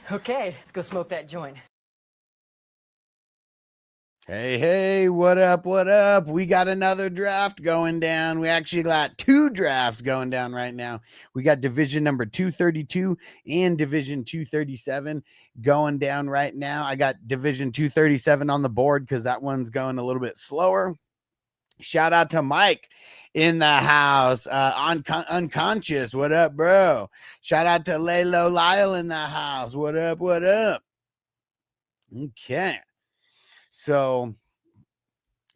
Okay, let's go smoke that joint. Hey, what up? What up? We got another draft going down. We actually got two drafts going down right now. We got division number 232 and division 237 going down right now. I got division 237 on the board because that one's going a little bit slower. Shout out to Mike in the house, unconscious. What up, bro? Shout out to Laylo Lyle in the house. What up? What up? Okay. So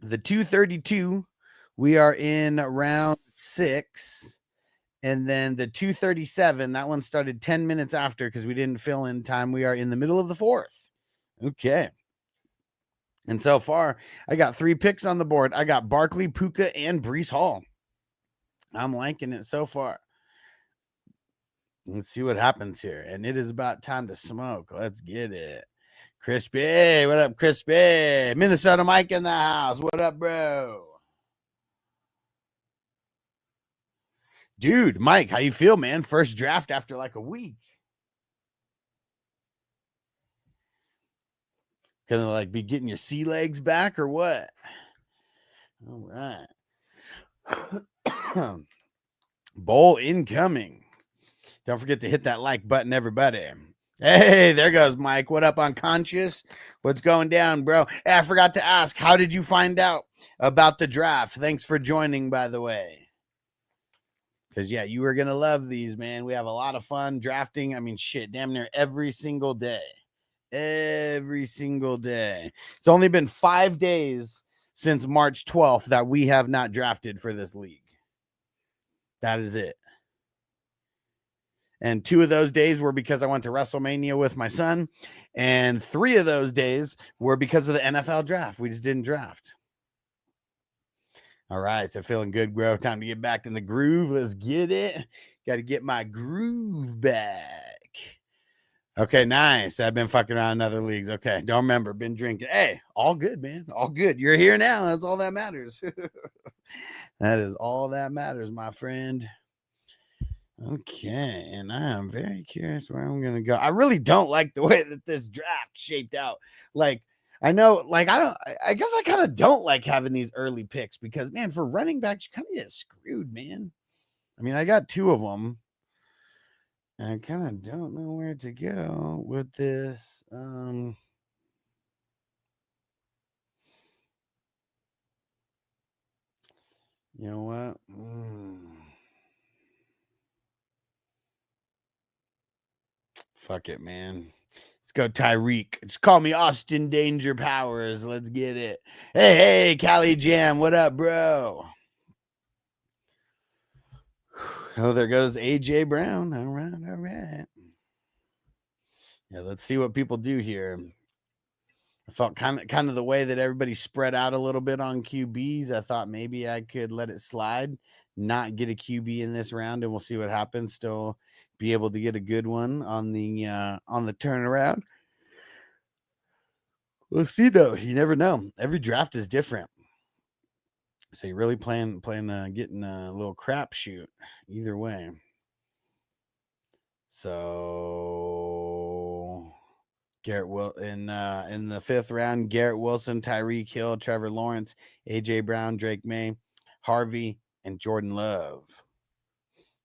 the 232, we are in round 6. And then the 237, that one started 10 minutes after because we didn't fill in time. We are in the middle of the 4th. Okay. And so far, I got 3 picks on the board. I got Barkley, Puka, and Brees Hall. I'm liking it so far. Let's see what happens here. And it is about time to smoke. Let's get it. Crispy, what up, Crispy? Minnesota Mike in the house. What up, bro? Dude, Mike, how you feel, man? First draft after like a week. Gonna like be getting your sea legs back or what? All right. Bowl incoming. Don't forget to hit that like button, everybody. Hey, there goes Mike. What up, Unconscious? What's going down, bro? Hey, I forgot to ask, how did you find out about the draft? Thanks for joining, by the way. Because, yeah, you are going to love these, man. We have a lot of fun drafting. I mean, shit, damn near every single day. Every single day. It's only been 5 days since March 12th that we have not drafted for this league. That is it. And 2 of those days were because I went to WrestleMania with my son. And 3 of those days were because of the NFL draft. We just didn't draft. All right. So feeling good, bro. Time to get back in the groove. Let's get it. Got to get my groove back. Okay, nice. I've been fucking around in other leagues. Okay. Don't remember. Been drinking. Hey, all good, man. All good. You're here now. That's all that matters. That is all that matters, my friend. Okay, and I am very curious where I'm gonna go. I really don't like the way that this draft shaped out. Like, I know, like, I guess I kind of don't like having these early picks because, man, for running backs, you kind of get screwed, man. I mean, I got 2 of them. And I kind of don't know where to go with this. You know what? Fuck it, man. Let's go Tyreek. Just call me Austin Danger Powers. Let's get it. Hey, Cali Jam. What up, bro? Oh, there goes AJ Brown. All right. Yeah, let's see what people do here. I felt kind of the way that everybody spread out a little bit on QBs. I thought maybe I could let it slide, not get a QB in this round, and we'll see what happens. Still be able to get a good one on the turnaround. We'll see though. You never know. Every draft is different. So you really plan getting a little crapshoot either way. So Garrett Will in the 5th round, Garrett Wilson, Tyreek Hill, Trevor Lawrence, AJ Brown, Drake May, Harvey, and Jordan Love.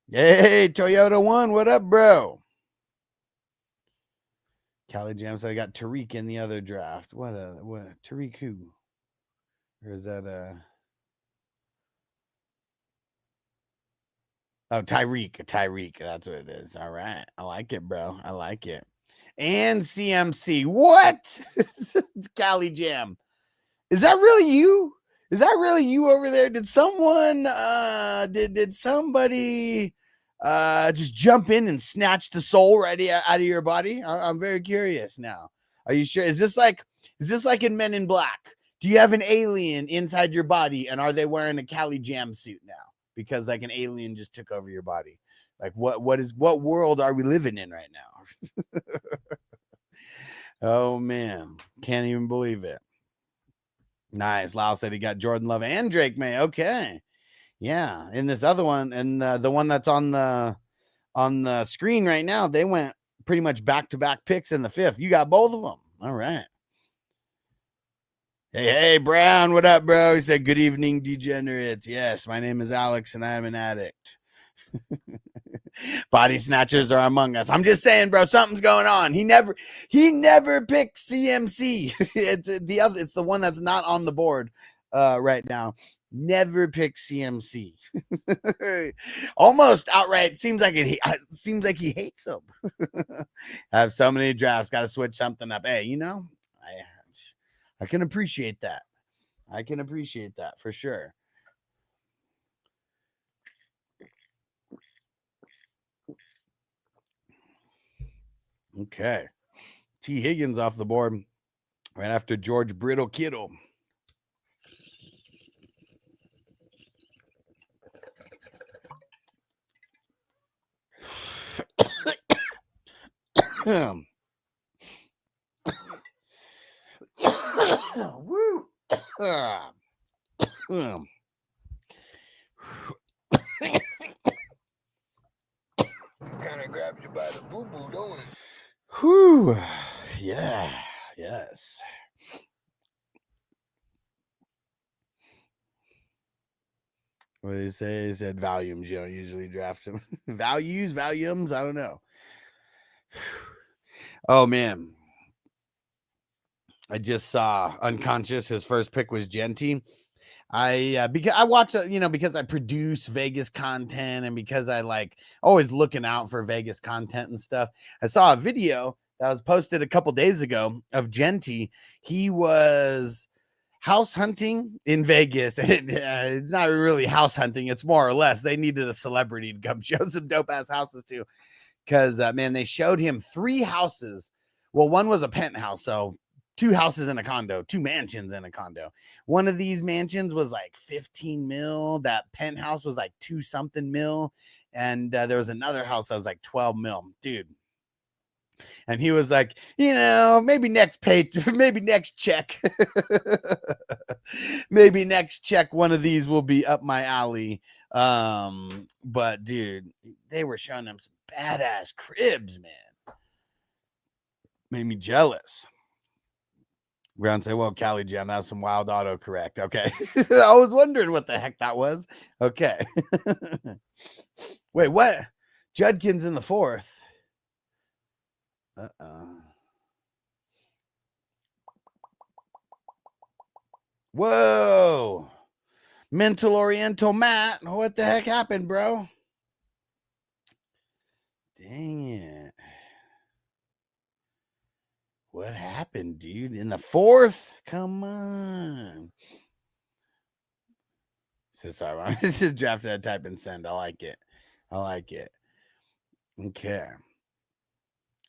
Hey, Toyota One, what up, bro? Cali Jam said I got Tariq in the other draft. What Tariq who? Or is that Oh, Tyreek. That's what it is. All right. I like it, bro. I like it. And CMC. What? Cali Jam. Is that really you? Is that really you over there? Did someone did somebody just jump in and snatch the soul right out of your body? I'm very curious now. Are you sure? Is this like in Men in Black? Do you have an alien inside your body, and are they wearing a Cali Jam suit now? Because like an alien just took over your body. Like what world are we living in right now? Oh man, can't even believe it. Nice. Lau said he got Jordan Love and Drake May. Okay. Yeah. And this other one, and the one that's on the screen right now, they went pretty much back-to-back picks in the 5th. You got both of them. All right. Hey, Brown, what up, bro? He said, good evening, degenerates. Yes, my name is Alex, and I am an addict. Body snatchers are among us. I'm just saying, bro, something's going on. He never picks CMC. It's the one that's not on the board right now. Never pick CMC. Almost outright seems like he hates him. I have so many drafts, got to switch something up. Hey, I can appreciate that. I can appreciate that for sure. Okay. T. Higgins off the board right after George Brittle Kittle. Woo. Kind of grabs you by the boo-boo, don't it? Whew. Yeah. Yes. What did he say? He said volumes. You don't usually draft him. Volumes. I don't know. Oh, man. I just saw Unconscious. His first pick was Genty. Because I watch, because I produce Vegas content and because I like always looking out for Vegas content and stuff. I saw a video that was posted a couple days ago of Genty. He was house hunting in Vegas. And it's not really house hunting. It's more or less they needed a celebrity to come show some dope ass houses too. Because, man, they showed him 3 houses. Well, one was a penthouse. So 2 houses in a condo, 2 mansions in a condo. One of these mansions was like 15 mil. That penthouse was like 2 something mil. And there was another house that was like 12 mil. Dude. And he was like, maybe next page, maybe next check. Maybe next check, one of these will be up my alley. But dude, they were showing them some badass cribs, man. Made me jealous. Brown say, well, Cali Jam, that's some wild autocorrect. Okay. I was wondering what the heck that was. Okay. Wait, what? Judkins in the 4th. Whoa. Mental Oriental Matt. What the heck happened, bro? Dang it. What happened, dude? In the 4th? Come on. Sorry, this is drafted. I type and send. I like it. Okay.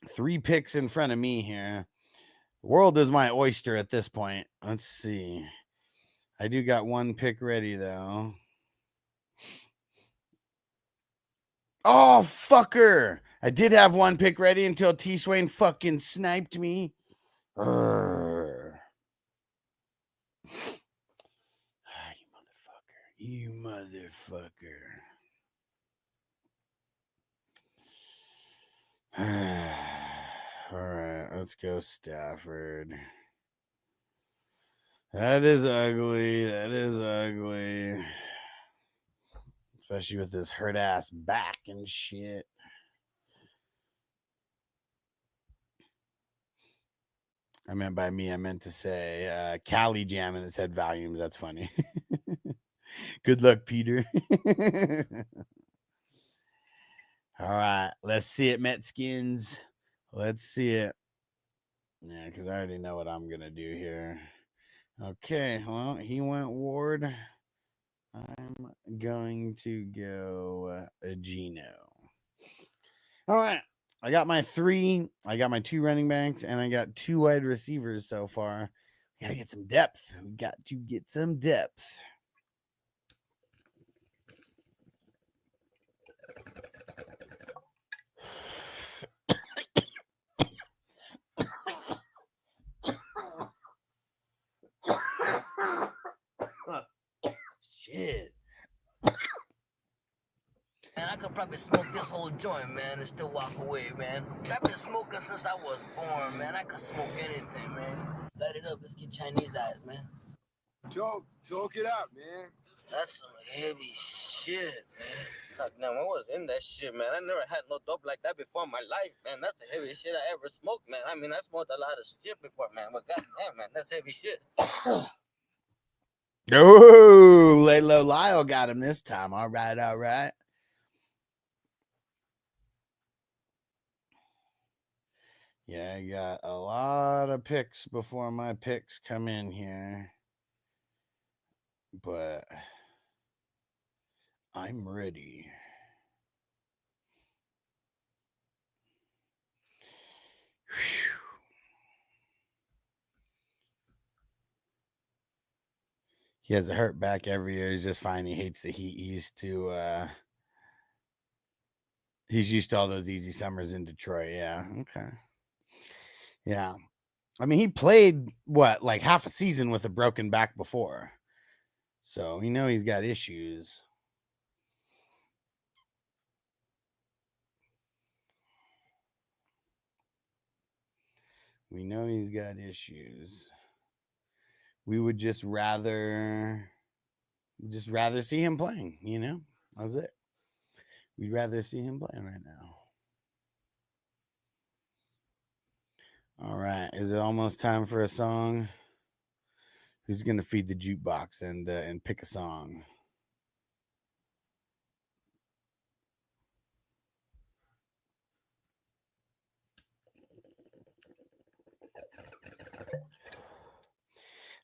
3 picks in front of me here. The world is my oyster at this point. Let's see. I do got 1 pick ready, though. Oh, fucker. I did have 1 pick ready until T. Swain fucking sniped me. You motherfucker. All right, let's go Stafford. That is ugly. Especially with this hurt ass back and shit. I meant to say Cali Jam and it said volumes. That's funny. Good luck, Peter. All right, let's see it, Metskins. Let's see it. Yeah, because I already know what I'm going to do here. Okay, well, he went Ward. I'm going to go Gino. All right, I got my 3. I got my 2 running backs, and I got 2 wide receivers so far. We got to get some depth. Shit. And I could probably I've been smoking this whole joint, man, and still walk away, man. I've been smoking since I was born, man. I could smoke anything, man. Light it up. Let's get Chinese eyes, man. Choke it out, man. That's some heavy shit, man. God damn, I was in that shit, man. I never had no dope like that before in my life, man. That's the heaviest shit I ever smoked, man. I mean, I smoked a lot of shit before, man. But goddamn, man, that's heavy shit. Oh, Lay Low Lyle got him this time. All right, all right. Yeah, I got a lot of picks before my picks come in here. But I'm ready. Whew. He has a hurt back every year. He's just fine. He hates the heat. He's used to all those easy summers in Detroit. Yeah. Okay. Yeah. I mean, he played like half a season with a broken back before. So we know he's got issues. We know he's got issues. We would just rather see him playing, you know? That's it. We'd rather see him playing right now. All right. Is it almost time for a song? Who's going to feed the jukebox and pick a song?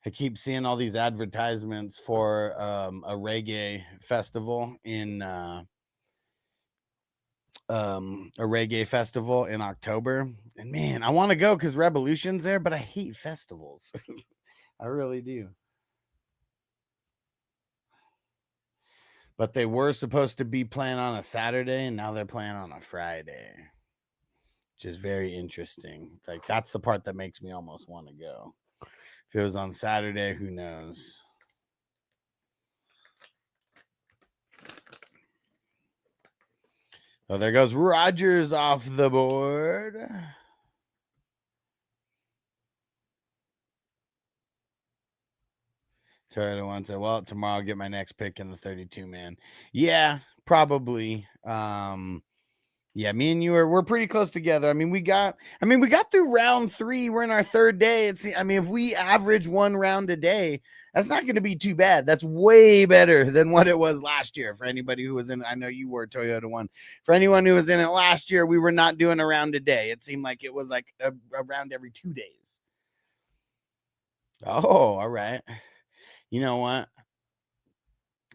I keep seeing all these advertisements for a reggae festival in October. And man, I want to go because Revolution's there, but I hate festivals. I really do. But they were supposed to be playing on a Saturday, and now they're playing on a Friday, which is very interesting. Like, that's the part that makes me almost want to go. If it was on Saturday, who knows? Oh, there goes Rogers off the board. Toyota one said, well, tomorrow I'll get my next pick in the 32 man. Yeah, probably. Yeah, me and you we're pretty close together. I mean, we got through round 3. We're in our 3rd day. If we average 1 round a day, that's not going to be too bad. That's way better than what it was last year. For anybody who was in, I know you were Toyota one. For anyone who was in it last year, we were not doing a round a day. It seemed like it was like a round every 2 days. Oh, all right. You know what?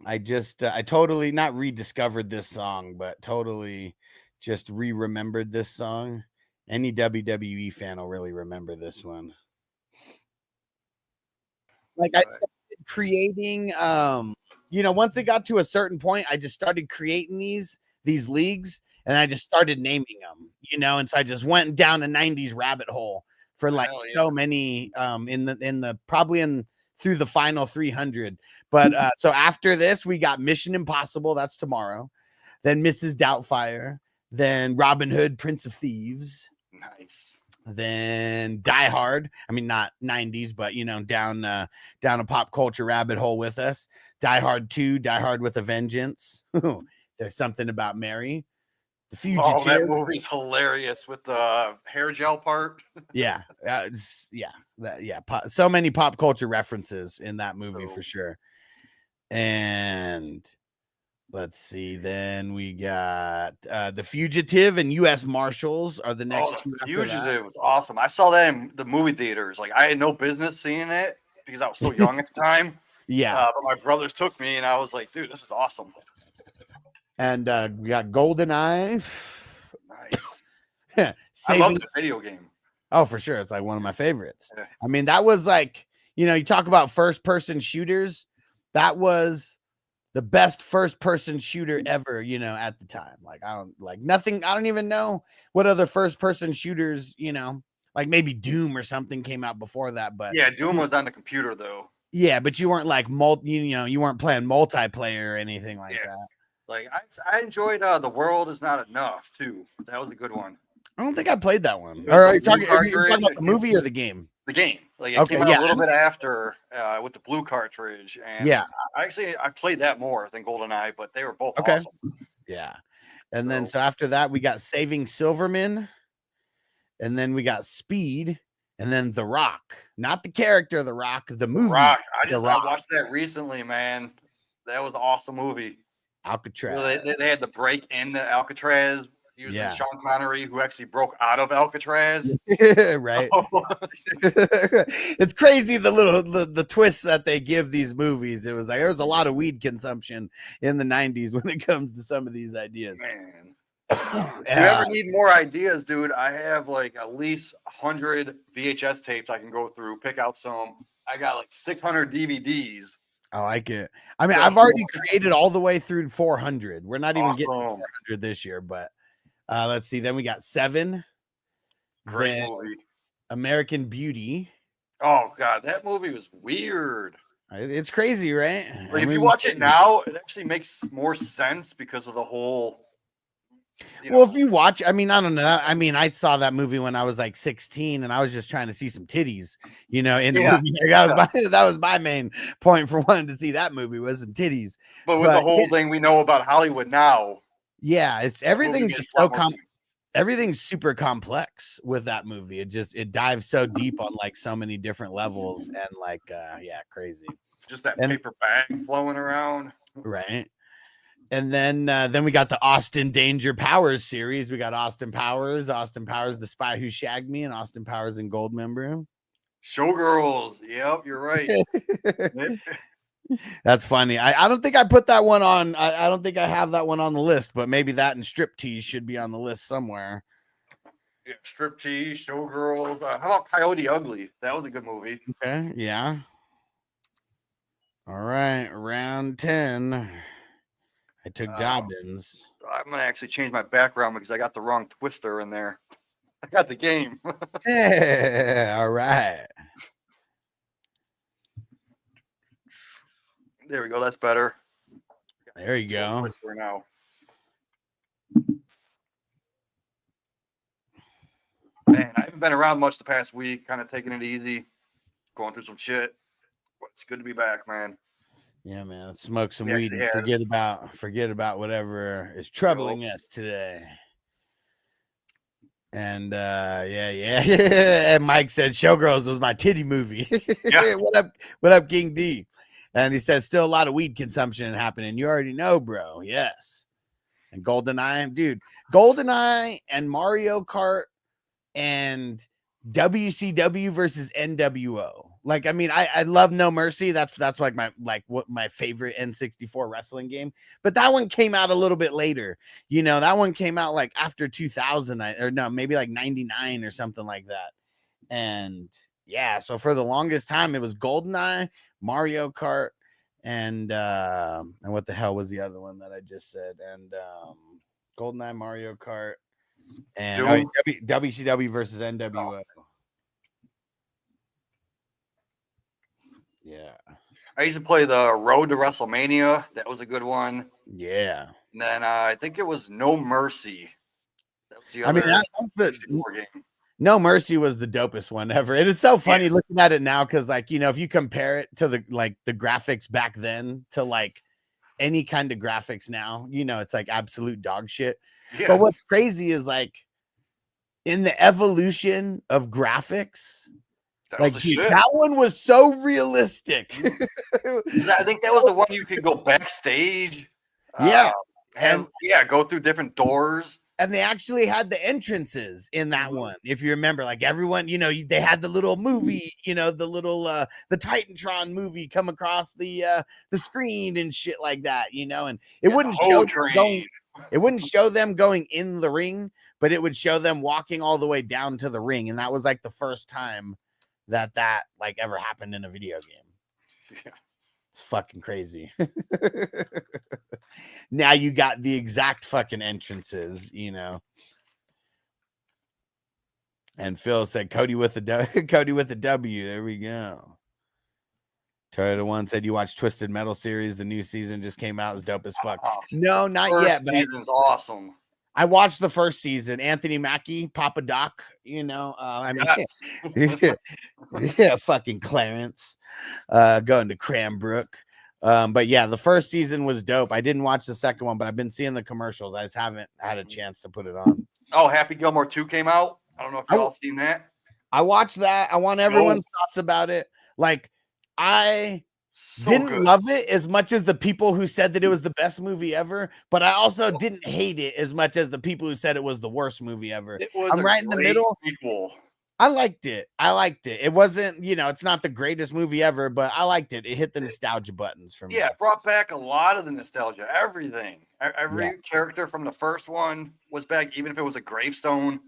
I totally not rediscovered this song, but totally just remembered this song. Any WWE fan will really remember this one. Like, I started creating, once it got to a certain point, I just started creating these leagues, and I just started naming them, and so I just went down a 90s rabbit hole for like so many through the final 300. But so after this, we got Mission Impossible. That's tomorrow. Then Mrs. Doubtfire. Then Robin Hood, Prince of Thieves. Nice. Then Die Hard. I mean, not 90s, but down a pop culture rabbit hole with us. Die Hard 2, Die Hard with a Vengeance. There's Something About Mary. The Fugitive. Oh, that movie's hilarious with the hair gel part. Yeah. So many pop culture references in that movie for sure. And let's see. Then we got The Fugitive and U.S. Marshals are the next two. The Fugitive was awesome. I saw that in the movie theaters. Like, I had no business seeing it because I was so young at the time. Yeah. But my brothers took me, and I was like, dude, this is awesome. And we got GoldenEye. Nice. I love the video game. Oh, for sure. It's like one of my favorites. Yeah. I mean, that was like, you talk about first-person shooters. That was the best first-person shooter ever, at the time. Like, I don't even know what other first-person shooters, like maybe Doom or something came out before that. But yeah, Doom was on the computer, though. Yeah, but you weren't like you weren't playing multiplayer or anything like that. Like I enjoyed The World Is Not Enough too. That was a good one. I don't think I played that one. was Or the are you blue talking about cartridge. the movie or the game? The game, like it Okay, came out yeah. a little bit after with the blue cartridge, and Yeah. I played that more than GoldenEye, but they were both Okay. awesome. Yeah. And then so after that, we got Saving Silverman, and then we got Speed, and then The Rock. Not the character, The Rock, the movie. Rock. I Rock. watched that recently, man. That was an awesome movie. Alcatraz. They had to break into Alcatraz using Sean Connery, who actually broke out of Alcatraz. Right. It's crazy the twists that they give these movies. It was like there was a lot of weed consumption in the 90s when it comes to some of these ideas. Man. If you ever need more ideas, dude, I have like at least 100 VHS tapes I can go through, pick out some. I got like 600 DVDs. I like it. I mean, I've already created all the way through 400. We're not even getting 400 this year, but let's see. Then we got 7. Great movie. American Beauty. Oh god, that movie was weird. It's crazy, right? Like if you watch it now, it actually makes more sense because of the whole. Well, if you watch, I mean, I don't know. I mean, I saw that movie when I was like 16, and I was just trying to see some titties, in the movie. That was my main point for wanting to see that movie was some titties. But with the whole thing we know about Hollywood now, it's everything's just so everything's super complex with that movie. It dives so deep on like so many different levels and like crazy. Just that paper bag flowing around, right? And then we got the Austin Danger Powers series. We got Austin Powers, The Spy Who Shagged Me, and Austin Powers and Goldmember. Showgirls. Yep, you're right. That's funny. I don't think I put that one on. I don't think I have that one on the list, but maybe that and Striptease should be on the list somewhere. Yeah, Striptease, Showgirls. How about Coyote Ugly? That was a good movie. Okay, yeah. All right, round 10. I took Dobbins. I'm gonna actually change my background because I got the wrong twister in there. I got the game. Yeah, all right. There we go. That's better. There you go. Twister now. Man, I haven't been around much the past week. Kind of taking it easy, going through some shit. But it's good to be back, man. Yeah, man. Smoke some weed and forget about whatever is troubling us today. And and Mike said Showgirls was my titty movie. Yeah. What up, King D? And he says still a lot of weed consumption happening. You already know, bro. Yes. And GoldenEye, dude. GoldenEye and Mario Kart and WCW versus NWO. Like, I mean, I love No Mercy. That's like my favorite N64 wrestling game. But that one came out a little bit later. That one came out like after 2000 or no, maybe like 99 or something like that. And yeah, so for the longest time it was GoldenEye, Mario Kart, and what the hell was the other one that I just said? And GoldenEye, Mario Kart, and WCW versus NWO. Yeah. I used to play the Road to WrestleMania. That was a good one. Yeah. And then I think it was No Mercy. That was the other game. No Mercy was the dopest one ever. And it's so funny looking at it now because, like, if you compare it to the graphics back then to like any kind of graphics now, it's like absolute dog shit. Yeah. But what's crazy is like in the evolution of graphics, that one was so realistic. I think that was the one you could go backstage. Yeah. Go through different doors. And they actually had the entrances in that one. If you remember, like everyone, they had the little movie, the little the Titantron movie come across the screen and shit like that, and it wouldn't show it wouldn't show them going in the ring, but it would show them walking all the way down to the ring. And that was like the first time that like ever happened in a video game. Yeah. It's fucking crazy. Now you got the exact fucking entrances, And Phil said Cody with a W. There we go. Toyota One said you watched Twisted Metal series. The new season just came out. It's dope as fuck. Oh, No, not first yet. But season's awesome. I watched the first season. Anthony Mackie, Papa Doc. You know, I mean, Yes. yeah, fucking Clarence, going to Cranbrook. But yeah, the first season was dope. I didn't watch the second one, but I've been seeing the commercials. I just haven't had a chance to put it on. Oh, Happy Gilmore 2 came out. I don't know if y'all seen that. I watched that. I want everyone's thoughts about it. Like, I didn't love it as much as the people who said that it was the best movie ever, but I also didn't hate it as much as the people who said it was the worst movie ever. I'm right in the middle. Sequel. I liked it. It wasn't, it's not the greatest movie ever, but I liked it. It hit the nostalgia buttons for me. Yeah, it brought back a lot of the nostalgia. Everything. Every character from the first one was back, even if it was a gravestone.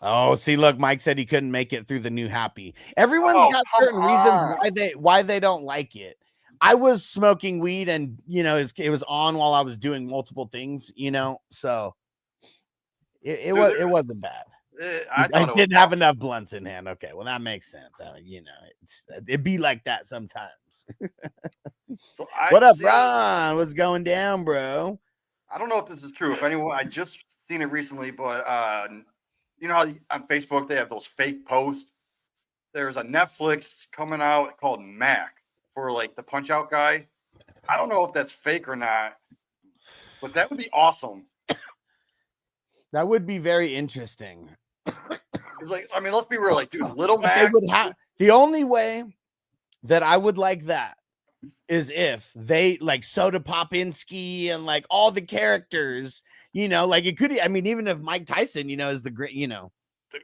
Oh, see, look, Mike said he couldn't make it through the new Happy. Everyone's got certain reasons why they don't like it. I was smoking weed, and it was on while I was doing multiple things. So it wasn't bad. I didn't have enough blunts in hand. Okay, well that makes sense. It'd be like that sometimes. So what up, Ron? What's going down, bro? I don't know if this is true. If anyone, I just seen it recently, but you know how on Facebook they have those fake posts? There's a Netflix coming out called Mac for like the Punch Out guy. I don't know if that's fake or not, but that would be awesome. That would be very interesting. It's like, I mean, let's be real, like, dude, Little Mac. The only way that I would like that is if they like Soda Popinski and like all the characters, like it could. I mean, even if Mike Tyson, is the great,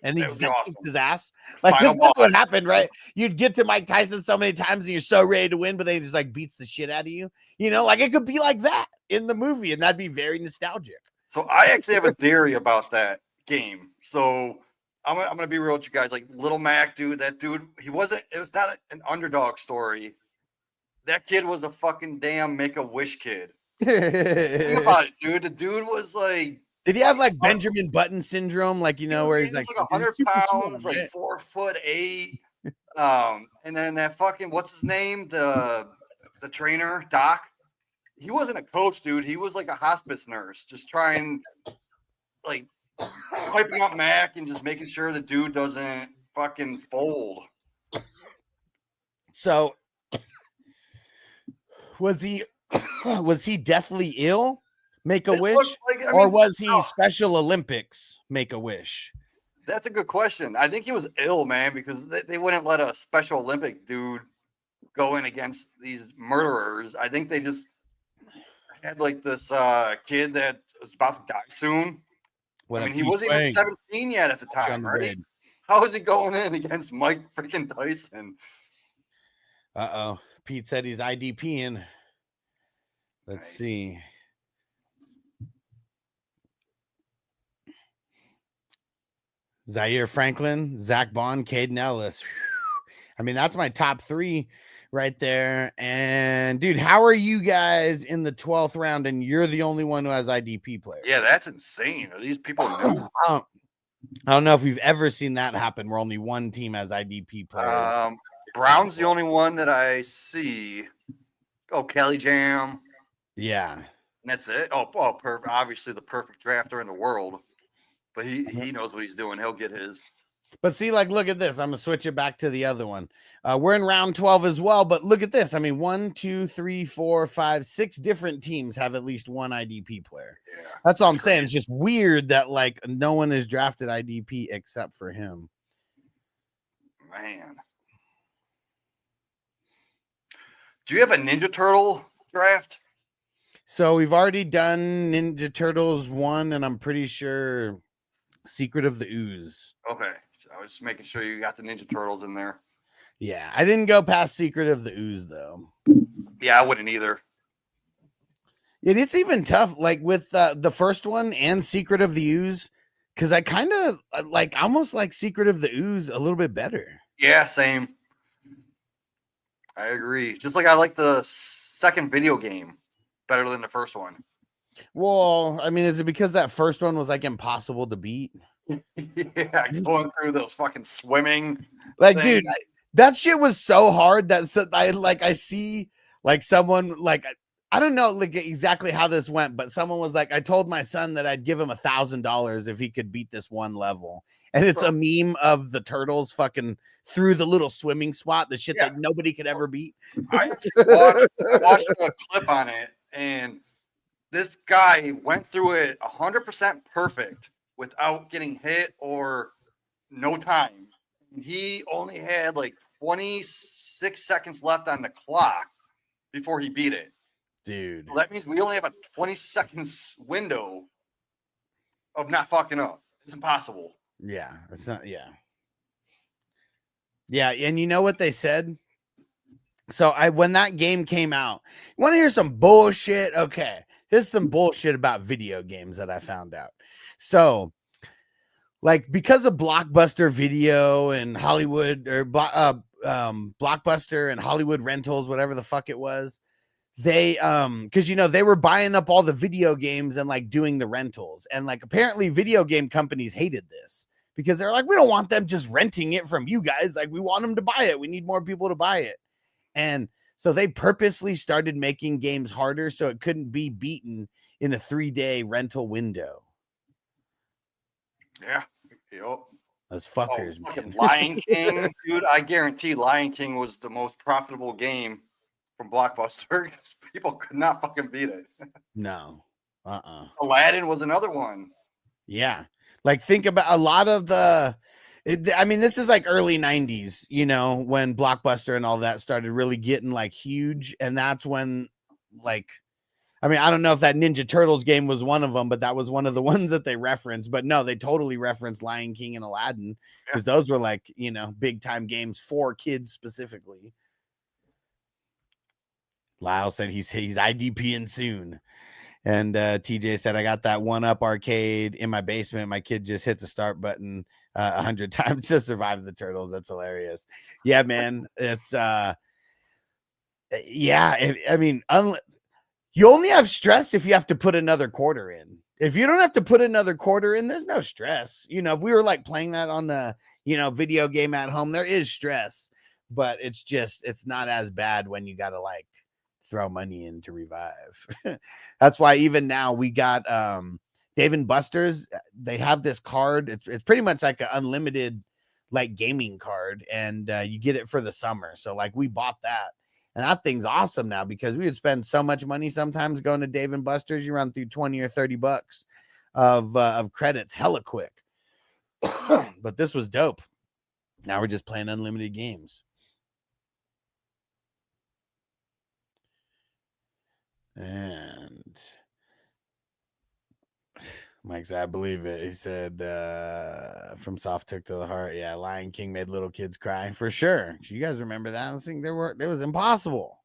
and he just kicks his ass. Like that's what happened, right? You'd get to Mike Tyson so many times and you're so ready to win, but then he just like beats the shit out of you. Like it could be like that in the movie, and that'd be very nostalgic. So I actually have a theory about that game. So I'm gonna be real with you guys. Like Little Mac, dude, that dude, it was not an underdog story. That kid was a fucking damn Make-A-Wish kid. Think about it, dude. The dude was like, did he have like Benjamin Button syndrome? Like, where he's like 100 pounds, like 4'8". And then that fucking, what's his name? The trainer, Doc. He wasn't a coach, dude. He was like a hospice nurse, just trying, like, piping up Mac and just making sure the dude doesn't fucking fold. So, was he deathly ill? Make-A-Wish, or was he Special Olympics Make-A-Wish? That's a good question. I think he was ill, man, because they wouldn't let a Special Olympic dude go in against these murderers. I think they just had like this kid that was about to die soon. He wasn't even 17 yet at the time, right? How is he going in against Mike freaking Tyson? Pete said he's IDPing. Let's see. Zaire Franklin, Zach Bond, Caden Ellis. I mean, that's my top 3 right there. And dude, how are you guys in the 12th round and you're the only one who has IDP players? Yeah, that's insane. Are these people new? I don't know if you've ever seen that happen where only one team has IDP players. Brown's the only one that I see. Oh, Kelly Jam. Yeah. And that's it. Oh, perfect. Obviously the perfect drafter in the world. But he knows what he's doing. He'll get his. But see, like, look at this. I'm going to switch it back to the other one. We're in round 12 as well. But look at this. I mean, 1, 2, 3, 4, 5, 6 different teams have at least one IDP player. Yeah, that's all I'm saying. It's just weird that, like, no one has drafted IDP except for him. Man. Do you have a Ninja Turtle draft? So we've already done Ninja Turtles 1, and I'm pretty sure Secret of the Ooze. Okay. So I was just making sure you got the Ninja Turtles in there. Yeah, I didn't go past Secret of the Ooze, though. Yeah, I wouldn't either. It's even tough, like with the first one and Secret of the Ooze, because I kind of almost like Secret of the Ooze a little bit better. Yeah, same. I agree. Just like I like the second video game better than the first one. Well, I mean, is it because that first one was like impossible to beat? Yeah, going through those fucking swimming. Like, things. That shit was so hard that I see like someone like I don't know like exactly how this went, but someone was like, I told my son that I'd give him $1,000 if he could beat this one level. And it's a meme of the turtles fucking through the little swimming spot, the shit that nobody could ever beat. I actually watched a clip on it, and this guy went through it 100% perfect without getting hit or no time. He only had like 26 seconds left on the clock before he beat it. Dude. So that means we only have a 20 seconds window of not fucking up. It's impossible. Yeah, it's not. Yeah. Yeah. And you know what they said? So when that game came out, you want to hear some bullshit? Okay. Here's some bullshit about video games that I found out. So, like, because of Blockbuster Video and Hollywood or Blockbuster and Hollywood Rentals, whatever the fuck it was, they because they were buying up all the video games and like doing the rentals, and like apparently video game companies hated this because they're like, we don't want them just renting it from you guys, like we want them to buy it, we need more people to buy it. And so they purposely started making games harder so it couldn't be beaten in a 3-day rental window. Yeah. Yep. Those fuckers, man. Lion King, dude, I guarantee Lion King was the most profitable game from Blockbuster because people could not fucking beat it. No. Aladdin was another one. Yeah. Like, think about a lot of this is like early 90s, when Blockbuster and all that started really getting like huge. And that's when like, I don't know if that Ninja Turtles game was one of them, but that was one of the ones that they referenced. But no, they totally referenced Lion King and Aladdin because those were like, big time games for kids specifically. Lyle said he's IDPing soon. And TJ said, I got that 1UP arcade in my basement. My kid just hits a start button 100 times to survive the turtles. That's hilarious. Yeah, man. It's you only have stress if you have to put another quarter in. If you don't have to put another quarter in, there's no stress. If we were like playing that on the, video game at home, there is stress, but it's not as bad when you got to like throw money in to revive. That's why even now we got Dave & Buster's. They have this card. It's pretty much like an unlimited like gaming card, and you get it for the summer. So like we bought that, and that thing's awesome now because we would spend so much money sometimes going to Dave & Buster's. You run through 20 or 30 bucks of credits hella quick. But this was dope. Now we're just playing unlimited games. And Mike said, I believe it. He said, from soft tick to the heart. Yeah, Lion King made little kids cry for sure. You guys remember that? I think it was impossible.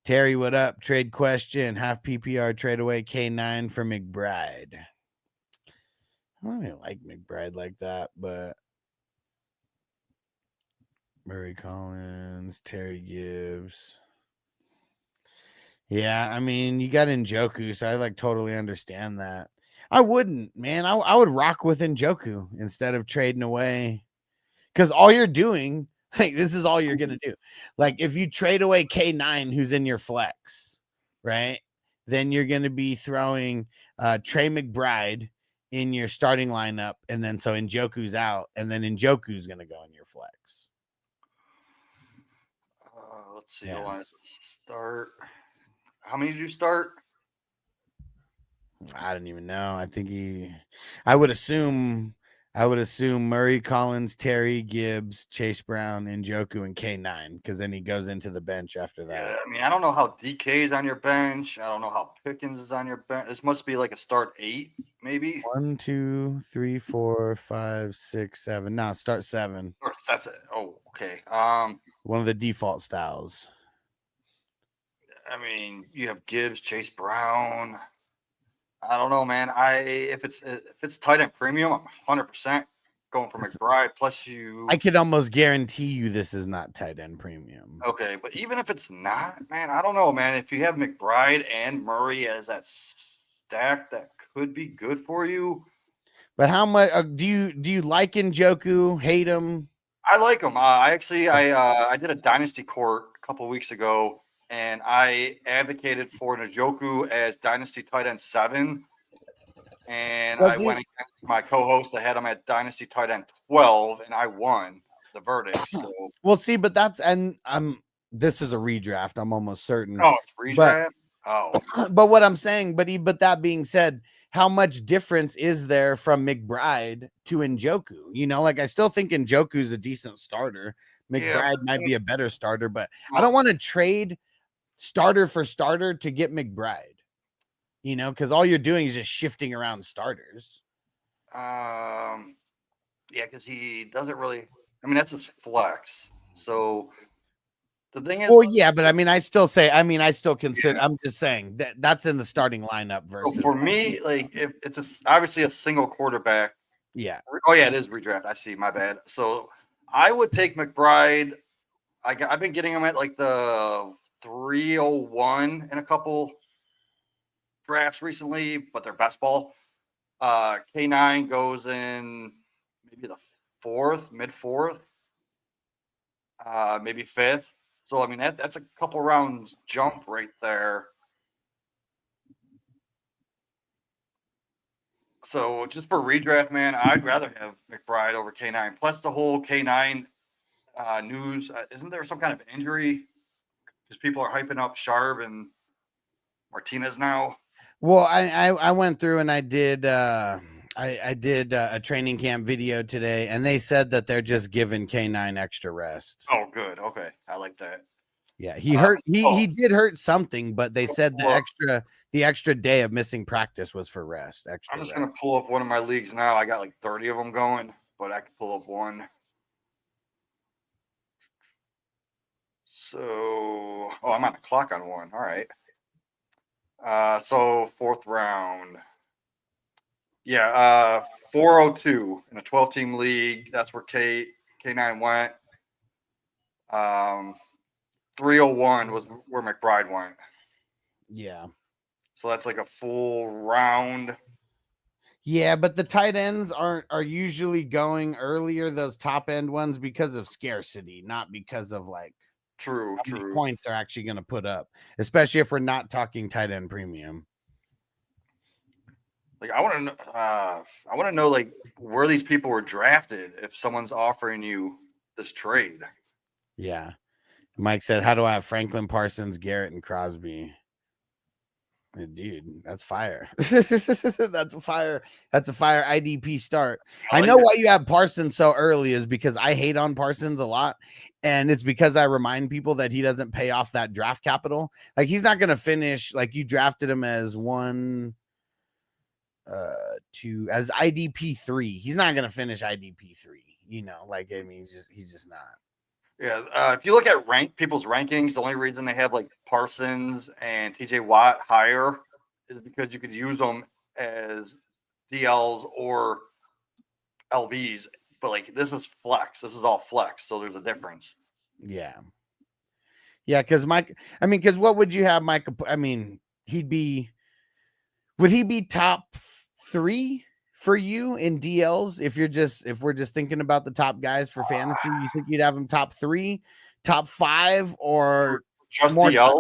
Terry, what up? Trade question. Half PPR trade away K9 for McBride. I don't really like McBride like that, but Murray Collins, Terry Gibbs. Yeah, you got Njoku, so I like totally understand that. I wouldn't, man. I would rock with Njoku instead of trading away, because all you're doing, like, this is all you're gonna do. Like, if you trade away K9, who's in your flex, right? Then you're gonna be throwing Trey McBride in your starting lineup, and then so Njoku's out, and then Njoku's gonna go in your flex. Let's see. Start. How many did you start? I don't even know. I think I would assume Murray Collins, Terry Gibbs, Chase Brown, Njoku, and K9, because then he goes into the bench after that. Yeah, I don't know how DK is on your bench. I don't know how Pickens is on your bench. This must be like a start 8, maybe. 1, 2, 3, 4, 5, 6, 7. No, start 7. That's it. Oh, okay. One of the default styles. You have Gibbs, Chase Brown. I don't know, man. If it's tight end premium, I'm 100% going for McBride. Plus I could almost guarantee you this is not tight end premium. Okay, but even if it's not, man, I don't know, man. If you have McBride and Murray as that stack, that could be good for you. But how much do you like Njoku? Hate him? I like him. I did a dynasty court a couple weeks ago, and I advocated for Njoku as dynasty tight end 7. And Was I he? went against my co-host. I had him at dynasty tight end 12, and I won the verdict. So, Well, see, but that's and I'm. This is a redraft. I'm almost certain. oh, it's But redraft. Oh, but what I'm saying, but that being said, how much difference is there from McBride to Njoku? You know, like I still think Njoku's a decent starter. yeah. McBride might be a better starter, but I Well, don't want to trade starter for starter to get McBride. You know, because all you're doing is just shifting around starters. yeah, because he doesn't really. I mean, that's his flex. So the thing is, Well, yeah, but I mean, I still consider. I'm just saying that that's in the starting lineup so versus. for me, like if it's obviously a single quarterback. Yeah, Oh yeah, it is redraft. I see. My bad. So I would take McBride. I've been getting him at like the 301 in a couple drafts recently, but they're best ball. K9 goes in maybe the mid fourth, maybe fifth. So I mean that's a couple rounds jump right there. So just for redraft, man, I'd rather have McBride over K9. Plus the whole K9 news. Isn't there some kind of injury? Because people are hyping up Sharp and Martinez now. well, I went through and I did I did a training camp video today, and they said that they're just giving K9 extra rest. Oh, good. Okay, I like that. Yeah, he did hurt something, but they said the extra day of missing practice was for rest. I'm just gonna pull up one of my leagues now. I got like 30 of them going, but I can pull up one. So, I'm on the clock on one. All right. So 4th round. Yeah, 402 in a 12-team league. That's where K9 went. 301 was where McBride went. Yeah. So that's like a full round. Yeah, but the tight ends are usually going earlier, those top end ones, because of scarcity, not because of like True. points they're actually going to put up, especially if we're not talking tight end premium. Like I want to know like where these people were drafted if someone's offering you this trade. Yeah. Mike said, how do I have Franklin, Parsons, Garrett, and Crosby? Dude, that's fire. That's a fire IDP start. I know why you have Parsons so early is because I hate on Parsons a lot. And it's because I remind people that he doesn't pay off that draft capital. Like he's not going to finish, like you drafted him as 2 as IDP 3. He's not going to finish IDP 3, you know, like, I mean, he's just not. Yeah, if you look at people's rankings, the only reason they have like Parsons and TJ Watt higher is because you could use them as DLs or LBs. But like this is flex. This is all flex. So there's a difference. Yeah. Yeah, because because what would you have Mike? I mean, would he be top 3 for you in DLs if we're just thinking about the top guys for fantasy? You think you'd have him top 3, top 5, or just more DLs?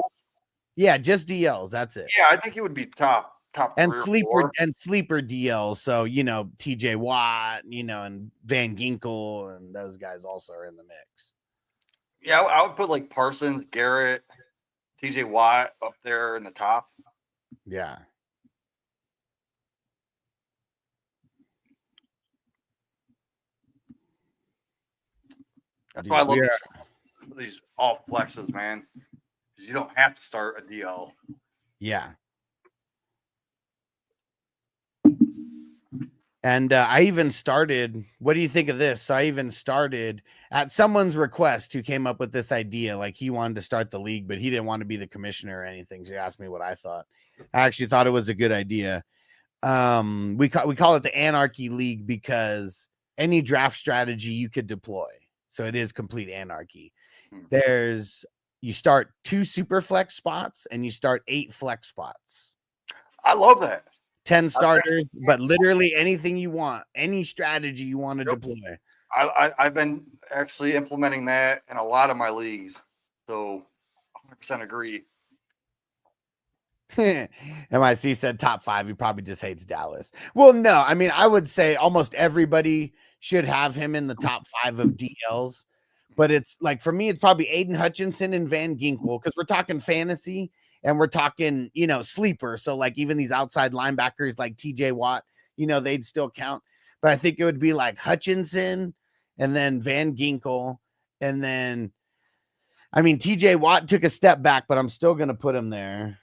Yeah, just DLs. That's it. Yeah, I think he would be top and 3 or sleeper 4. and sleeper DLs. So TJ Watt, and Van Ginkel and those guys also are in the mix. Yeah, I would put like Parsons, Garrett, TJ Watt up there in the top. Yeah. That's why I love these all flexes, man. Because you don't have to start a DL. Yeah. And I even started, what do you think of this? So I even started at someone's request who came up with this idea. Like he wanted to start the league, but he didn't want to be the commissioner or anything. So he asked me what I thought. I actually thought it was a good idea. We call it the Anarchy League because any draft strategy you could deploy. So it is complete anarchy. You start 2 super flex spots and you start 8 flex spots. I love that. 10 starters, but literally anything you want, any strategy you want to deploy. I've been actually implementing that in a lot of my leagues. So 100% agree. MIC said top 5. He probably just hates Dallas. Well, no, I mean, I would say almost everybody should have him in the top 5 of DLs. But it's like, for me, it's probably Aiden Hutchinson and Van Ginkel, because we're talking fantasy and we're talking, you know, sleeper. So like even these outside linebackers like TJ Watt, you know, they'd still count. But I think it would be like Hutchinson and then Van Ginkel. And then, I mean, TJ Watt took a step back, but I'm still going to put him there.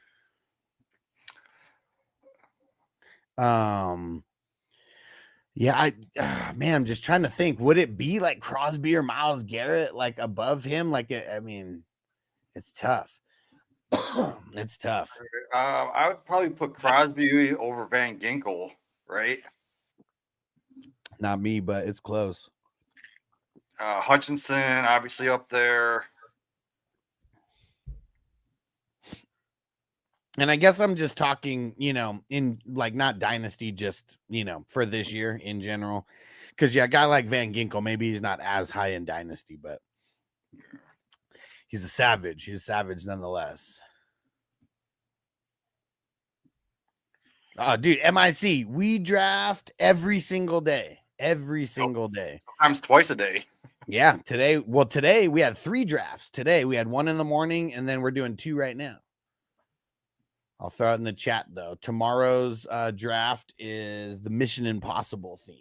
Yeah, man, I'm just trying to think. Would it be like Crosby or Myles Garrett, like above him? Like, I mean, it's tough. It's tough. I would probably put Crosby over Van Ginkel, right? Not me, but it's close. Hutchinson, obviously up there. And I guess I'm just talking, you know, in like not dynasty, just, you know, for this year in general. Because, yeah, a guy like Van Ginkel, maybe he's not as high in dynasty, but he's a savage. He's a savage nonetheless. Oh, dude, MIC, we draft every single day. Every single day. Sometimes twice a day. Yeah, today we had 3 drafts. Today we had 1 in the morning, and then we're doing 2 right now. I'll throw it in the chat, though. Tomorrow's draft is the Mission Impossible themed.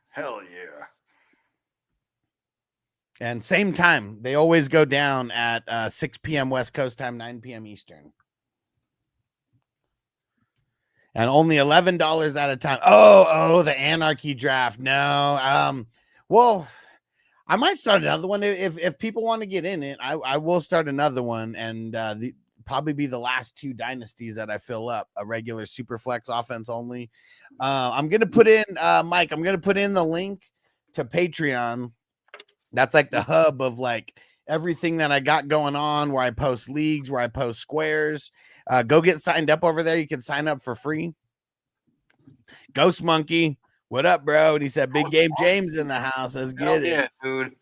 Hell yeah. And same time. They always go down at 6 p.m. West Coast time, 9 p.m. Eastern. And only $11 at a time. Oh, the Anarchy draft. No. Well, I might start another one if people want to get in it. I will start another one, and probably be the last 2 dynasties that I fill up, a regular super flex offense only. I'm going to put in, Mike, I'm going to put in the link to Patreon. That's like the hub of like everything that I got going on, where I post leagues, where I post squares. Go get signed up over there. You can sign up for free. Ghost Monkey, what up, bro? And he said, Big Game James in the house. Let's get it. Yeah, dude.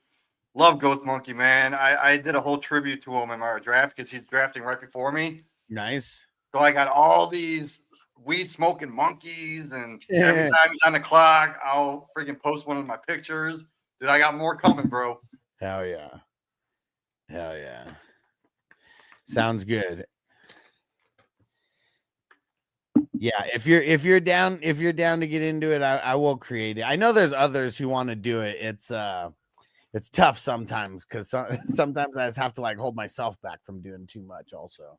Love Ghost Monkey, man. I did a whole tribute to him in my draft because he's drafting right before me. Nice. So I got all these weed smoking monkeys, and every time he's on the clock, I'll freaking post one of my pictures. Dude, I got more coming, bro. Hell yeah. Hell yeah. Sounds good. Yeah, if you're down to get into it, I will create it. I know there's others who want to do it. It's tough sometimes because sometimes I just have to like hold myself back from doing too much also.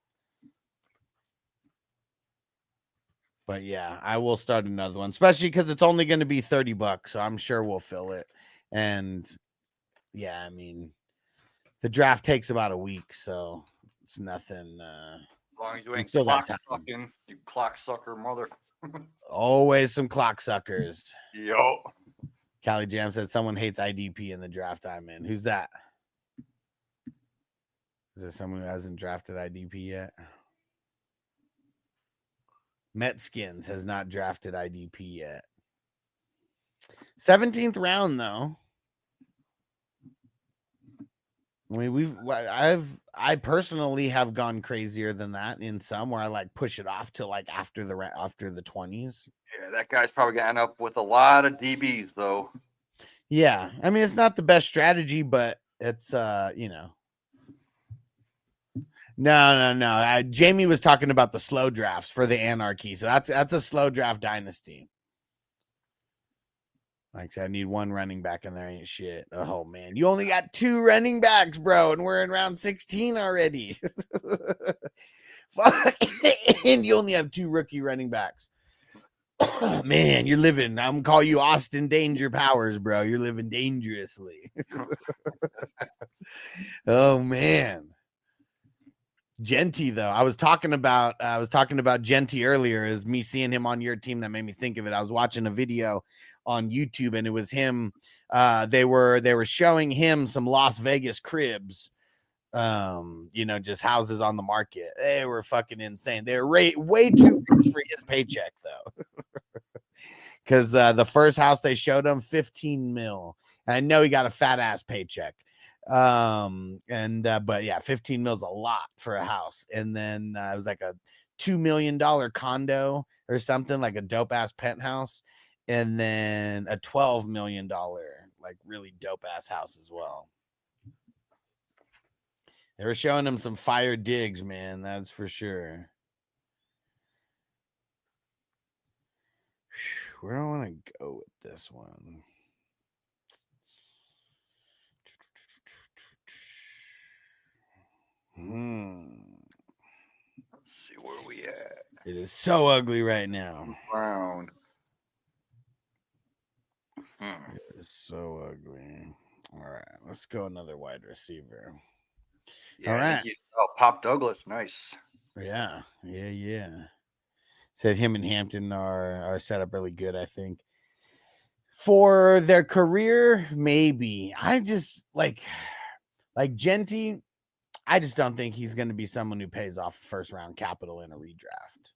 But yeah, I will start another one, especially because it's only going to be $30, so I'm sure we'll fill it. And yeah, I mean, the draft takes about a week, so it's nothing. As long as you ain't still clock got time. sucking, you clock sucker mother. Always some clock suckers. Yo. Callie Jam said someone hates IDP in the draft I'm in. Who's that? Is there someone who hasn't drafted IDP yet? Metskins has not drafted IDP yet. 17th round, though. I mean, I personally have gone crazier than that in some where I like push it off to like after the 20s. Yeah, that guy's probably gonna end up with a lot of DBs though. Yeah, I mean it's not the best strategy, but it's you know. No. Jamie was talking about the slow drafts for the Anarchy, so that's a slow draft dynasty. Like I said, I need 1 running back and there ain't shit. Oh man, you only got 2 running backs, bro, and we're in round 16 already. Fuck, and you only have 2 rookie running backs. Man, you're living. I'm gonna call you Austin Danger Powers, bro. You're living dangerously. Oh man. Genty, though, I was talking about Genty earlier. Is me seeing him on your team that made me think of it. I was watching a video on YouTube and it was him. They were showing him some Las Vegas cribs, you know, just houses on the market. They were fucking insane. They were way too rich for his paycheck, though. because the first house they showed him 15 mil, and I know he got a fat ass paycheck. But yeah, 15 mil is a lot for a house, and then it was like a $2 million condo or something, like a dope ass penthouse, and then a $12 million like really dope ass house as well. They were showing him some fire digs, man. That's for sure. Where do I want to go with this one? Let's see where we at. It is so ugly right now. Round. It is so ugly. All right, let's go another wide receiver. Yeah, All I right. think Pop Douglas, nice. Yeah. Said him and Hampton are set up really good, I think. For their career, maybe. I just like Genty, I just don't think he's going to be someone who pays off first round capital in a redraft.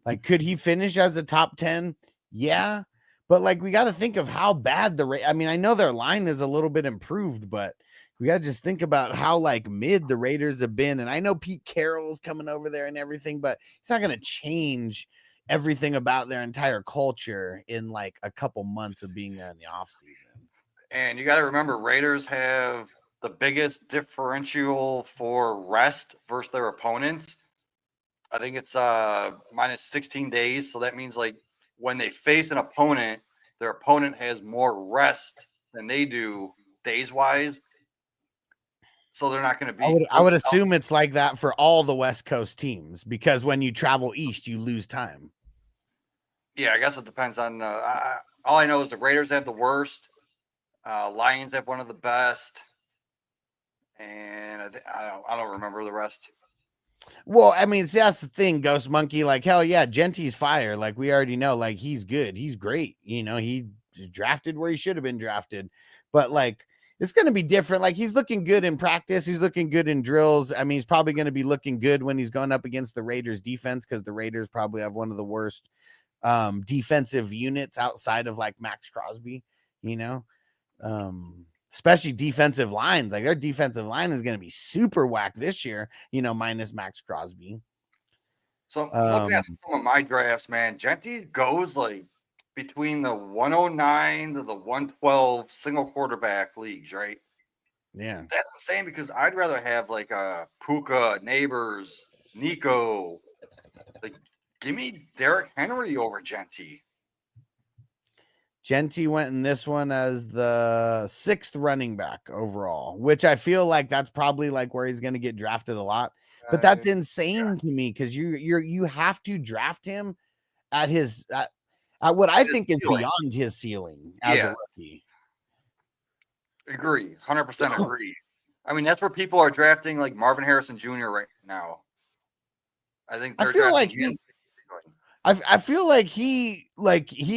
Like, could he finish as a top 10? Yeah. But like, we got to think of how bad I mean, I know their line is a little bit improved, but we got to just think about how like mid the Raiders have been. And I know Pete Carroll's coming over there and everything, but it's not going to change everything about their entire culture in like a couple months of being there in the off season. And you got to remember, Raiders have the biggest differential for rest versus their opponents. I think it's minus 16 days. So that means like when they face an opponent, their opponent has more rest than they do days wise. So they're not going to be. I would assume it's like that for all the West Coast teams, because when you travel east, you lose time. Yeah, I guess it depends on. All I know is the Raiders have the worst. Lions have one of the best, and I don't remember the rest. Well, I mean, see, that's the thing, Ghost Monkey. Like, hell yeah, Genty's fire. Like, we already know, like, he's good. He's great. You know, he drafted where he should have been drafted. But, like, it's going to be different. Like, he's looking good in practice. He's looking good in drills. I mean, he's probably going to be looking good when he's going up against the Raiders defense, because the Raiders probably have one of the worst defensive units outside of, like, Max Crosby, you know? Especially defensive lines. Like, their defensive line is going to be super whack this year, you know, minus Max Crosby. So I'm looking at some of my drafts, man. Genty goes like between the 109 to the 112 single quarterback leagues, right? Yeah. That's the same, because I'd rather have like a Puka, Neighbors, Nico. Like, give me Derrick Henry over Genty. Genty went in this one as the 6th running back overall, which I feel like that's probably like where he's going to get drafted a lot. But that's insane to me, because you have to draft him at his at what I think is beyond his ceiling as a rookie. Agree, 100% agree. I mean, that's where people are drafting like Marvin Harrison Jr. right now. I think they're I feel like he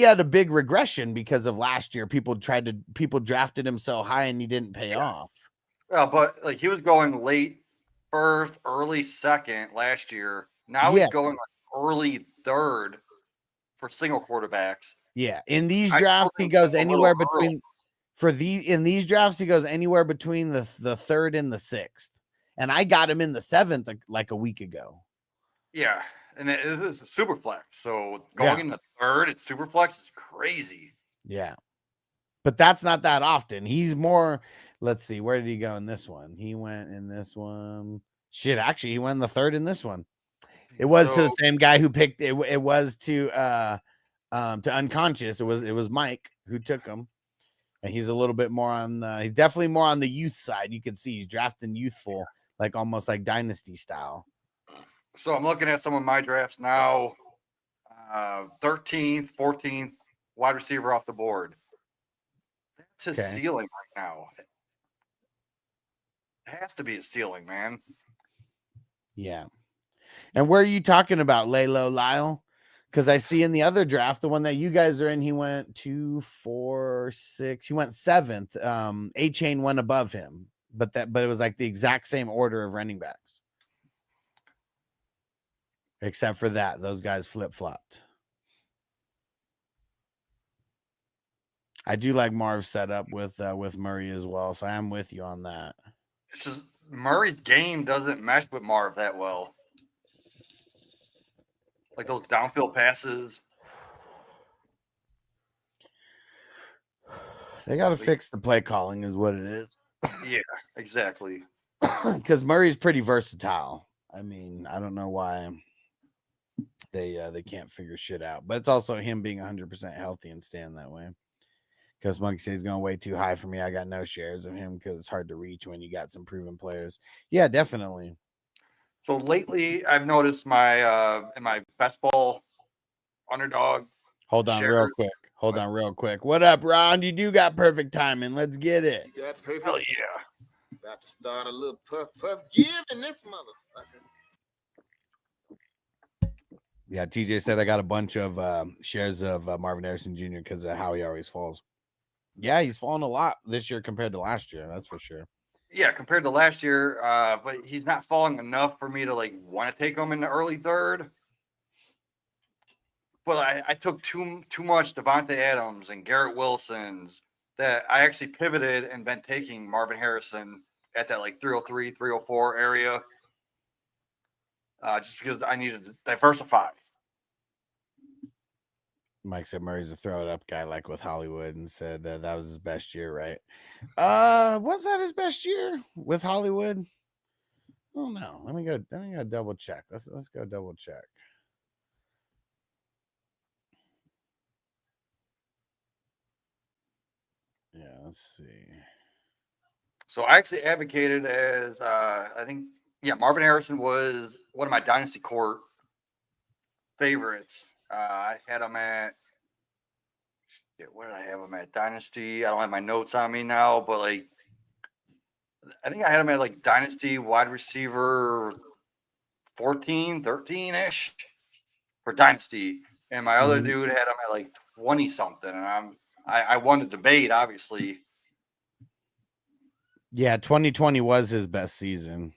had a big regression because of last year. People drafted him so high and he didn't pay off. Well, but like he was going late first, early second last year. Now he's going like early third for single quarterbacks. Yeah, in these drafts he goes anywhere between the 3rd and the 6th. And I got him in the 7th like a week ago. Yeah. And it is a super flex. So going in the 3rd at super flex is crazy. Yeah. But that's not that often. He's more, let's see, where did he go in this one? He went in this one. Shit, actually, he went in the 3rd in this one. It was to the same guy who picked it. It was to Unconscious. It was Mike who took him. And he's a little bit more on he's definitely more on the youth side. You can see he's drafting youthful, like almost like dynasty style. So I'm looking at some of my drafts now. 13th, 14th wide receiver off the board. That's his ceiling right now. It has to be his ceiling, man. Yeah. And where are you talking about, Lalo Lyle? Because I see in the other draft, the one that you guys are in, he went 2, 4, 6. He went 7th. A-Chain went above him, but it was like the exact same order of running backs. Except for that, those guys flip-flopped. I do like Marv's setup with Murray as well, so I am with you on that. It's just Murray's game doesn't mesh with Marv that well. Like those downfield passes. They got to fix the play calling, is what it is. Yeah, exactly. Because Murray's pretty versatile. I mean, I don't know why they can't figure shit out, but it's also him being 100% healthy and staying that way. Because Monkey says he's going way too high for me. I got no shares of him because it's hard to reach when you got some proven players. Yeah, definitely. So lately, I've noticed my in my best ball underdog. Hold on real quick. Hold on real quick. What up, Ron? You do got perfect timing. Let's get it. You got perfect. Hell yeah. About to start a little puff give in this motherfucker. Yeah, TJ said I got a bunch of shares of Marvin Harrison Jr. because of how he always falls. Yeah, he's fallen a lot this year compared to last year. That's for sure. Yeah, compared to last year, but he's not falling enough for me to like want to take him in the early third. But I took too much Devontae Adams and Garrett Wilson's that I actually pivoted and been taking Marvin Harrison at that like 303, 304 area. Just because I needed to diversify. Mike said Murray's a throw it up guy, like with Hollywood, and said that was his best year, right? Was that his best year with Hollywood? Oh no, let me go double check. Let's go double check. Yeah, let's see. So I actually advocated as I think Marvin Harrison was one of my dynasty court favorites. I had him at where did I have him at? Dynasty. I don't have my notes on me now, but like I think I had him at like Dynasty wide receiver 14, 13-ish for Dynasty. And my other dude had him at like 20 something. And I won the debate, obviously. Yeah, 2020 was his best season.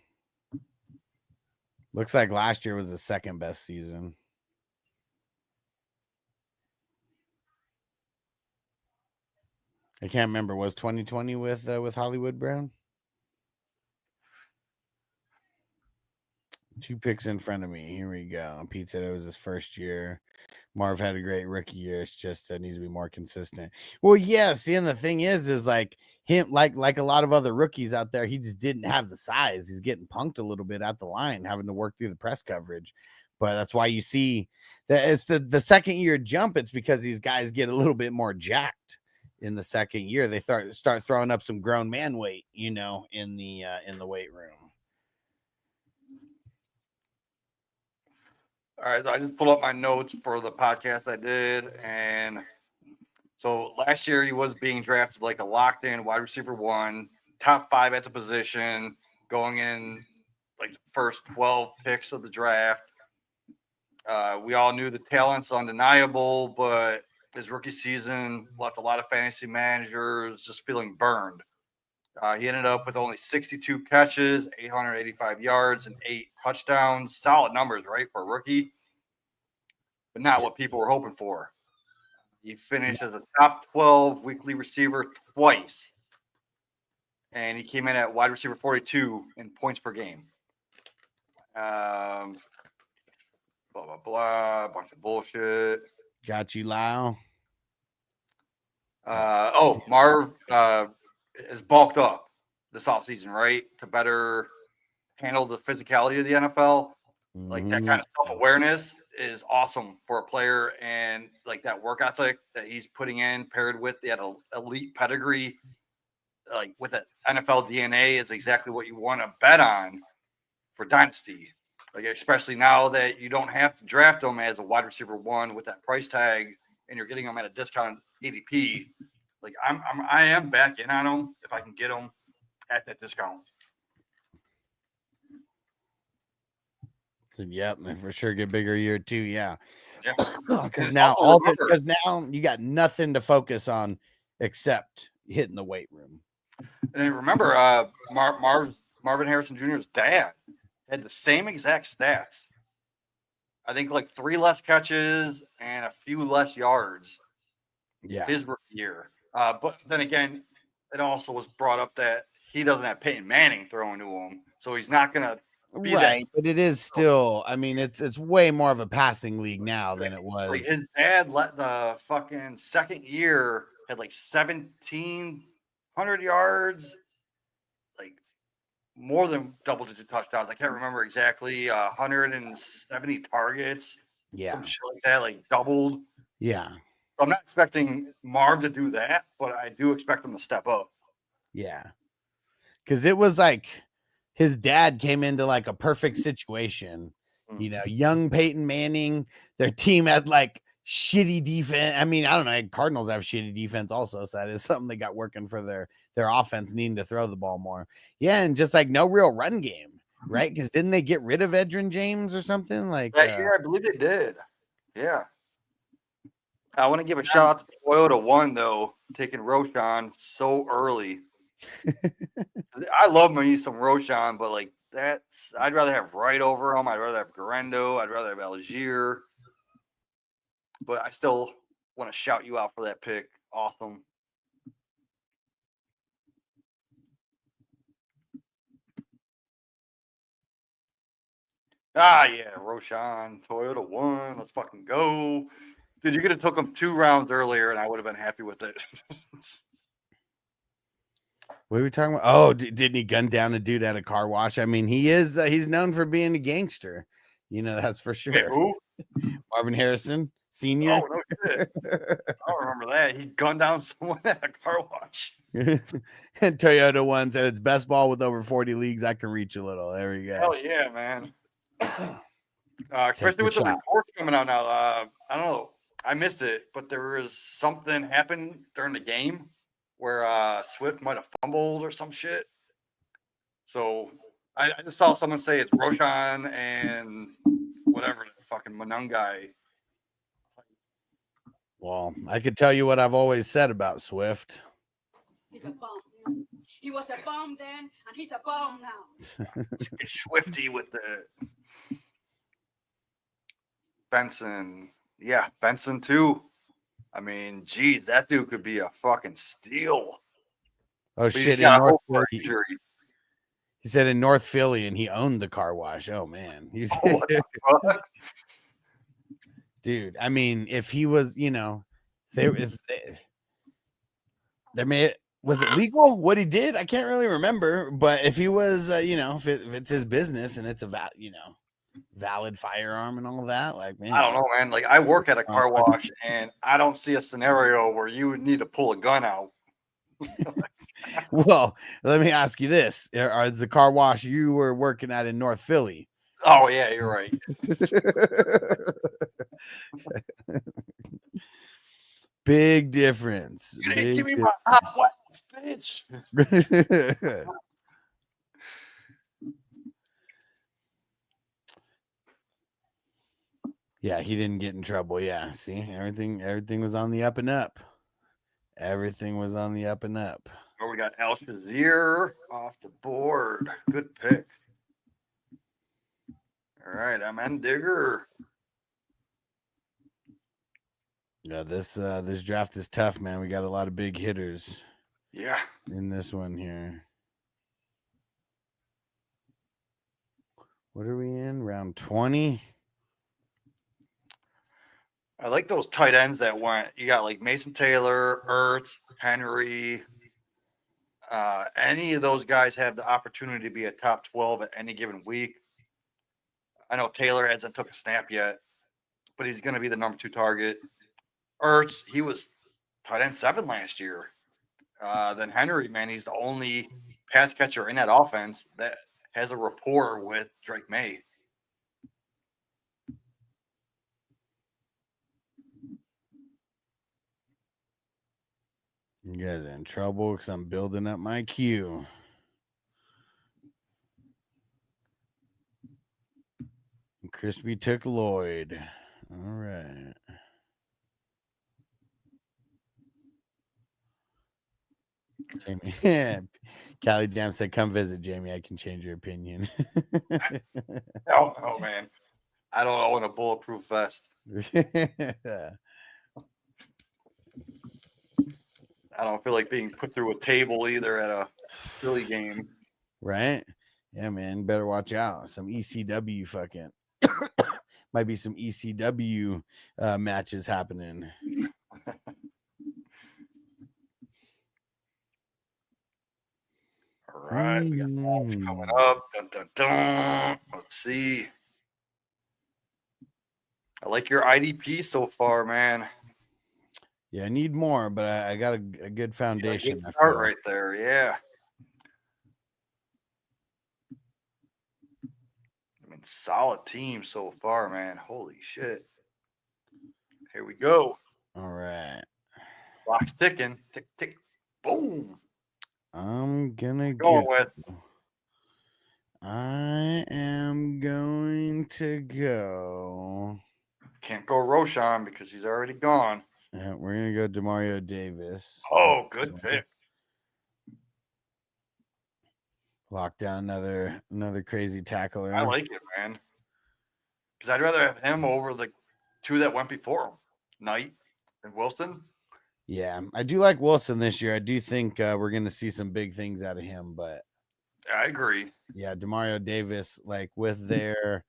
Looks like last year was the second best season. I can't remember. Was 2020 with Hollywood Brown? 2 picks in front of me. Here we go. Pete said it was his first year. Marv had a great rookie year. It's just needs to be more consistent. Well, yeah. See, and the thing is like him, like a lot of other rookies out there, he just didn't have the size. He's getting punked a little bit at the line, having to work through the press coverage. But that's why you see that it's the second year jump. It's because these guys get a little bit more jacked in the second year. They start throwing up some grown man weight, in the weight room. All right, so I just pulled up my notes for the podcast I did, and so last year he was being drafted like a locked-in wide receiver 1, top 5 at the position, going in like the first 12 picks of the draft. We all knew the talent's undeniable, but his rookie season left a lot of fantasy managers just feeling burned. He ended up with only 62 catches, 885 yards, and 8 touchdowns. Solid numbers, right, for a rookie, but not what people were hoping for. He finished as a top 12 weekly receiver twice, and he came in at wide receiver 42 in points per game. Blah, blah, blah, a bunch of bullshit. Got you, Lyle. Marv is bulked up this offseason, right? To better handle the physicality of the NFL. Like that kind of self-awareness is awesome for a player, and like that work ethic that he's putting in paired with that elite pedigree, like with the NFL DNA is exactly what you want to bet on for Dynasty. Like, especially now that you don't have to draft him as a wide receiver 1 with that price tag and you're getting him at a discounted ADP. Like I am back in on him if I can get him at that discount. Yep, and for sure get bigger year 2. Yeah. Because now you got nothing to focus on except hitting the weight room. And then remember, Marvin Harrison Jr.'s dad had the same exact stats. I think like 3 less catches and a few less yards. Yeah, his rookie year. But then again, it also was brought up that he doesn't have Peyton Manning throwing to him, so he's not gonna be Right, but it is still. I mean, it's way more of a passing league now than it was. like his dad let the fucking second year had like 1,700 yards, like more than double digit touchdowns. I can't remember exactly. 170 targets, Yeah, some shit like that, like doubled. yeah, So I'm not expecting Marv to do that, but I do expect him to step up. yeah. Because it was like his dad came into like a perfect situation. You know, young Peyton Manning. Their team had like shitty defense. I mean, I don't know. Cardinals have shitty defense also, so that is something they got working for their offense, needing to throw the ball more. Yeah, and just like no real run game, right? Because didn't they get rid of Edgerrin James or something like That year, I believe they did. Yeah. I want to give a shout out to Toyota One though, taking Roshan so early. I love me some Roshan, but like that's I'd rather have Wright over him. I'd rather have Garendo. I'd rather have Algier. But I still want to shout you out for that pick. Awesome. Ah, yeah, Roshan, Toyota One. Let's fucking go. Dude, you could have took him 2 rounds earlier and I would have been happy with it. what are we talking about? Oh, didn't he gun down a dude at a car wash? I mean, he is he's known for being a gangster. You know, that's for sure. Wait, who? Marvin Harrison Sr. Oh, no shit. I don't remember that. He gunned down someone at a car wash. And Toyota One said it's best ball with over 40 leagues. I can reach a little. There we go. Hell yeah, man. Especially with the reports coming out now. I don't know. I missed it, but there was something happened during the game where Swift might have fumbled or some shit. So I just saw someone say it's Roshan and whatever the fucking Manungai. Well, I could tell you what I've always said about Swift. He's a bum. He was a bum then, and he's a bum now. It's Swifty with the Benson. Yeah, Benson too. I mean, geez, that dude could be a fucking steal. Oh But shit! he's got In a North hope for Philly, injury. he said in North Philly, and he owned the car wash. Oh man, he's What the fuck? dude. I mean, if he was, you know, there may was it legal what he did? I can't really remember, but if he was, you know, if it's his business and it's a valid firearm and all that, like man, I don't know, man. Like I work at a car wash, and I don't see a scenario where you would need to pull a gun out. Well, let me ask you this: is the car wash you were working at in North Philly? Oh yeah, you're right. Big difference. You didn't Big give me my hot wax, bitch. difference. Yeah, he didn't get in trouble. Yeah, see, everything was on the up and up. Everything was on the up and up. Oh, we got Al Shazier off the board. Good pick. All right, I'm N Digger. Yeah, this draft is tough, man. We got a lot of big hitters. Yeah. In this one here. What are we in? Round 20? I like those tight ends that went. You got like Mason Taylor, Ertz, Henry. Any of those guys have the opportunity to be a top 12 at any given week. I know Taylor hasn't took a snap yet, but he's going to be the number 2 target. Ertz, he was tight end 7 last year. Then Henry, man, he's the only pass catcher in that offense that has a rapport with Drake May. You guys are in trouble because I'm building up my queue. Crispy took Lloyd. All right. Jamie. Yeah. Callie Jam said, come visit, Jamie. I can change your opinion. Oh, man. I don't own a bulletproof vest. I don't feel like being put through a table either at a Philly game. Right? Yeah, man. Better watch out. Some ECW fucking might be some ECW matches happening. All right, we got balls coming up. Dun, dun, dun. Let's see. I like your IDP so far, man. Yeah, I need more, but I got a good foundation. Good I start feel. right there. Yeah. I mean, solid team so far, man. Holy shit. Here we go. All right. Clock's ticking. Tick, tick. Boom. I'm gonna Going go. with. I am going to go. Can't go Roshan because he's already gone. Yeah, we're gonna go Demario Davis. Oh, good pick. Lock down another crazy tackler. I like it, man. Because I'd rather have him over the two that went before him, Knight and Wilson. Yeah, I do like Wilson this year. I do think we're gonna see some big things out of him, but I agree. yeah, Demario Davis, like with their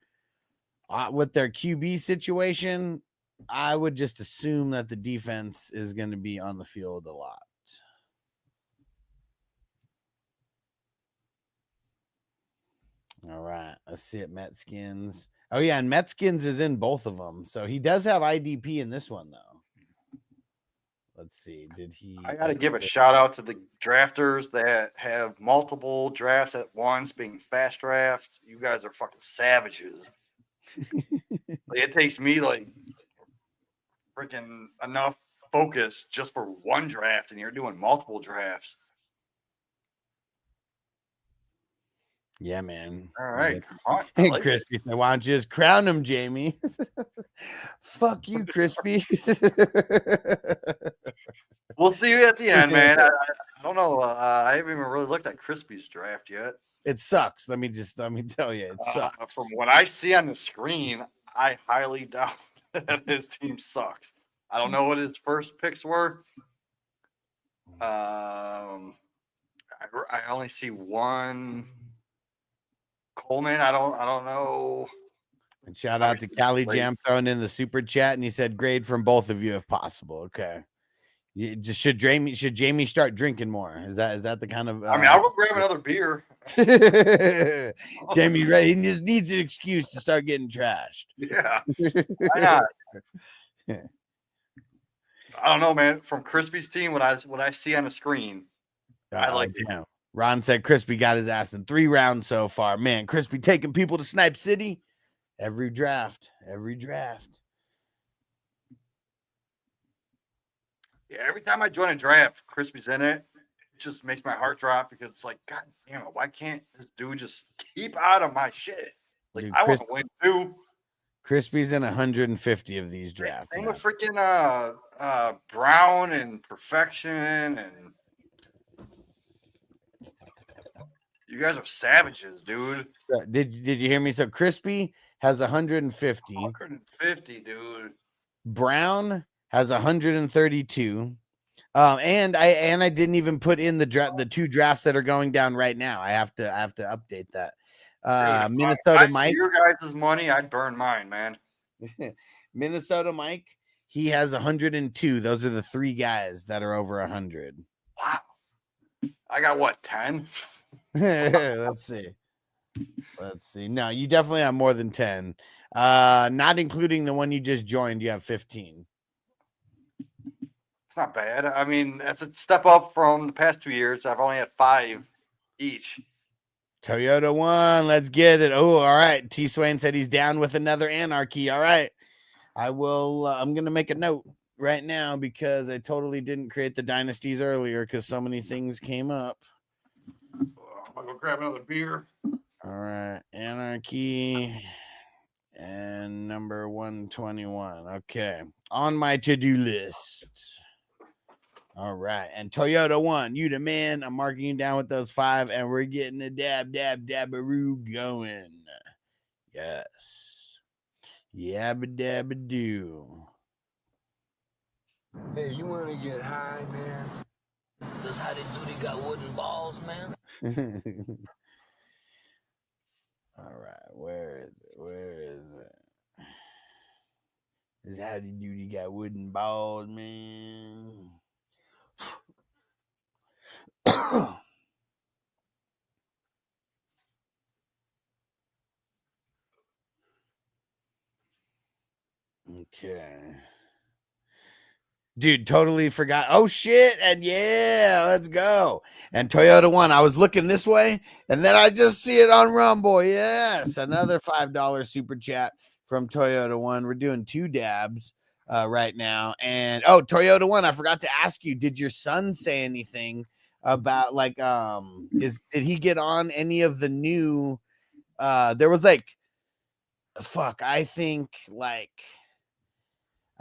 QB situation, I would just assume that the defense is going to be on the field a lot. All right, let's see it. Metskins. Oh yeah, and Metskins is in both of them, so he does have IDP in this one though. Let's see. Did he? I got to give a shout out to the drafters that have multiple drafts at once, being fast drafts. You guys are fucking savages. It takes me like freaking enough focus just for one draft, and you're doing multiple drafts. Yeah, man. All right. Hey, like Crispy said, why don't you just crown him, Jamie? Fuck you, Crispy. We'll see you at the end, man. I don't know. I haven't even really looked at Crispy's draft yet. It sucks. Let me tell you, it sucks. From what I see on the screen, I highly doubt that his team sucks. I don't know what his first picks were. I only see one. Coleman, I don't know. And shout out to Cali Jam throwing in the super chat, and he said grade from both of you if possible. Okay. Should Jamie start drinking more? Is that the kind of I mean, I'll go grab another beer. Jamie, right? He just needs an excuse to start getting trashed. Yeah. Why not? I don't know, man. From Crispy's team, what I see on the screen, I like it. Ron said Crispy got his ass in 3 rounds so far. Man, Crispy taking people to Snipe City every draft. Yeah, every time I join a draft, Crispy's in it. It just makes my heart drop because it's like, God damn it, why can't this dude just keep out of my shit? Like, dude, I want to win too. Crispy's in 150 of these drafts. Same with freaking Brown and Perfection, and you guys are savages, dude. Did you hear me? So Crispy has 150. 150, dude. Brown has 132. And I didn't even put in the 2 drafts that are going down right now. I have to update that. Minnesota Mike. Your guys' money, I'd burn mine, man. Minnesota Mike, he has 102. Those are the 3 guys that are over 100. Wow. I got what, 10? Let's see. No, you definitely have more than 10. Not including the one you just joined, you have 15. It's not bad. I mean, that's a step up from the past 2 years. I've only had 5 each. Toyota 1, let's get it. Oh, all right. T Swain said he's down with another anarchy. All right. I will. I'm going to make a note right now because I totally didn't create the dynasties earlier because so many things came up. I'll go grab another beer. All right. Anarchy and number 121. Okay. On my to-do list. All right. And Toyota 1, you the man. I'm marking you down with those 5, and we're getting a dabbaroo going. Yes. Yabba dabba doo. Hey, you want to get high, man? Does Howdy Doody got wooden balls, man? All right, where is it? Where is it? This Howdy Doody got wooden balls, man. Okay. Dude, totally forgot. Oh shit. And yeah, let's go. And Toyota One. I was looking this way, and then I just see it on Rumble. Yes. Another $5 super chat from Toyota One. We're doing 2 dabs right now. And oh, Toyota One, I forgot to ask you, did your son say anything about like did he get on any of the new there was like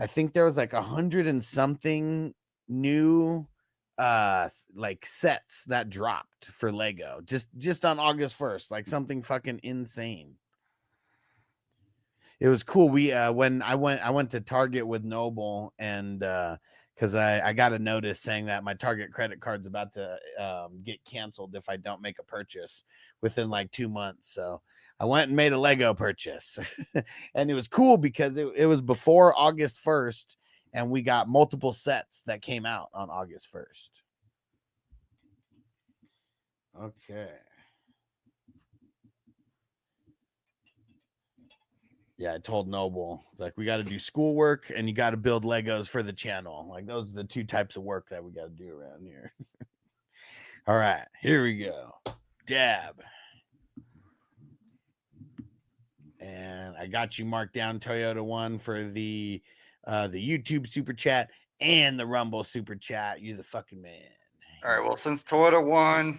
I think there was like 100 and something new like sets that dropped for Lego just on August 1st, like something fucking insane. It was cool. We when I went to Target with Noble, and because I got a notice saying that my Target credit card's about to get canceled if I don't make a purchase within like 2 months. So I went and made a Lego purchase. And it was cool because it was before August 1st, and we got multiple sets that came out on August 1st. Okay. Yeah, I told Noble, it's like, we got to do schoolwork and you got to build Legos for the channel. Like, those are the 2 types of work that we got to do around here. All right, here we go. Dab. And I got you marked down, Toyota One, for the YouTube super chat and the Rumble super chat. You're the fucking man. All right. Well, since Toyota One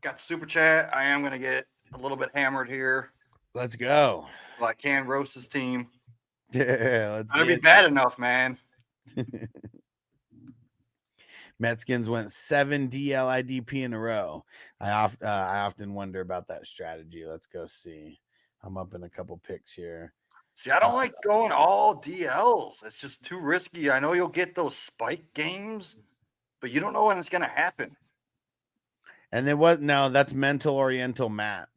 got the super chat, I am going to get a little bit hammered here. Let's go. Well, I can roast his team. Yeah, let's It's going to be bad enough, man. Metskins went 7 DLIDP in a row. I often wonder about that strategy. Let's go see. I'm up in a couple picks here. See, I don't like going all DLs. It's just too risky. I know you'll get those spike games, but you don't know when it's going to happen. And there was that's Mental Oriental Matt,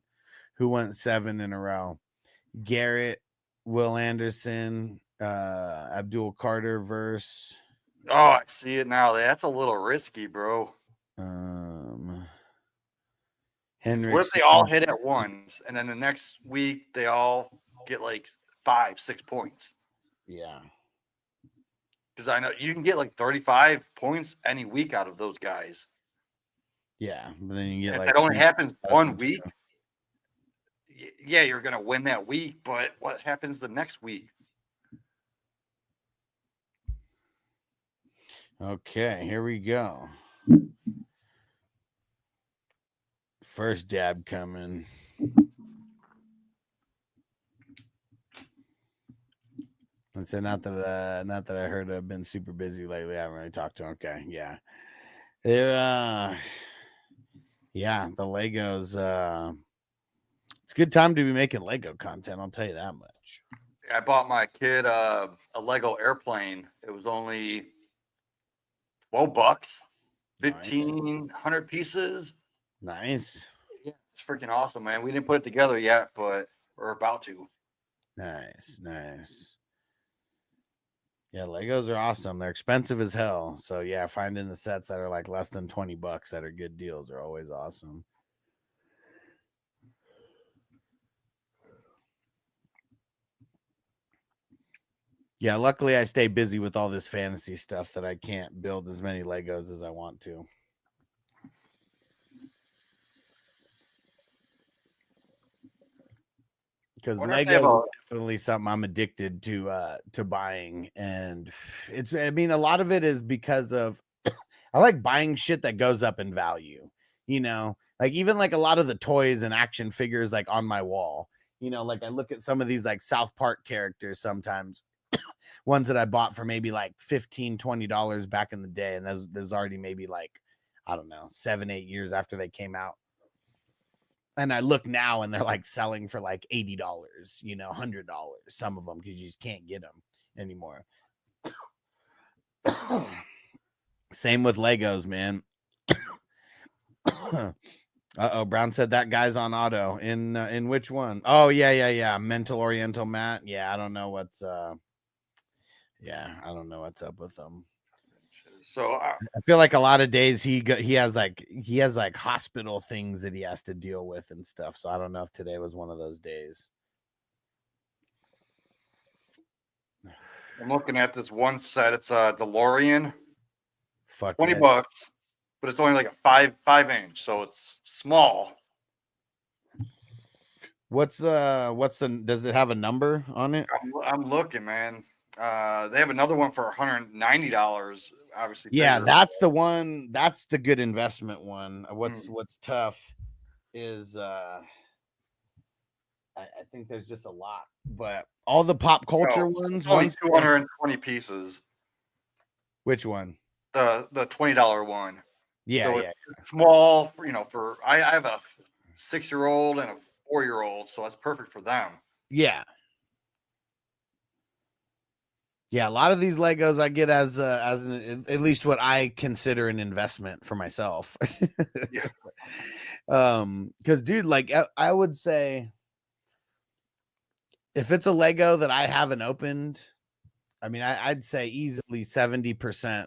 who went 7 in a row. Garrett, Will Anderson, Abdul Carter verse. Oh, I see it now. That's a little risky, bro. Henry. What if they all hit at once, and then the next week they all get like 5-6 points? Yeah. Because I know you can get like 35 points any week out of those guys. Yeah, but then you get if like it only happens 1 week. Yeah, you're gonna win that week, but what happens the next week? Okay, here we go. First dab coming. And so not that I heard I've been super busy lately. I haven't really talked to him. Okay, yeah. Yeah, the Legos. It's a good time to be making Lego content, I'll tell you that much. I bought my kid a Lego airplane. It was only $12, 1,500 pieces. Nice. Yeah, it's freaking awesome, man. We didn't put it together yet, but we're about to. Nice. Yeah, Legos are awesome. They're expensive as hell. So yeah, finding the sets that are like less than $20 that are good deals are always awesome. Yeah, luckily I stay busy with all this fantasy stuff that I can't build as many Legos as I want to. Because Legos is definitely something I'm addicted to buying. And a lot of it is because of I like buying shit that goes up in value, like even like a lot of the toys and action figures like on my wall, like I look at some of these like South Park characters sometimes, ones that I bought for maybe like $15-20 back in the day, and there's already maybe like, I don't know, 7-8 years after they came out. And I look now and they're like selling for like $80, $100, some of them, because you just can't get them anymore. Same with Legos, man. Uh-oh, Brown said that guy's on auto. In which one? Oh, yeah. Mental Oriental Matt. Yeah, I don't know what's I don't know what's up with him. So I feel like a lot of days he has like hospital things that he has to deal with and stuff. So I don't know if today was one of those days. I'm looking at this one set. It's a DeLorean, Fuck $20, yeah. but it's only like a 5 inch, so it's small. What's the does it have a number on it? I'm looking, man. They have another one for $190. Obviously, Yeah, bigger. that's the one. That's the good investment one. What's tough is I think there's just a lot, but all the pop culture ones. Only 220 pieces. Which one? The $20 one. Yeah, so yeah. It's small. For I have a 6-year-old and a 4-year-old, so that's perfect for them. Yeah. Yeah, a lot of these Legos I get as at least what I consider an investment for myself. Yeah. Because dude, like I would say, if it's a Lego that I haven't opened, I mean, I'd say easily 70%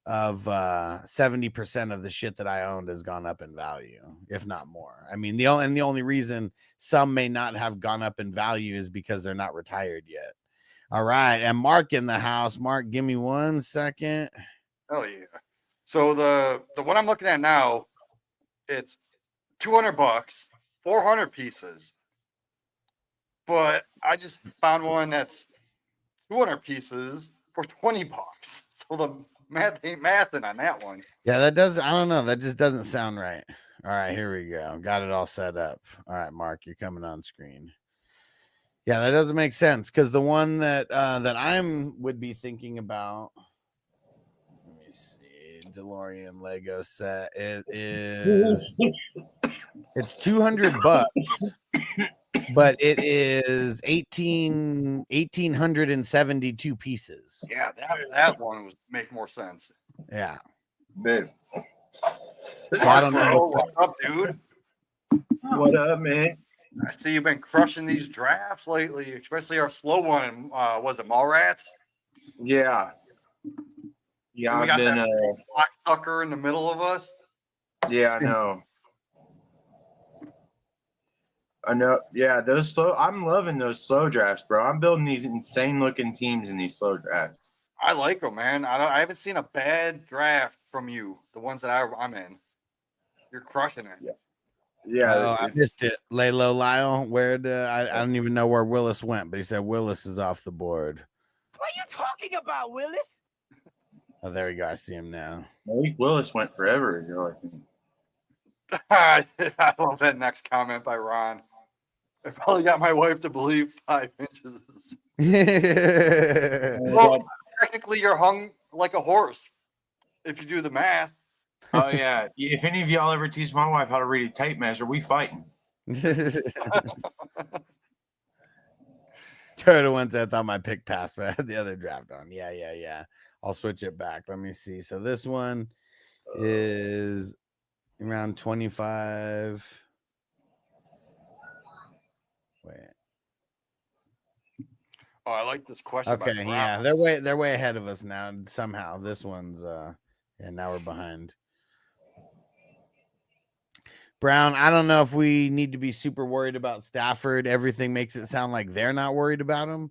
of 70% of the shit that I owned has gone up in value, if not more. I mean, the only reason some may not have gone up in value is because they're not retired yet. All right, and Mark in the house. Mark, give me 1 second. Oh yeah. So the one I'm looking at now, it's $200, 400 pieces. But I just found one that's 200 pieces for $20. So the math ain't mathing on that one. Yeah, that does. I don't know. That just doesn't sound right. All right, here we go. Got it all set up. All right, Mark, you're coming on screen. Yeah, that doesn't make sense because the one that I'm would be thinking about. Let me see, DeLorean Lego set. It's $200, but it is 1,872 pieces. Yeah, that one would make more sense. Yeah. Man. So I don't know. What's up, dude? What up, man? I see you've been crushing these drafts lately, especially our slow one. Was it Mallrats? Yeah. Yeah, We I've got been that black sucker in the middle of us. yeah, I know. I know. Yeah, those slow I'm loving those slow drafts, bro. I'm building these insane looking teams in these slow drafts. I like them, man. I haven't seen a bad draft from you. The ones that I'm in. You're crushing it. Yeah. Oh, I missed it. Laylo Lyle. I don't even know where Willis went, but he said Willis is off the board. What are you talking about, Willis? Oh, there we go. I see him now. Malik Willis went forever ago, I think. I love that next comment by Ron. I probably got my wife to believe 5 inches. Well, technically, you're hung like a horse if you do the math. Oh yeah. If any of y'all ever teach my wife how to read a tape measure, we fighting. Turtle ones I thought my pick passed, but I had the other draft on. Yeah. I'll switch it back. Let me see. So this one is around 25. Wait. Oh, I like this question. Okay, yeah, they're way ahead of us now. Somehow this one's and now we're behind. Brown, I don't know if we need to be super worried about Stafford. Everything makes it sound like they're not worried about him.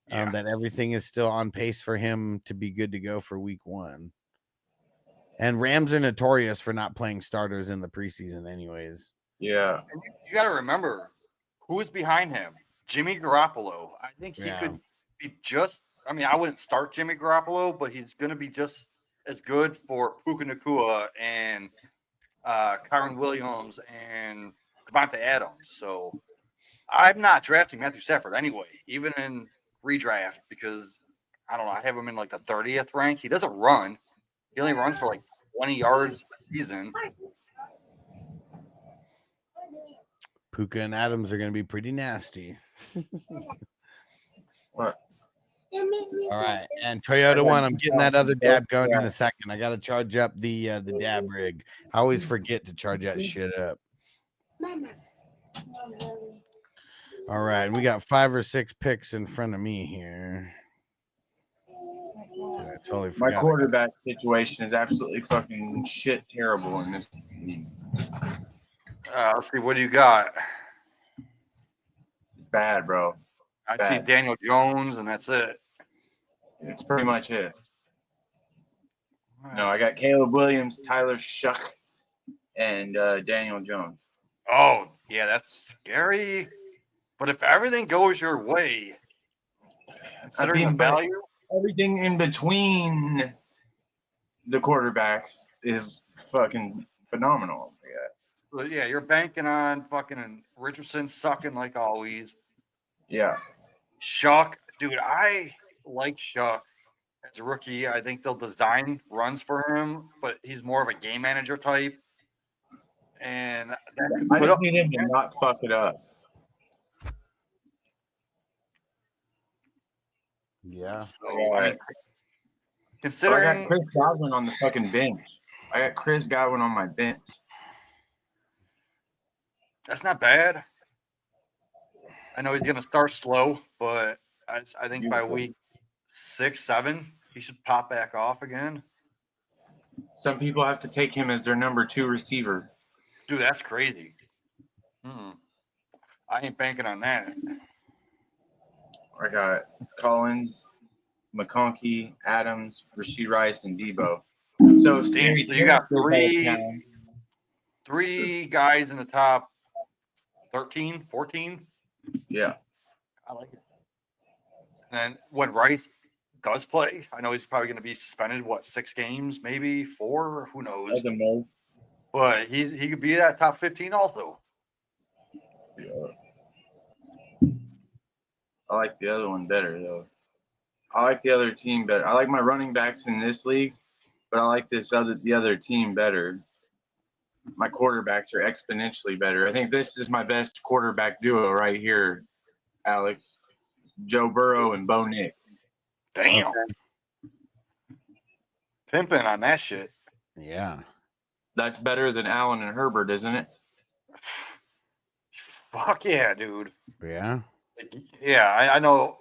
That everything is still on pace for him to be good to go for week 1. And Rams are notorious for not playing starters in the preseason anyways. Yeah. And you got to remember who is behind him. Jimmy Garoppolo. I think he could be just – I mean, I wouldn't start Jimmy Garoppolo, but he's going to be just as good for Puka Nacua and Kyron Williams and Devontae Adams. So I'm not drafting Matthew Stafford anyway, even in redraft, because I don't know. I have him in like the 30th rank. He doesn't run. He only runs for like 20 yards a season. Puka and Adams are going to be pretty nasty. What? All right, and Toyota One. I'm getting that other dab going in a second. I got to charge up the dab rig. I always forget to charge that shit up. All right, we got 5 or 6 picks in front of me here. Dude, I totally My forgot. quarterback situation is absolutely fucking shit terrible in this. Let's see. What do you got? It's bad, bro. I see Bad. Daniel Jones, and that's it. It's pretty much it. No, I got Caleb Williams, Tyler Shuck, and Daniel Jones. Oh, yeah, that's scary. But if everything goes your way, considering the but value, everything in between the quarterbacks is fucking phenomenal. but yeah, you're banking on fucking Richardson sucking like always. Yeah. Shuck, dude, I like Shuck as a rookie. I think they'll design runs for him, but he's more of a game manager type. And that could I put just up. need him to not fuck it up. Yeah. So, I mean, I got considering Chris Godwin on the fucking bench. I got Chris Godwin on my bench. that's not bad. I know he's going to start slow, but I think by week 6, 7, he should pop back off again. Some people have to take him as their number 2 receiver. Dude, that's crazy. I ain't banking on that. I got Collins, McConkey, Adams, Rashee Rice, and Debo. So, Damn, so you got three guys in the top 13, 14. Yeah. I like it. And when Rice does play, I know he's probably going to be suspended, 6 games, maybe 4, who knows. But he could be that top 15 also. Yeah. I like the other one better, though. I like the other team better. I like my running backs in this league, but I like the other team better. My quarterbacks are exponentially better. I think this is my best quarterback duo right here, Alex. Joe Burrow and Bo Nix. Damn. Pimping on that shit. Yeah. That's better than Allen and Herbert, isn't it? Fuck yeah, dude. Yeah. Yeah, I know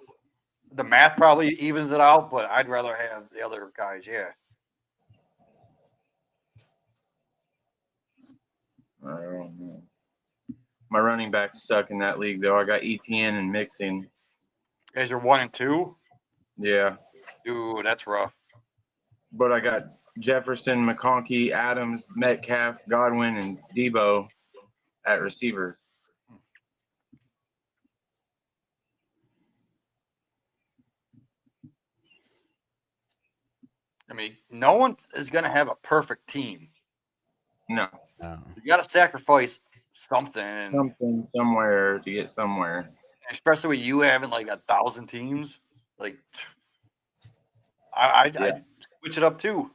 the math probably evens it out, but I'd rather have the other guys, yeah. I don't know. My running backs suck in that league, though. I got ETN and Mixing. Guys are 1 and 2? Yeah. Dude, that's rough. But I got Jefferson, McConkey, Adams, Metcalf, Godwin, and Debo at receiver. I mean, no one is going to have a perfect team. No. You got to sacrifice something. Something somewhere to get somewhere. Especially with you having like 1,000 teams. Like, I'd switch it up too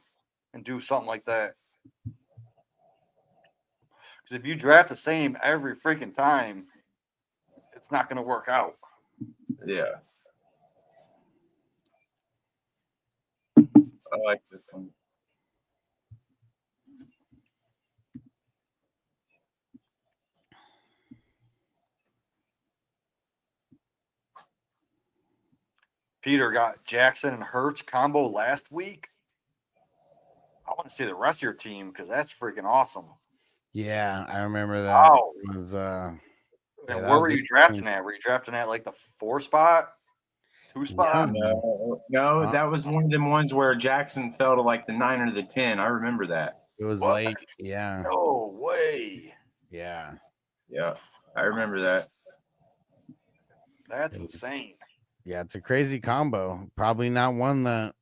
and do something like that. Because if you draft the same every freaking time, it's not going to work out. Yeah. I like this one. Peter got Jackson and Hurts combo last week. I want to see the rest of your team because that's freaking awesome. Yeah, I remember that. Wow. It was, and where were you drafting at? Were you drafting at like the 4 spot? 2 spot? No, that was one of them ones where Jackson fell to like the 9 or the 10. I remember that. It was late. Yeah. No way. Yeah. Yeah, I remember that. That's insane. Yeah, it's a crazy combo. Probably not one that.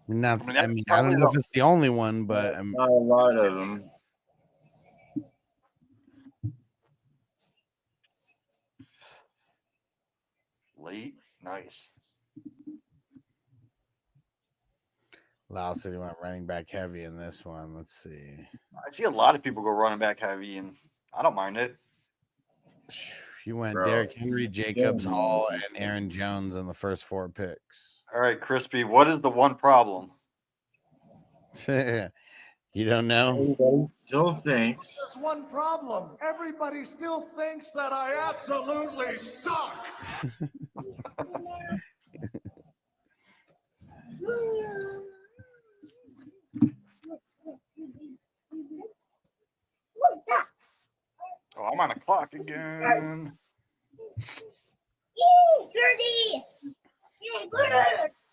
I don't know if it's the only one, but not a lot of them. Late, nice. Lau said he went running back heavy in this one. Let's see. I see a lot of people go running back heavy, and I don't mind it. You went Bro. Derrick Henry, Jacobs, Yeah. Hall, and Aaron Jones in the first 4 picks. All right, Crispy, what is the one problem? You don't know? Everybody still thinks. There's one problem. Everybody still thinks that I absolutely suck. Oh, I'm on a clock again.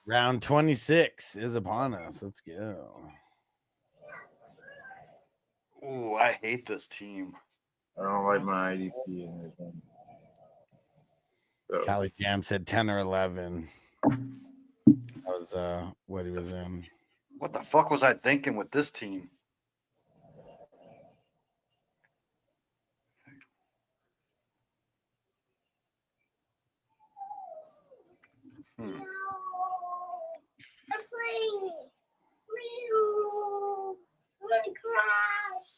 Round 26 is upon us. Let's go. Ooh, I hate this team. I don't like my IDP in this one. So, Cali Jam said 10 or 11. That was what he was in. What the fuck was I thinking with this team? I'm playing. I'm gonna crash.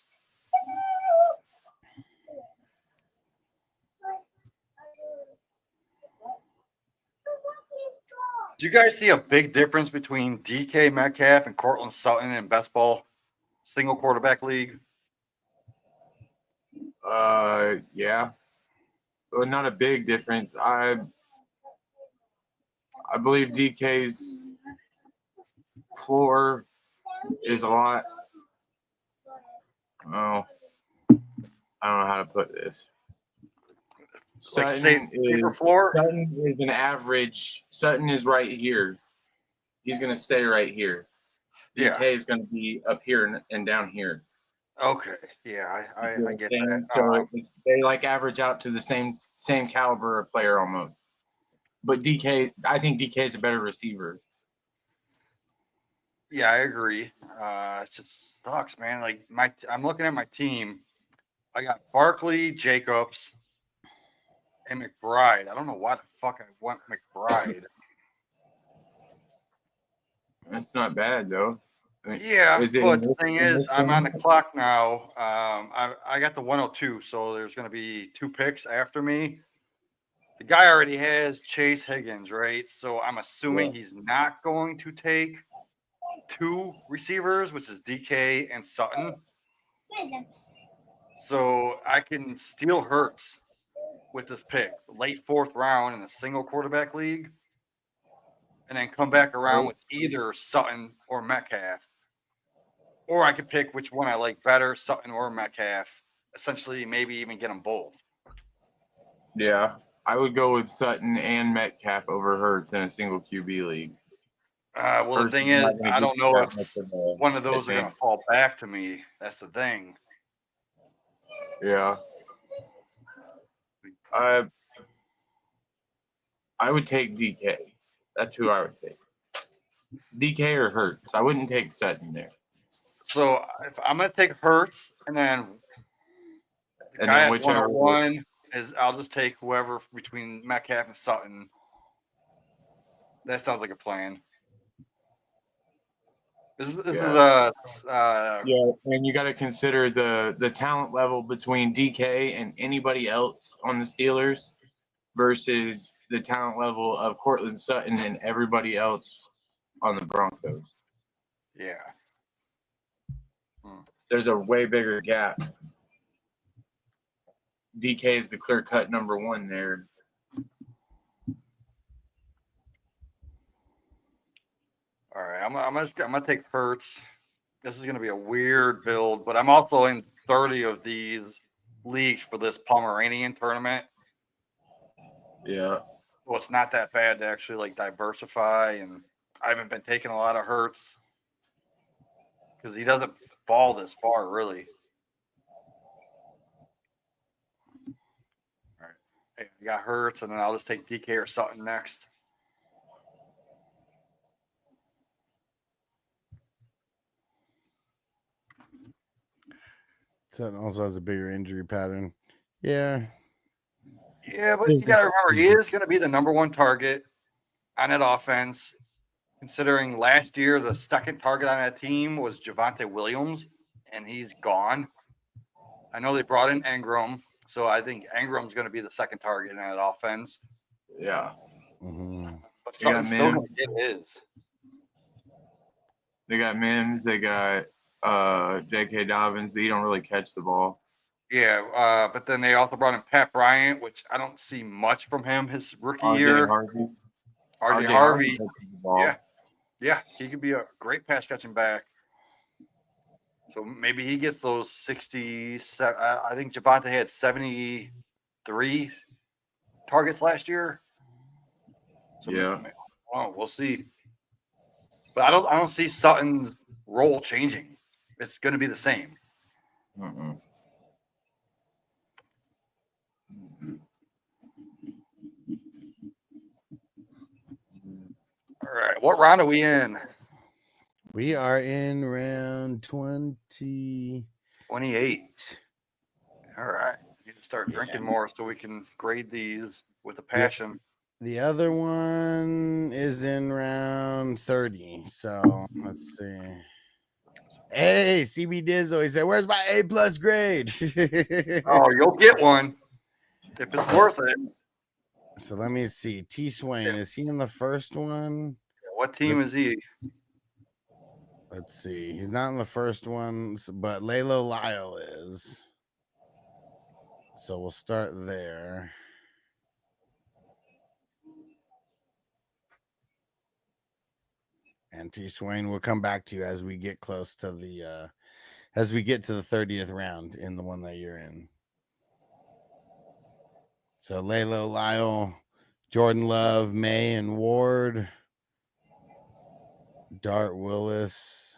Do you guys see a big difference between DK Metcalf and Cortland Sutton in best ball single quarterback league? yeah. Well, not a big difference. I believe DK's floor is a lot. Oh, I don't know how to put this. Like Sutton safer floor? Sutton is an average. Sutton is right here. He's going to stay right here. Yeah. DK is going to be up here and down here. Okay. Yeah, I get that. So they like average out to the same caliber of player almost. But I think DK is a better receiver. Yeah, I agree. It just sucks, man. Like I'm looking at my team. I got Barkley, Jacobs, and McBride. I don't know why the fuck I want McBride. That's not bad though. I mean, Yeah, but the thing is, I'm on the thing? clock now. I got the 102, so there's going to be 2 picks after me. The guy already has Chase Higgins, right? So I'm assuming he's not going to take 2 receivers, which is DK and Sutton. So I can steal Hurts with this pick, late 4th round in a single quarterback league, and then come back around with either Sutton or Metcalf. Or I could pick which one I like better, Sutton or Metcalf. Essentially, maybe even get them both. Yeah, I would go with Sutton and Metcalf over Hurts in a single QB league. Well, Hurts the thing is is, not gonna I give don't you know that if much of a one of those are going to advantage. fall back to me. That's the thing. Yeah. I would take DK. That's who I would take. DK or Hurts. I wouldn't take Sutton there. So if I'm going to take Hurts, and then the And guy then at whichever 101 is, I'll just take whoever between Metcalf and Sutton. That sounds like a plan. This is a Yeah, and you got to consider the talent level between DK and anybody else on the Steelers versus the talent level of Cortland Sutton and everybody else on the Broncos. yeah. There's a way bigger gap. DK is the clear-cut number 1 there. All right, I'm gonna take Hurts. This is gonna be a weird build, but I'm also in 30 of these leagues for this Pomeranian tournament. Yeah. Well, it's not that bad to actually like diversify, and I haven't been taking a lot of Hurts because he doesn't fall this far, really. All right, hey, I got Hurts, and then I'll just take DK or Sutton next. Sutton also has a bigger injury pattern. Yeah. Yeah, but you got to remember, he is going to be the number 1 target on that offense. Considering last year, the second target on that team was Javonte Williams, and he's gone. I know they brought in Ingram, So I think Ingram's going to be the second target in that offense. Yeah. Mhm. But They got Sutton's still Mims. going to get his. They got Mims. They got J.K. Dobbins, but he don't really catch the ball. Yeah, but then they also brought in Pat Bryant, which I don't see much from him his rookie year. Harvey. RJ RJ Harvey. catches the ball. Yeah, he could be a great pass catching back. So maybe he gets those 67. I think Javonte had 73 targets last year. So Yeah. we'll see. But I don't see Sutton's role changing. It's going to be the same. Mm-mm. All right, what round are we in? We are in round 28. 28. All right, need to start drinking more so we can grade these with a passion. The other one is in round 30. So let's see. Hey, CB Dizzo. He said, "Where's my A+ grade?" Oh, you'll get one if it's worth it. So let me see. T Swain, is he in the first one? What team is he? Let's see. He's not in the first one, but Lalo Lyle is. So we'll start there. And T Swain, we'll come back to you as we get close to the as we get to the 30th round in the one that you're in. So Lalo Lyle, Jordan Love, May and Ward, Dart Willis,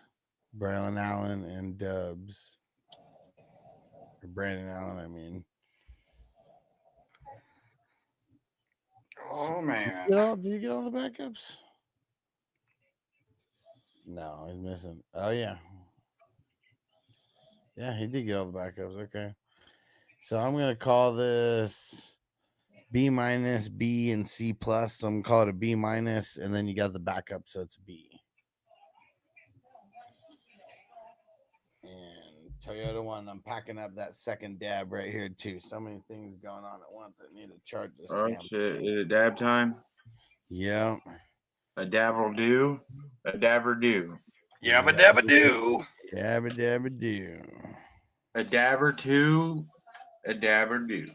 Braylon Allen, and Dubs. Or Brandon Allen, I mean. Oh man. Did you get all the backups? No, he's missing. Oh yeah. Yeah, he did get all the backups. Okay. So I'm gonna call this B-, B, and C+. So I'm gonna call it a B-, and then you got the backup, so it's B. And Toyota one, I'm packing up that second dab right here too. So many things going on at once. I need to charge this. Oh damn shit! thing. Is it dab time? Yeah. A dab will do. A dabber do. Yabba dabba do. Dabba dabba do. A dabber two. A dabber do.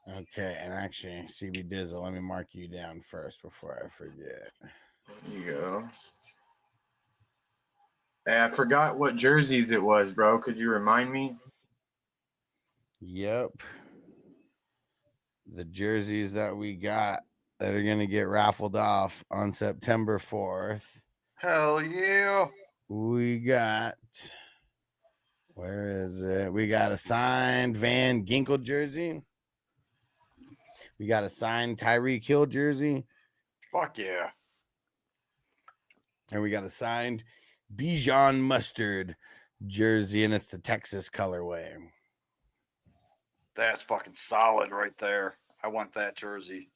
Okay, and actually, CB Dizzle, let me mark you down first before I forget. There you go. Hey, I forgot what jerseys it was, bro. Could you remind me? Yep. The jerseys that we got that are going to get raffled off on September 4th. Hell yeah. We got, where is it? We got a signed Van Ginkel jersey. We got a signed Tyreek Hill jersey. Fuck yeah. And we got a signed Bijan Mustard jersey, and it's the Texas colorway. That's fucking solid right there. I want that jersey.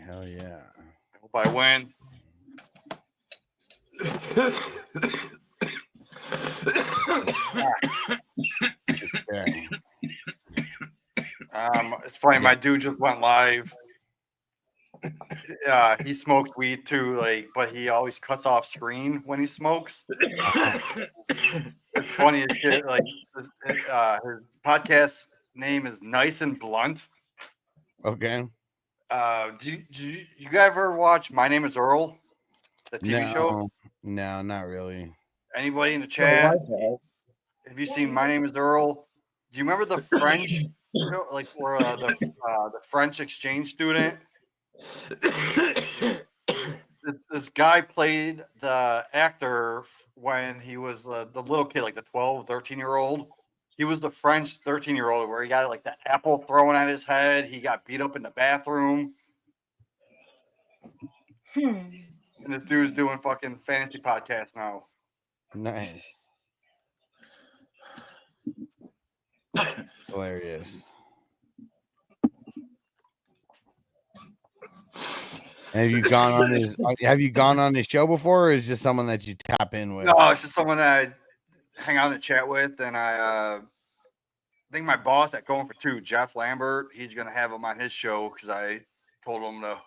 Hell yeah. I hope I win. Okay. It's funny. My dude just went live. He smokes weed too, but he always cuts off screen when he smokes. It's funny as shit. His podcast name is Nice and Blunt. Okay. Do you guys ever watch My Name Is Earl, the TV show? No, not really. Anybody in the chat? Have you seen My Name Is Earl? Do you remember the French, where the French exchange student? This guy played the actor when he was the little kid, like the 12, 13-year-old. He was the French 13-year-old where he got like the apple thrown at his head. He got beat up in the bathroom. And this dude's doing fucking fantasy podcasts now. Nice. Hilarious. Have you gone on his show before, or is just someone that you tap in with? No, it's just someone that I hang out and chat with, and I think my boss at Going for Two, Jeff Lambert, he's gonna have him on his show because I told him to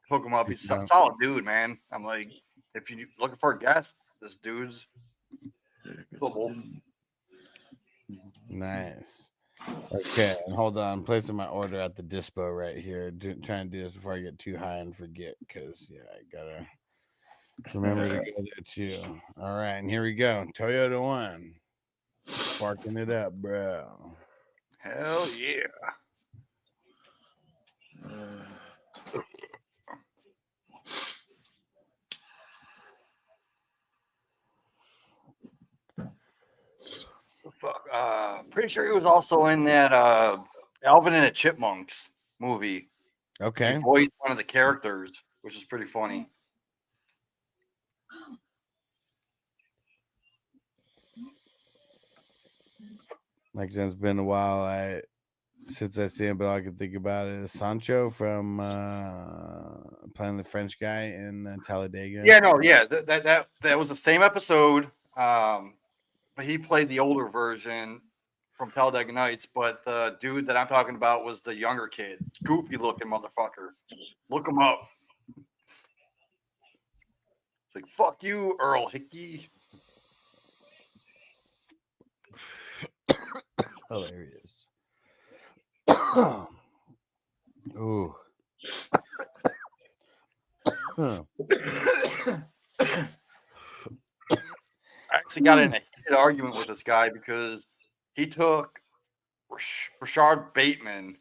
hook him up. He's a solid dude, man. I'm like, if you're looking for a guest, this dude's available. Nice. Okay, and hold on. I'm placing my order at the dispo right here. Trying to do this before I get too high and forget, because I gotta remember to go there too. All right, and here we go. Toyota One, sparking it up, bro. Hell yeah. Fuck. Pretty sure he was also in that Alvin and the Chipmunks movie. Okay. He voiced one of the characters, which is pretty funny. Like, it's been a while since I seen it, but all I can think about it is Sancho from playing the French guy in Talladega. Yeah, no, yeah, that was the same episode. But he played the older version from Talladega Nights. But the dude that I'm talking about was the younger kid, goofy looking motherfucker. Look him up. It's like, fuck you, Earl Hickey. Hilarious. Ooh. I actually got in a heated argument with this guy because he took Rashard Bateman,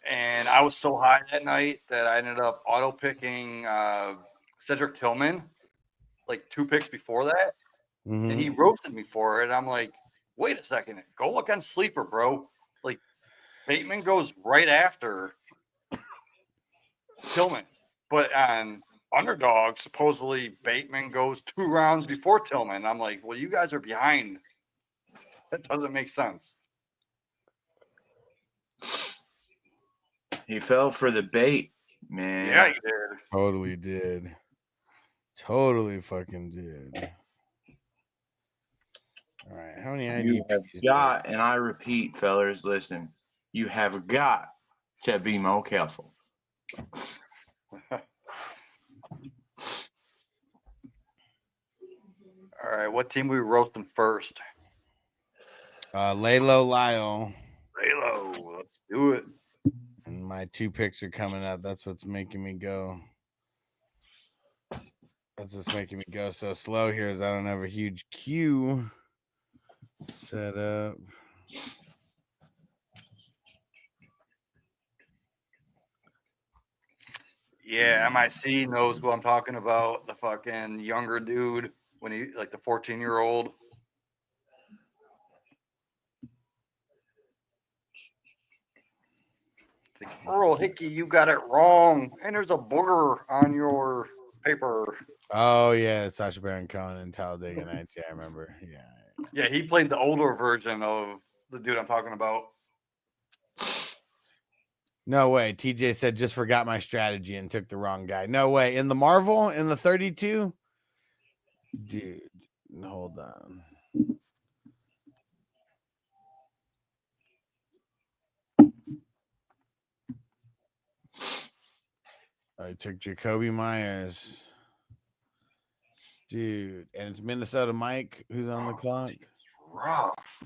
and I was so high that night that I ended up auto picking Cedric Tillman, like 2 picks before that, and he roasted me for it. I'm like, wait a second, go look on Sleeper, bro. Like, Bateman goes right after Tillman, but on Underdog, supposedly Bateman goes 2 rounds before Tillman. I'm like, well, you guys are behind. That doesn't make sense. He fell for the bait, man. Yeah, he did. Totally did. Totally fucking did. All right, how many You have IDPs? got, and I repeat, fellas, listen, you have got to be more careful. All right, what team we roasting first? Lalo Lyle. Lalo, let's do it. And my 2 picks are coming up. That's what's making me go. That's what's making me go so slow here, is I don't have a huge queue set up. Yeah, MIC knows who I'm talking about. The fucking younger dude, when he, like, the 14-year-old. Like, Earl Hickey, you got it wrong. And there's a booger on your paper. Oh yeah, Sacha Baron Cohen in Talladega Nights. Yeah, I remember. Yeah, he played the older version of the dude I'm talking about. No way. TJ said just forgot my strategy and took the wrong guy. No way. In the Marvel, in the 32? Dude, hold on. I took Jacoby Myers. Dude, and it's Minnesota Mike who's on the clock. Rough.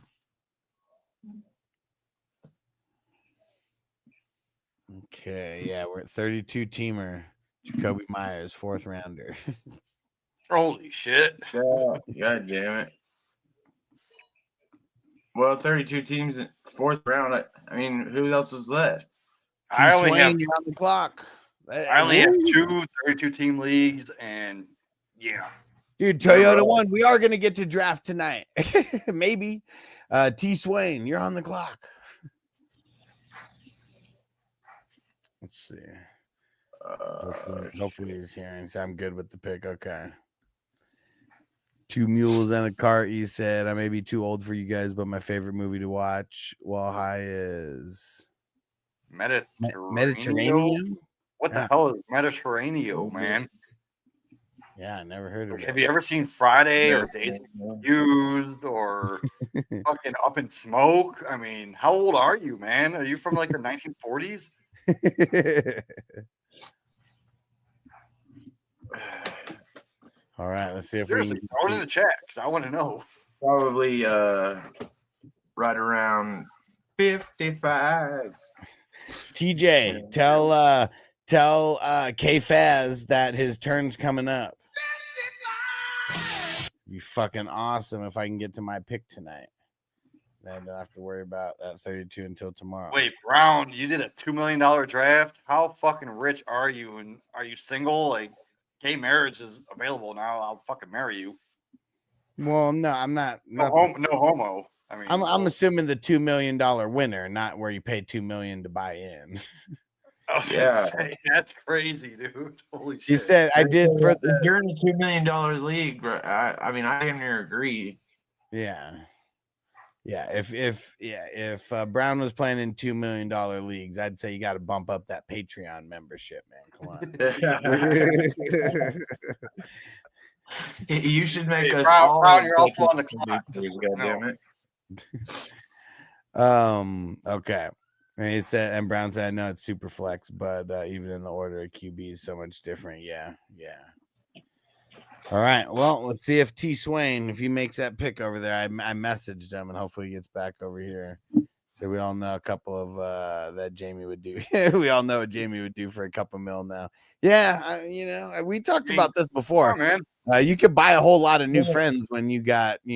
Okay, yeah, we're at 32 teamer. Jacoby Myers, 4th rounder. Holy shit. God damn it. Well, 32 teams in 4th round. I mean, who else is left? I only have you're on the clock. I only have 2 32-team leagues, and yeah. Dude, Toyota One, we are going to get to draft tonight. Maybe. T. Swain, you're on the clock. Let's see. Hopefully he's hearing. So I'm good with the pick. Okay. 2 mules and a cart. He said, I may be too old for you guys, but my favorite movie to watch while high is Mediterranean. Mediterranean. What the hell is Mediterranean, man? Yeah, I never heard of Like, it. have you ever seen Friday or Never Days seen it, no. Confused or fucking Up in Smoke? I mean, how old are you, man? Are you from like the 1940s? All right, let's see if we Seriously, can throw it in the chat because I want to know. Probably right around 55. TJ, tell K-Faz that his turn's coming up. Be fucking awesome if I can get to my pick tonight. Then I don't have to worry about that 32 until tomorrow. Wait, Brown, you did a $2 million draft. How fucking rich are you? And are you single? Like, gay marriage is available now. I'll fucking marry you. Well, no, I'm not. No homo. I mean, I'm assuming the $2 million winner, not where you pay $2 million to buy in. I was Yeah. gonna say, that's crazy, dude. Holy He shit. said I did for If the you're in a $2 million league, bro, I mean, I damn near agree. yeah. If Brown was playing in $2 million leagues, I'd say you got to bump up that Patreon membership, man. Come on. You should make Hey, us Brown, all. you're also on the clock. Just God no. damn it. Okay. And he said, and Brown said, I know it's super flex, but even in the order of QB is so much different. Yeah. All right. Well, let's see if T Swain, if he makes that pick over there. I messaged him and hopefully he gets back over here. So we all know a couple of that Jamie would do. We all know what Jamie would do for a couple mil now. Yeah, we talked about this before. man. You could buy a whole lot of new friends when you got, I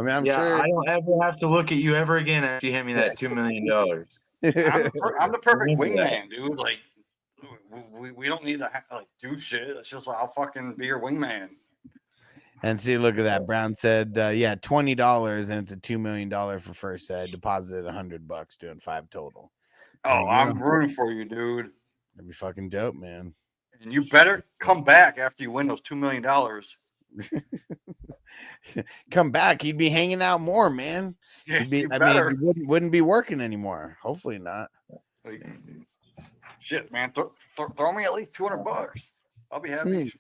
mean, I'm sure. I don't ever have to look at you ever again after you hand me that $2 million. I'm the perfect Remember that. wingman, dude. Like, we don't need to do shit. It's just I'll fucking be your wingman. And see, look at that. Brown said, yeah, $20, and it's a $2 million for first. So I deposited $100, doing 5 total. Oh, I'm rooting for you, dude. That'd be fucking dope, man. And you better come back after you win those $2 million. Come back. He'd be hanging out more, man. Yeah, He better. wouldn't be working anymore. Hopefully not. Like, shit, man. Throw me at least $200. I'll be happy.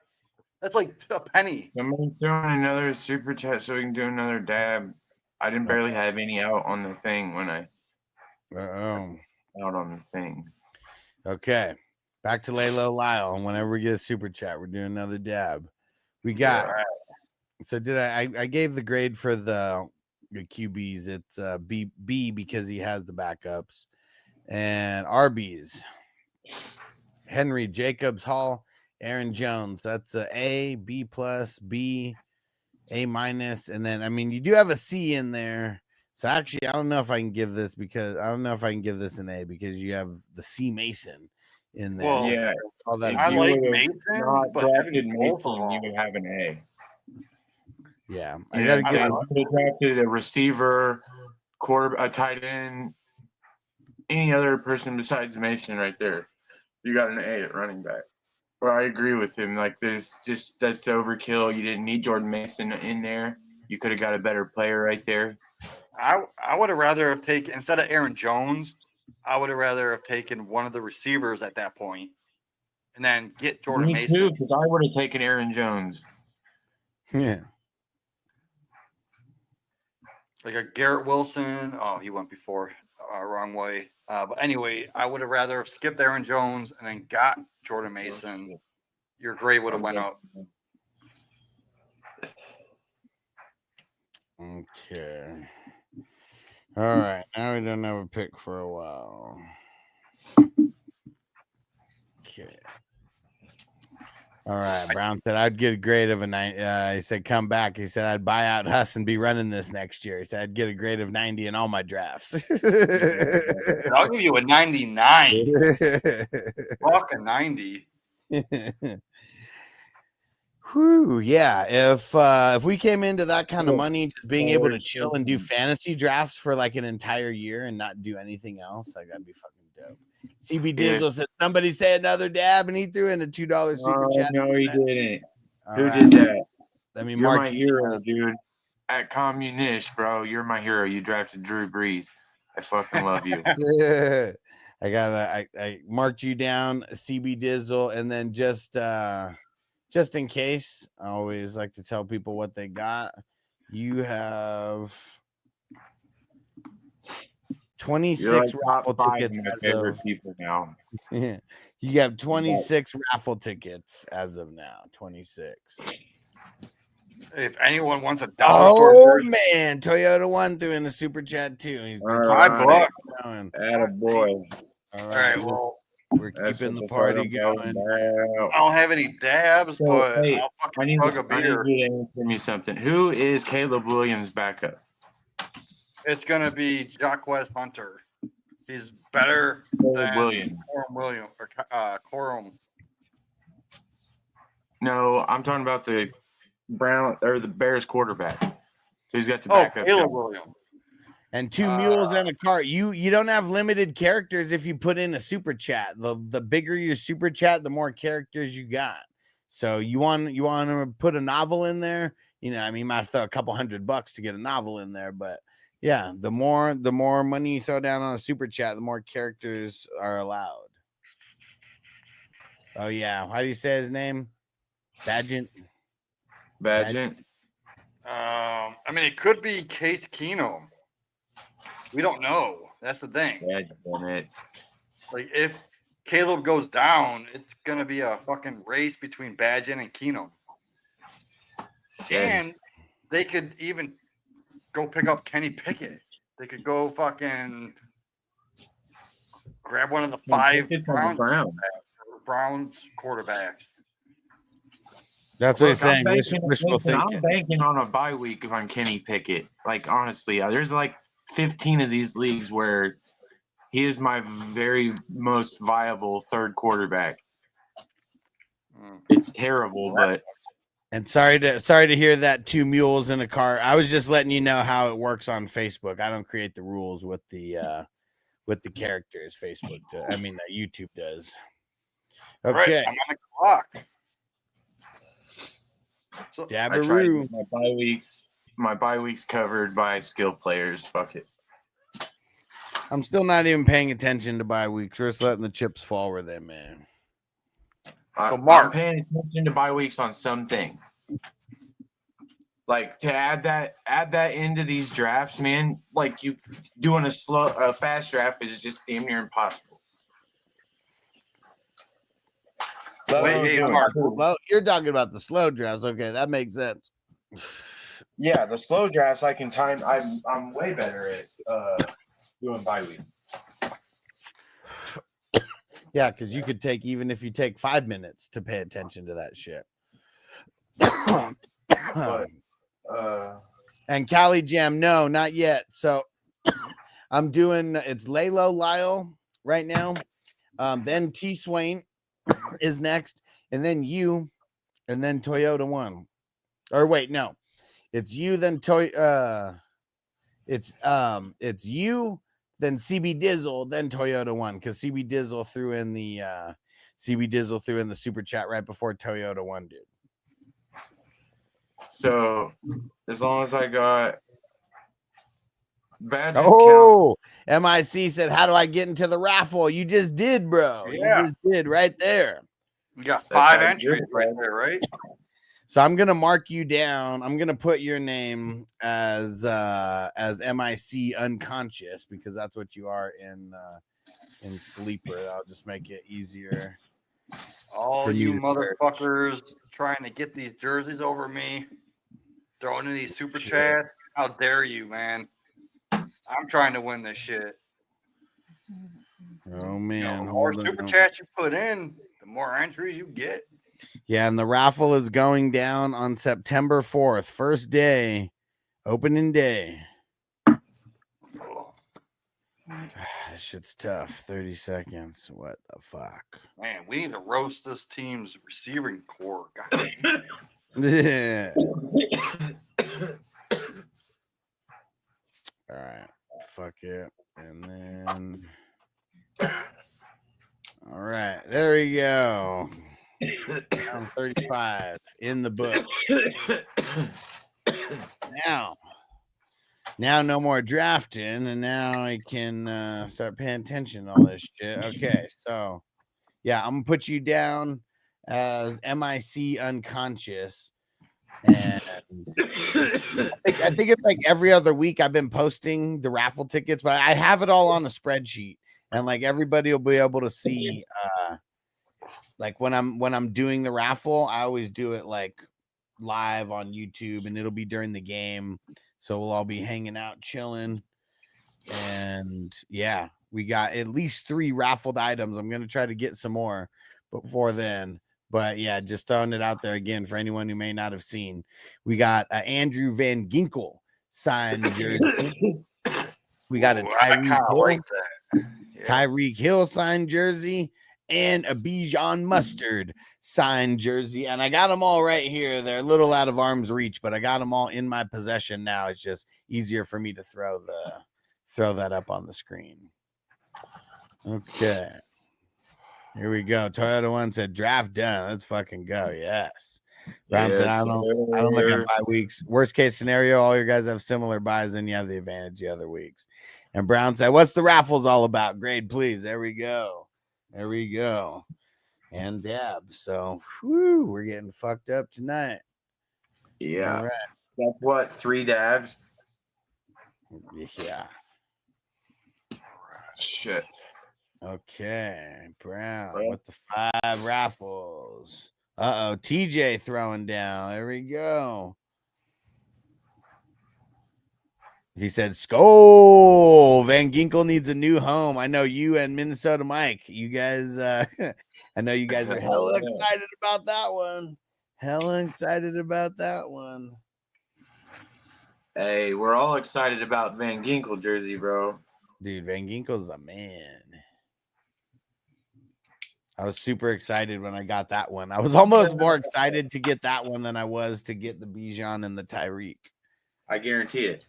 That's like a penny. Somebody's throwing another super chat so we can do another dab. I didn't barely have any out on the thing when I out on the thing. Okay. Back to Laylo Lyle. And whenever we get a super chat, we're doing another dab. We got so did I gave the grade for the QBs. It's B because he has the backups. And RBs. Henry, Jacobs, Hall, Aaron Jones. That's A, B plus, B, A minus, and then I mean you do have a C in there. So actually, I don't know if I can give this an A because you have the C Mason in there. Well, Yeah, I like Mason, not but drafted having both of Mason, you them. would have an A. Yeah, You I gotta give. could have drafted a receiver, a tight end, any other person besides Mason right there. You got an A at running back. Well, I agree with him. Like, that's overkill. You didn't need Jordan Mason in there. You could have got a better player right there. I would have rather have taken, instead of Aaron Jones, I would have rather have taken one of the receivers at that point, and then get Jordan Me Mason. too, because I would have taken Aaron Jones. Yeah. Like a Garrett Wilson. Oh, he went before. Wrong way. But anyway, I would have rather have skipped Aaron Jones and then got Jordan Mason. Your grade would have went up. Okay. All right. Now we don't have a pick for a while. Okay. All right. Brown said I'd get a grade of a 9. He said come back. He said I'd buy out Huss and be running this next year. He said I'd get a grade of 90 in all my drafts. I'll give you a 99. Fuck a 90. Whew, yeah. If we came into that kind of money, just being able to chill and do fantasy drafts for like an entire year and not do anything else, like that'd be fucking dope. CB Dizzle said somebody say another dab, and he threw in a $2 super chat. No, he didn't. Who right. did that? Let me You're mark my hero, dude. At Communist, bro. You're my hero. You drafted Drew Brees. I fucking love you. I marked you down, CB Dizzle, and then just just in case, I always like to tell people what they got. You have 26 You're like raffle top 5 tickets of my as favorite of. people now. You have 26 raffle tickets as of now. 26. If anyone wants a dollar store Oh jersey, man, Toyota One threw in a super chat too. He's been All $5. right. going. Attaboy. All All right, right, well, we're That's keeping what the the party photo going. about. I don't have any dabs, So, but hey, I'll I fucking need, plug a I need beer. you to answer me something. Who is Caleb Williams' backup? It's gonna be Jacquez Hunter. He's better Caleb than Williams. Corum William or Corum. No, I'm talking about the Brown or the Bears quarterback. Who's got the Oh, backup? Caleb job? Williams. And 2 mules and a cart. You don't have limited characters if you put in a super chat. The bigger your super chat, the more characters you got. So you want to put a novel in there. You know, I mean, you might throw a couple $100 to get a novel in there, but yeah, the more money you throw down on a super chat, the more characters are allowed. Oh yeah, how do you say his name? Badgent. I mean, it could be Case Keenum. We don't know. That's the thing. Like, if Caleb goes down, it's gonna be a fucking race between Badgett and Keenum. And they could even go pick up Kenny Pickett. They could go fucking grab one of the 5 Browns quarterbacks. That's what he's Look, saying. Wishful I'm thinking. banking on a bye week if I'm Kenny Pickett. Like, honestly, there's like 15 of these leagues where he is my very most viable third quarterback. It's terrible, but And sorry to hear that 2 mules in a car. I was just letting you know how it works on Facebook. I don't create the rules with the characters. Facebook YouTube does. Okay. Right, I'm on the clock. So I tried to get my bye weeks covered by skill players. Fuck it. I'm still not even paying attention to bye weeks. Just letting the chips fall where they may. I'm paying attention to bye weeks on some things. Like, to add that into these drafts, man. Like, you doing a fast draft is just damn near impossible. Well, you're talking about the slow drafts. Okay, that makes sense. Yeah, the slow drafts I can time. I'm way better at doing bye week. Yeah, because you could take, even if you take 5 minutes to pay attention to that shit. And Cali Jam, no, not yet. So I'm doing, it's Lalo Lyle right now. Then T Swain is next, and then you, and then Toyota One. Or wait, no, it's you, then it's you, then CB Dizzle, then Toyota One, because CB Dizzle threw in the super chat right before Toyota One did. So as long as I got badge MIC said, how do I get into the raffle? You just did, bro. Yeah. You just did right there. You got 5 entries right there, right? So I'm gonna mark you down. I'm gonna put your name as MIC unconscious, because that's what you are in sleeper. I'll just make it easier. All you motherfuckers trying to get these jerseys over me, throwing in these super chats. How dare you, man? I'm trying to win this shit. Oh man, the more super chats you put in, the more entries you get. Yeah, and the raffle is going down on September 4th, first day, opening day. This shit's tough. 30 seconds. What the fuck? Man, we need to roast this team's receiving core. God damn. Yeah. All right. Fuck it. And then. All right. There we go. Down 35 in the book. Now no more drafting, and now I can start paying attention to all this shit. Okay, so yeah, I'm gonna put you down has MIC unconscious. And I think it's like every other week I've been posting the raffle tickets, but I have it all on a spreadsheet, and like everybody will be able to see like when I'm doing the raffle, I always do it like live on YouTube, and it'll be during the game, so we'll all be hanging out chilling. And yeah, we got at least 3 raffled items. I'm gonna try to get some more before then. But yeah, just throwing it out there again for anyone who may not have seen. We got Andrew Van Ginkel signed jersey. We got a Tyreek Hill signed jersey and a Bijan Mustard signed jersey. And I got them all right here. They're a little out of arm's reach, but I got them all in my possession now. It's just easier for me to throw that up on the screen. Okay. Here we go. Toyota One said draft done. Let's fucking go. Yes. Brown said I don't look at bye weeks. Worst case scenario, all your guys have similar buys, and you have the advantage the other weeks. And Brown said, what's the raffles all about? Grade, please. There we go. There we go. And dab. So we're getting fucked up tonight. Yeah. All right. That's what, 3 dabs? Yeah. Shit. Okay, Brown with the 5 raffles. TJ throwing down. There we go. He said, Skull. Van Ginkel needs a new home. I know you and Minnesota Mike. You guys, I know you guys are hella excited about that one. Hella excited about that one. Hey, we're all excited about Van Ginkel jersey, bro. Dude, Van Ginkel's a man. I was super excited when I got that one. I was almost more excited to get that one than I was to get the Bijan and the Tyreek. I guarantee it.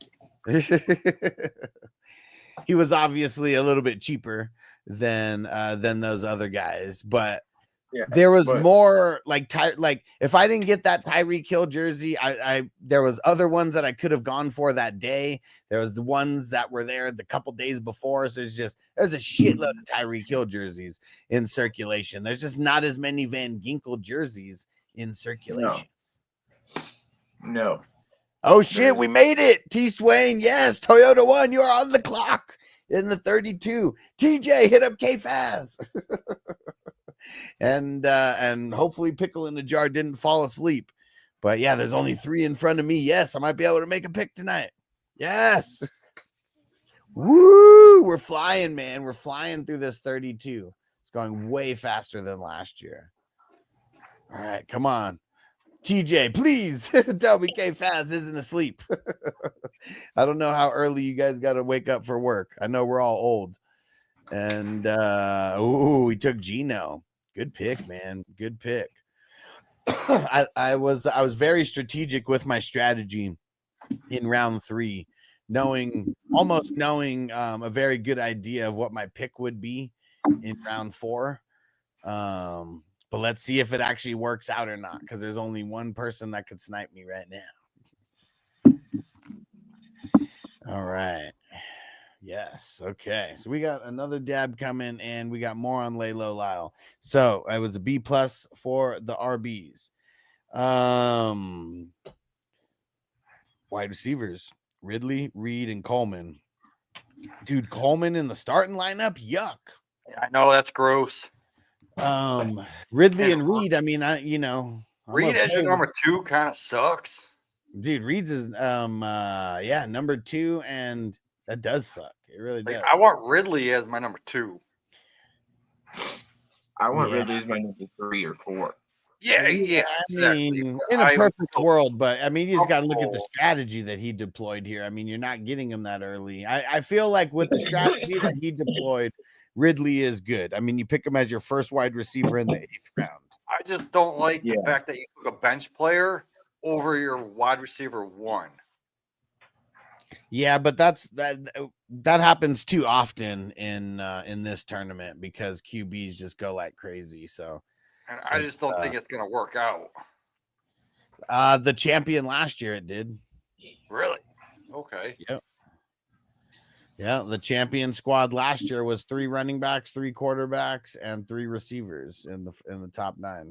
He was obviously a little bit cheaper than those other guys, but yeah, there was more like if I didn't get that Tyreek Hill jersey, there was other ones that I could have gone for that day. There was the ones that were there the couple days before. So there's a shitload of Tyreek Hill jerseys in circulation. There's just not as many Van Ginkel jerseys in circulation. No. Oh shit, we made it. T Swain, yes, Toyota One, you are on the clock in the 32. TJ, hit up K-Faz. And hopefully Pickle in the Jar didn't fall asleep. But yeah, there's only 3 in front of me. Yes, I might be able to make a pick tonight. Yes. Woo! We're flying, man. We're flying through this 32. It's going way faster than last year. All right, come on. TJ, please tell me K-Faz isn't asleep. I don't know how early you guys got to wake up for work. I know we're all old. And we took Gino. Good pick, man. Good pick. I was very strategic with my strategy in round 3, almost knowing a very good idea of what my pick would be in round 4. But let's see if it actually works out or not, because there's only one person that could snipe me right now. All right. Yes. Okay. So we got another dab coming, and we got more on Laylo Lyle. So it was a B+ for the RBs. Wide receivers: Ridley, Reed, and Coleman. Dude, Coleman in the starting lineup? Yuck. I know that's gross. Ridley and Reed. I mean, Reed as your number 2 kind of sucks. Dude, Reed's is number 2, and that does suck. It really does. I want Ridley as my number 2. I want Ridley as my number 3 or 4. Yeah. I mean, in a perfect world, but I mean, you just got to look at the strategy that he deployed here. I mean, you're not getting him that early. I feel like with the strategy that he deployed, Ridley is good. I mean, you pick him as your first wide receiver in the 8th round. I just don't like the fact that you took a bench player over your wide receiver 1. Yeah, but that happens too often in this tournament because QBs just go like crazy. So, and I just don't think it's gonna work out. The champion last year, it did. Really? Okay. Yep. Yeah, the champion squad last year was 3 running backs, 3 quarterbacks, and 3 receivers in the top 9.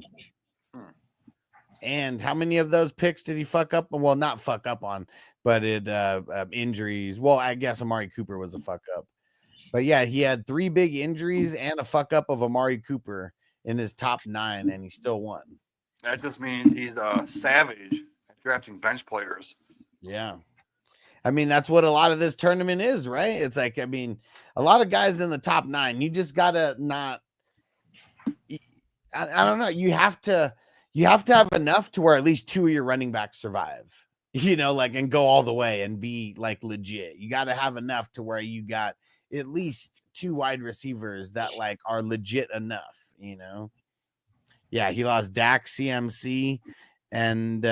And how many of those picks did he fuck up? Well, not fuck up on, but injuries. Well, I guess Amari Cooper was a fuck up. But yeah, he had 3 big injuries and a fuck up of Amari Cooper in his top 9, and he still won. That just means he's a savage at drafting bench players. Yeah. I mean, that's what a lot of this tournament is, right? It's like, I mean, a lot of guys in the top 9, you just gotta not. I don't know. You have to have enough to where at least 2 of your running backs survive, like, and go all the way and be like legit. You got to have enough to where you got at least 2 wide receivers that like are legit enough, Yeah, he lost Dak, CMC, and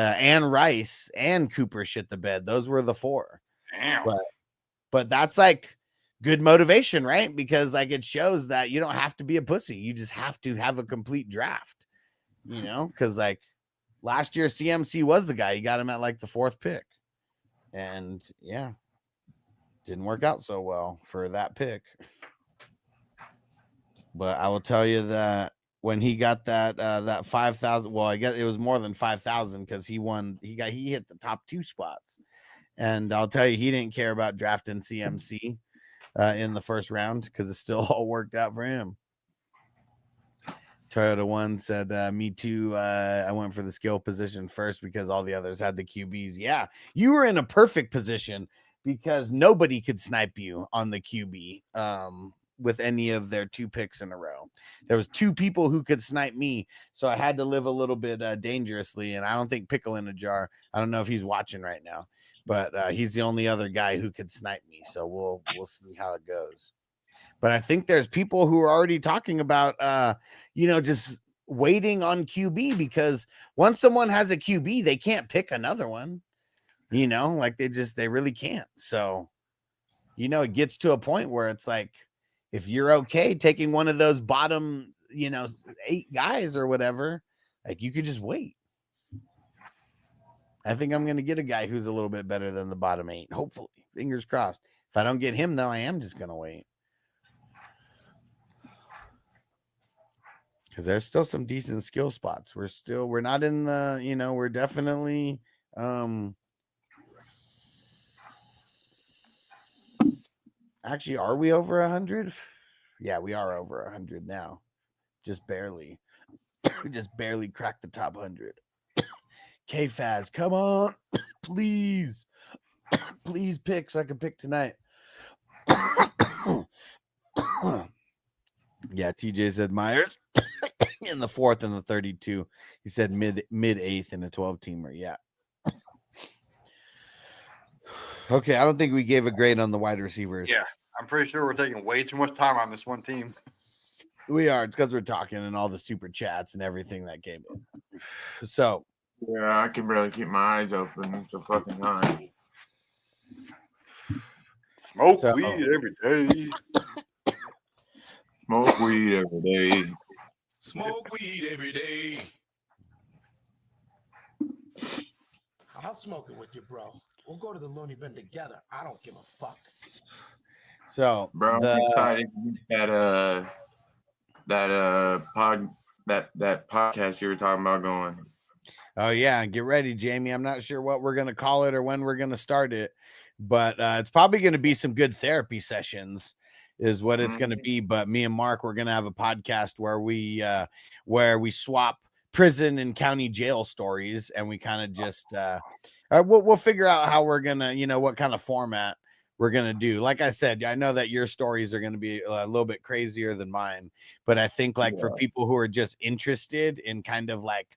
Rice and Cooper shit the bed. Those were the 4. Damn. But that's like good motivation, right? Because like it shows that you don't have to be a pussy. You just have to have a complete draft, because like last year CMC was the guy. You got him at like the 4th pick. And yeah, didn't work out so well for that pick. But I will tell you that when he got that 5,000, well, I guess it was more than 5,000 because he hit the top 2 spots. And I'll tell you, he didn't care about drafting CMC in the first round because it still all worked out for him. Toyota One said, me too. I went for the skill position first because all the others had the QBs. Yeah, you were in a perfect position because nobody could snipe you on the QB with any of their 2 picks in a row. There was 2 people who could snipe me, so I had to live a little bit dangerously. And I don't think Pickle in a Jar, I don't know if he's watching right now, but he's the only other guy who could snipe me. So we'll see how it goes. But I think there's people who are already talking about, just waiting on QB because once someone has a QB, they can't pick another one, like they really can't. So, it gets to a point where it's like, if you're okay taking one of those bottom, 8 guys or whatever, like you could just wait. I think I'm going to get a guy who's a little bit better than the bottom 8. Hopefully, fingers crossed. If I don't get him though, I am just going to wait. Because there's still some decent skill spots. We're not in the, we're definitely, actually, are we over 100? Yeah, we are over 100 now. Just barely. We just barely cracked the top 100. K-Faz, come on. Please. Please pick so I can pick tonight. Yeah, TJ said Myers in the 4th and the 32. He said mid 8th in a 12-teamer. Yeah. Okay, I don't think we gave a grade on the wide receivers. Yeah, I'm pretty sure we're taking way too much time on this one team. We are. It's because we're talking and all the super chats and everything that came in. So. Yeah, I can barely keep my eyes open. It's a fucking time. Smoke weed every day. Smoke weed every day. Smoke weed every day. I'll smoke it with you, bro. We'll go to the loony bin together. I don't give a fuck. So, bro, I'm excited that that podcast you were talking about going. Oh yeah, get ready, Jamie. I'm not sure what we're gonna call it or when we're gonna start it, but it's probably gonna be some good therapy sessions, is what it's gonna be. But me and Mark, we're gonna have a podcast where we swap prison and county jail stories, and we kind of just we'll figure out how we're gonna, what kind of format we're gonna do. Like I said, I know that your stories are gonna be a little bit crazier than mine, but I think for people who are just interested in kind of like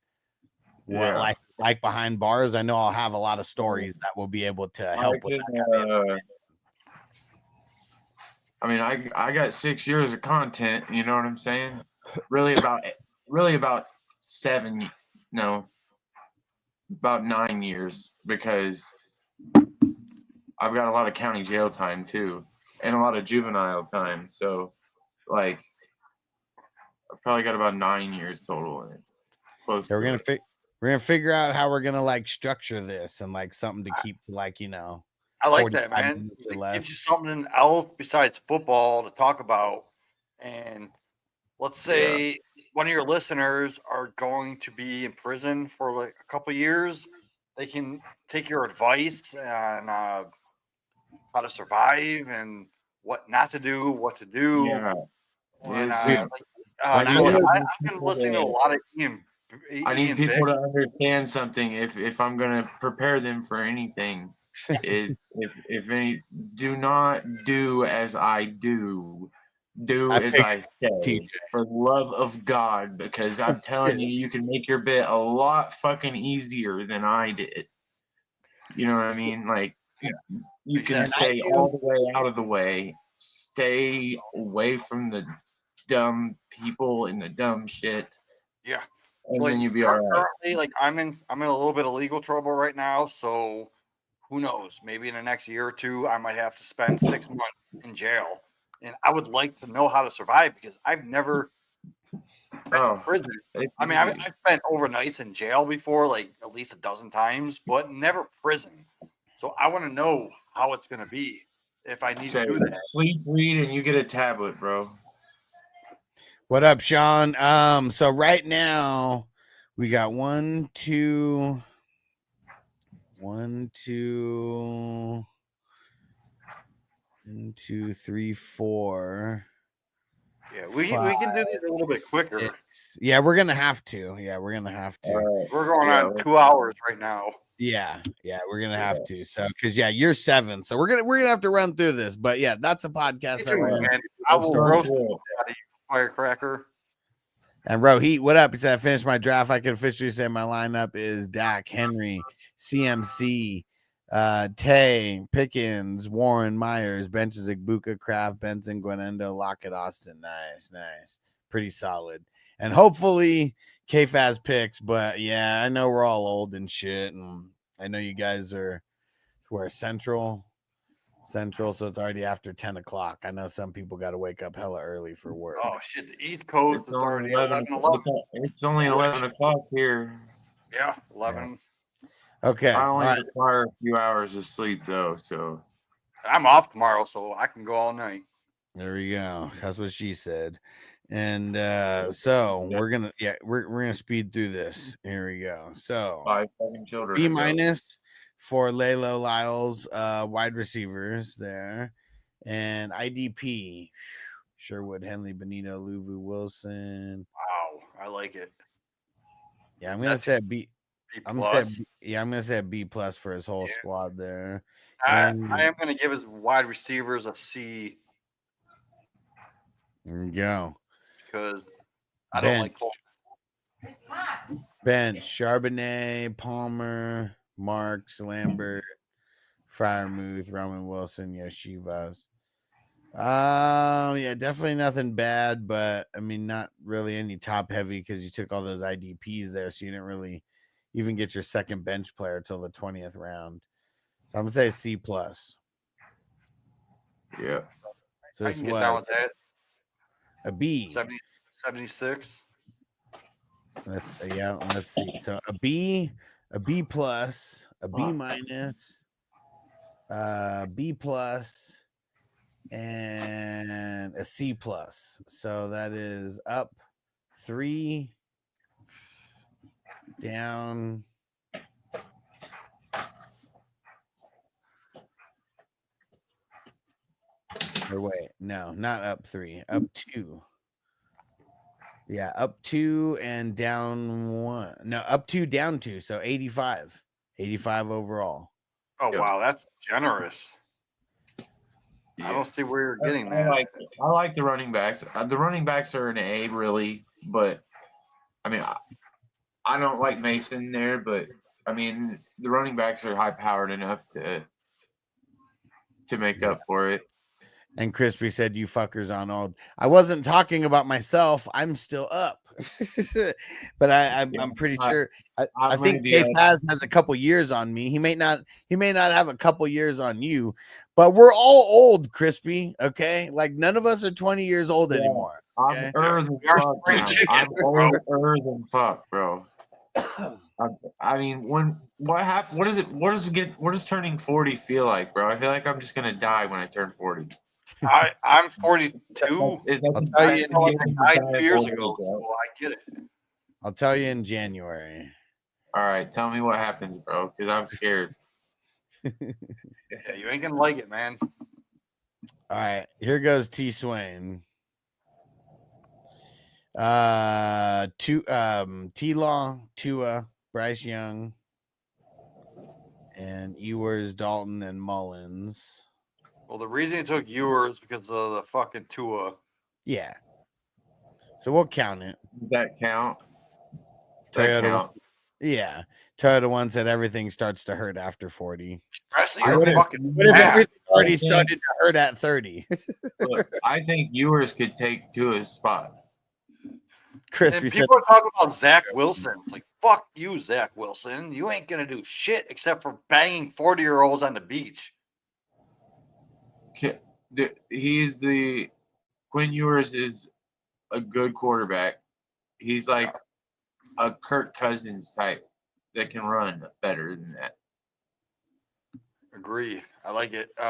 what like behind bars, I know I'll have a lot of stories that will be able to help with that kind of I mean, I got 6 years of content, you know what I'm saying? Really about 9 years, because I've got a lot of county jail time too, and a lot of juvenile time. So, like, I've probably got about 9 years total in it. Close. So we're gonna figure out how we're gonna like structure this and like something to keep to like, I like that, man. It gives you something else besides football to talk about. And let's say one of your listeners are going to be in prison for like a couple years, they can take your advice on how to survive and what not to do, what to do. Yeah. And, Is like, I so need I've been listening to a lot of I need Ian people Vick. to understand something. If I'm gonna prepare them for anything, is if any do not do as I do, do I as I say. TJ. For the love of God, because I'm telling you, you can make your bit a lot fucking easier than I did. You know what I mean? Like you can Exactly. stay all the way out of the way, stay away from the dumb people and the dumb shit. Yeah. And So, like, then you'll be all right. currently, like I'm in a little bit of legal trouble right now. So who knows? Maybe in the next year or two, I might have to spend 6 months in jail. And I would like to know how to survive because I've never been to prison. I mean, I've spent overnights in jail before, like at least a dozen times, but never prison. So I want to know how it's going to be if I need to do that. Sleep, read, and you get a tablet, bro. What up, Sean? So right now we got 1, 2, 3, 4. Yeah, we can do these a little bit quicker. 6. Yeah, we're gonna have to. We're going on 2 hours right now. Yeah, we're gonna have to. So, because you're 7, so we're gonna have to run through this. But yeah, that's a podcast. I will roast you out of you, firecracker. And Rohit, what up? He said, I finished my draft. I can officially say my lineup is Dak, Henry, CMC, Tay, Pickens, Warren, Myers, benches, Igbuka, Kraft, Benson, Gwenendo, Lockett, Austin. Nice. Pretty solid. And hopefully KFAS picks, but yeah, I know we're all old and shit. And I know you guys are Central, so it's already after 10 o'clock. I know some people got to wake up hella early for work. Oh shit, the East Coast is already 11. It's only 11 o'clock here. Yeah, 11. Okay. I only require a few hours of sleep though, so I'm off tomorrow, so I can go all night. There we go. That's what she said. And so we're gonna speed through this. Here we go. So 5 fucking children. B minus for Lalo Lyles, wide receivers there, and IDP Sherwood, Henley, Benito, Luvu, Wilson. Wow, I like it. Yeah, I'm gonna say a B. I'm gonna say a B plus for his whole squad there. I am gonna give his wide receivers a C. There we go. Because I don't like Cole. Bench, Charbonnet, Palmer, Marks, Lambert, Fryermuth, Roman Wilson, Yoshivas. Yeah, definitely nothing bad, but I mean, not really any top heavy because you took all those IDPs there, so you didn't really even get your second bench player till the 20th round. So I'm gonna say C plus. Yeah. So I can get down with that. A B. 76. Let's see. So a B plus, a B minus, B plus, and a C plus. So that is up 3, down. Or wait, no, not up 3, up 2. Yeah, up 2 and down 1. No, up 2, down 2. So 85. 85 overall. Oh, wow, that's generous. Yeah. I don't see where you're getting that. I like the running backs. The running backs are an A, really, but I mean, I don't like Mason there, but I mean, the running backs are high powered enough to make up for it. And Crispy said, "You fuckers on old." I wasn't talking about myself. I'm still up, but I'm pretty sure. I think Dave has a couple years on me. He may not have a couple years on you, but we're all old, Crispy. Okay, like none of us are 20 years old anymore. Okay? I'm older than fuck, bro. I mean, what happened? What does turning 40 feel like, bro? I feel like I'm just gonna die when I turn 40. I'm 42. Is that I'll the tell you best in I game died of 2 years the ago, bro? so I get it. I'll tell you in January. All right, tell me what happens, bro, because I'm scared. Yeah, you ain't gonna like it, man. All right, here goes T Swain. T-Law, Tua, Bryce Young, and Ewers, Dalton, and Mullins. Well, the reason he took yours because of the fucking Tua. Yeah. So we'll count it. Does that count? That Toyota. count. Yeah. Toyota one said everything starts to hurt after 40. Especially I your would've- fucking What if back. everything already I think- started to hurt at 30? Look, I think Ewers could take Tua's spot. Chris, And we said people are talking about Zach Wilson. It's like, fuck you, Zach Wilson. You ain't gonna do shit except for banging 40-year-olds on the beach. He's the Quinn Ewers is a good quarterback. He's like a Kirk Cousins type that can run better than that. Agree. I like it. So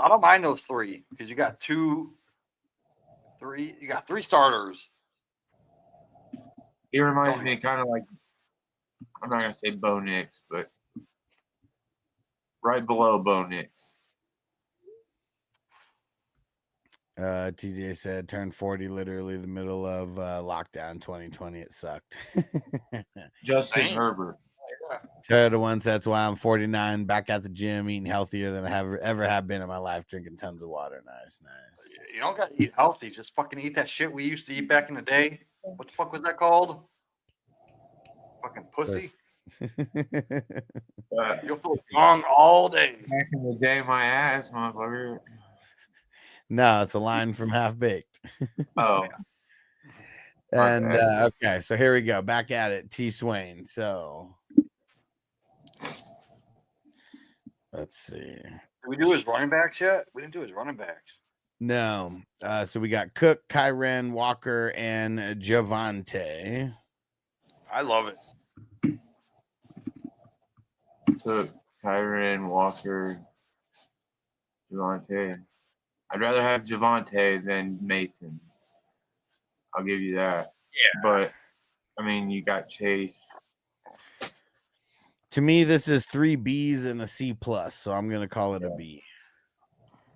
I don't mind those three because you got three starters. He reminds me kind of like, I'm not gonna say Bo Nix, but right below Bo Nix. TJ said turned 40 literally the middle of lockdown 2020. It sucked. Justin Dang. Herbert. Toyota one, that's why I'm 49, back at the gym, eating healthier than I have ever have been in my life, drinking tons of water. Nice. You don't gotta eat healthy. Just fucking eat that shit we used to eat back in the day. What the fuck was that called? Fucking pussy. You'll feel young all day. Back in the day, my ass, motherfucker. No, it's a line from Half Baked. Oh. And bad. okay, so here we go. Back at it. T Swain. So let's see. Did we do his running backs yet? We didn't do his running backs. No. So we got Cook, Kyren, Walker, and Javante. I love it. Cook, Kyren, Walker, Javante. I'd rather have Javante than Mason. I'll give you that. Yeah. But I mean, you got Chase. To me, this is 3 B's and a C plus, so I'm gonna call it a B.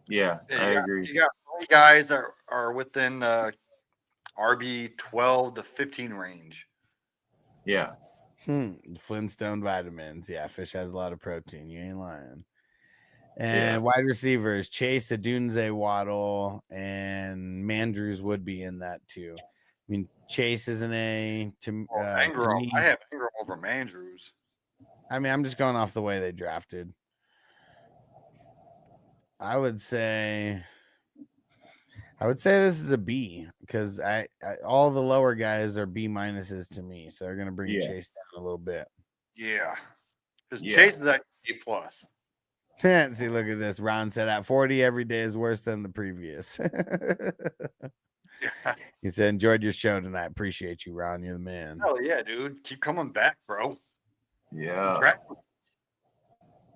Yeah, I agree. You got 3 guys that are within RB 12 to 15 range. Yeah. Flintstone vitamins. Yeah, fish has a lot of protein. You ain't lying. And wide receivers, Chase, Adunze, Waddle, and Mandrews would be in that too. I mean, Chase is an A. To me, I have Ingram over Mandrews. I mean, I'm just going off the way they drafted. I would say this is a B because I all the lower guys are B minuses to me, so they're gonna bring Chase down a little bit. Yeah, because Chase is like A plus. See, look at this. Ron said at 40, every day is worse than the previous. Yeah. He said, enjoyed your show tonight. Appreciate you, Ron. You're the man. Hell yeah, dude. Keep coming back, bro. Yeah.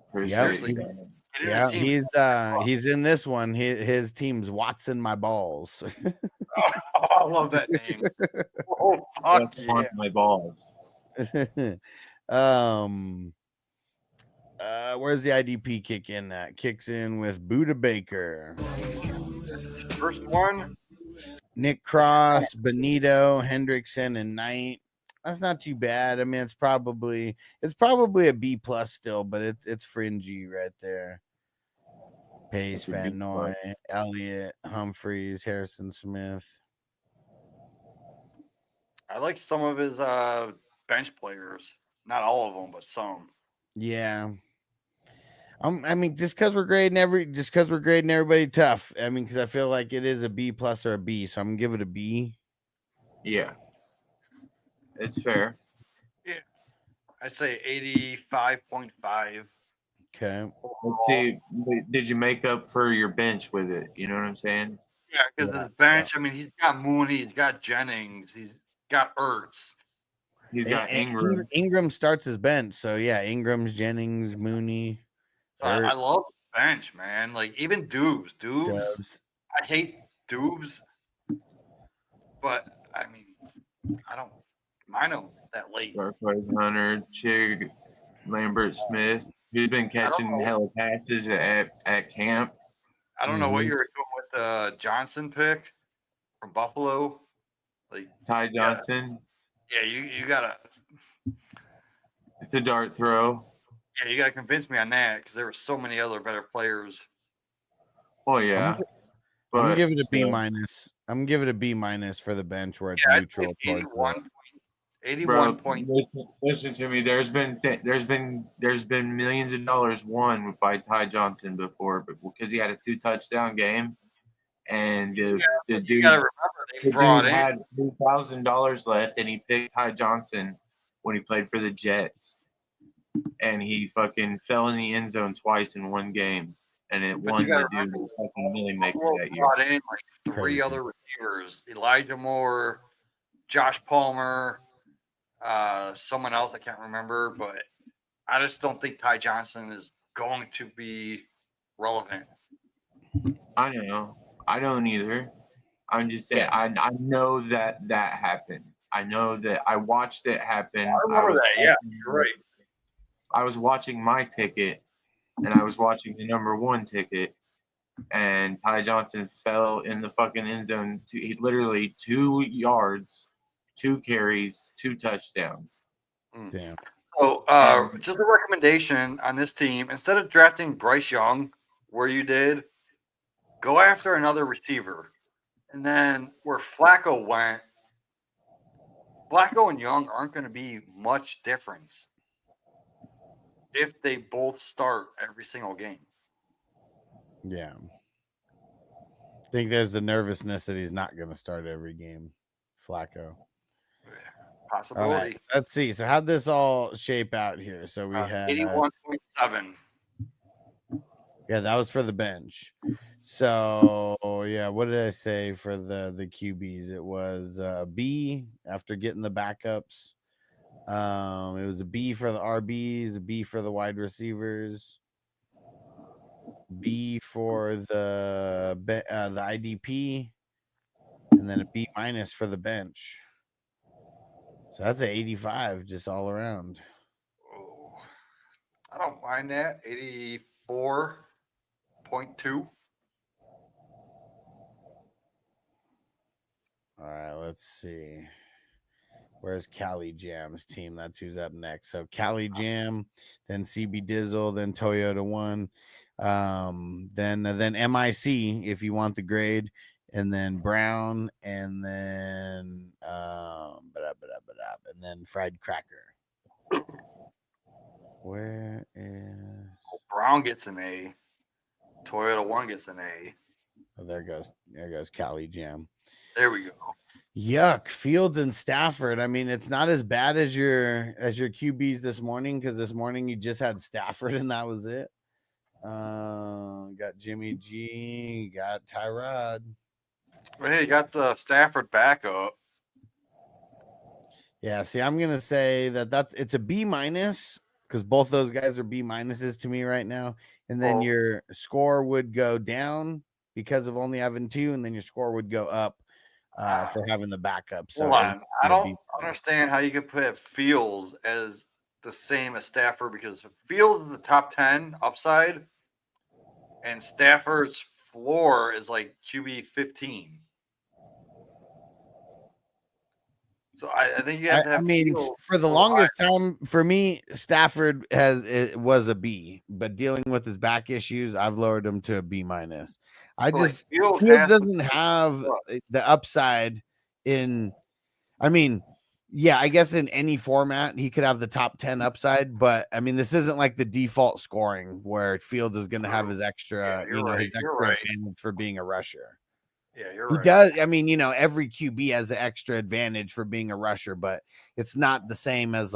Appreciate Seriously. you. Yeah, he's in this one. His team's Watson My Balls. Oh, I love that name. Oh, fuck That's yeah. on my balls. Where's the IDP kick in at? Kicks in with Buda Baker. First one. Nick Cross, Benito, Hendrickson, and Knight. That's not too bad. I mean, it's probably a B plus still, but it's fringy right there. Pace, Van Noy, Elliott, Humphreys, Harrison Smith. I like some of his bench players. Not all of them, but some. Yeah. I mean, just because we're grading everybody tough. I mean, because I feel like it is a B plus or a B, so I'm gonna give it a B. Yeah. It's fair. Yeah. I'd say 85.5. Okay. Let's see, did you make up for your bench with it? You know what I'm saying? Yeah, because his bench, I mean, he's got Mooney, he's got Jennings, he's got Ertz. He's got Ingram. Ingram starts his bench, so yeah, Ingram's, Jennings, Mooney. I love bench, man. Like even Dubs. Dubs. I hate Dubs, but I mean, I don't mind him that late. Darklight Hunter, Chig, Lambert Smith, who's been catching know. hella passes at camp. I don't know what Mhm. you were doing with the Johnson pick from Buffalo. Like Ty yeah, Johnson. yeah, you gotta It's a dart throw. yeah, you gotta convince me on that because there were so many other better players. Oh yeah. I'm But gonna give it a B still, minus. I'm gonna give it a B minus for the bench where it's Yeah, I'd neutral say towards 81, 81 bro, point. listen to me. There's been millions of dollars won by Ty Johnson before, but because he had a 2 touchdown game, and the You dude gotta remember they brought in. had $2,000 left, and he picked Ty Johnson when he played for the Jets, and he fucking fell in the end zone twice in one game, and it But won you gotta the dude the fucking million maker Buffalo that year. brought in like three Crazy. other receivers: Elijah Moore, Josh Palmer, someone else I can't remember. But I just don't think Ty Johnson is going to be relevant. I know. I don't either. I'm just saying. I know that happened. I know that I watched it happen. I remember that. Yeah, you're right. I was watching my ticket, and I was watching the number 1 ticket, and Ty Johnson fell in the fucking end zone. He literally 2 yards, 2 carries, 2 touchdowns. Damn. So, just a recommendation on this team: instead of drafting Bryce Young, where you did, go after another receiver. And then where Flacco went, Flacco and Young aren't going to be much difference if they both start every single game. Yeah. I think there's the nervousness that he's not going to start every game. Flacco. Possibility. All right, so let's see. So how'd this all shape out here? So we had 81.7. Yeah, that was for the bench. So yeah, what did I say for the QBs? It was B after getting the backups. It was a B for the RBs, a B for the wide receivers, B for the IDP, and then a B minus for the bench. So that's an 85 just all around. Oh, I don't mind that. 84.2. All right, let's see. Where's Cali Jam's team? That's who's up next. So Cali Jam, then CB Dizzle, then Toyota 1, then MIC if you want the grade, and then Brown, and then and then Fried Cracker. Where is Brown gets an A. Toyota 1 gets an A. Oh, there goes Cali Jam. There we go. Yuck, Fields and Stafford. I mean, it's not as bad as your QBs this morning, because this morning you just had Stafford and that was it. Got Jimmy G, got Tyrod. Well, hey, you got the Stafford backup. Yeah, see, I'm gonna say it's a B minus, because both those guys are B minuses to me right now. And then your score would go down because of only having 2, and then your score would go up for having the backup. So Hold on. I don't understand how you could put Fields as the same as Stafford, because Fields is the top 10 upside, and Stafford's floor is like QB 15. So I think you have to have. I mean, for the longest time, for me, Stafford was a B, but dealing with his back issues, I've lowered him to a B minus. Fields doesn't have the upside in. I mean, yeah, I guess in any format he could have the top 10 upside, but I mean, this isn't like the default scoring where Fields is going to have his extra, his extra advantage for being a rusher. Yeah, you're right. He does. I mean, every QB has an extra advantage for being a rusher, but it's not the same as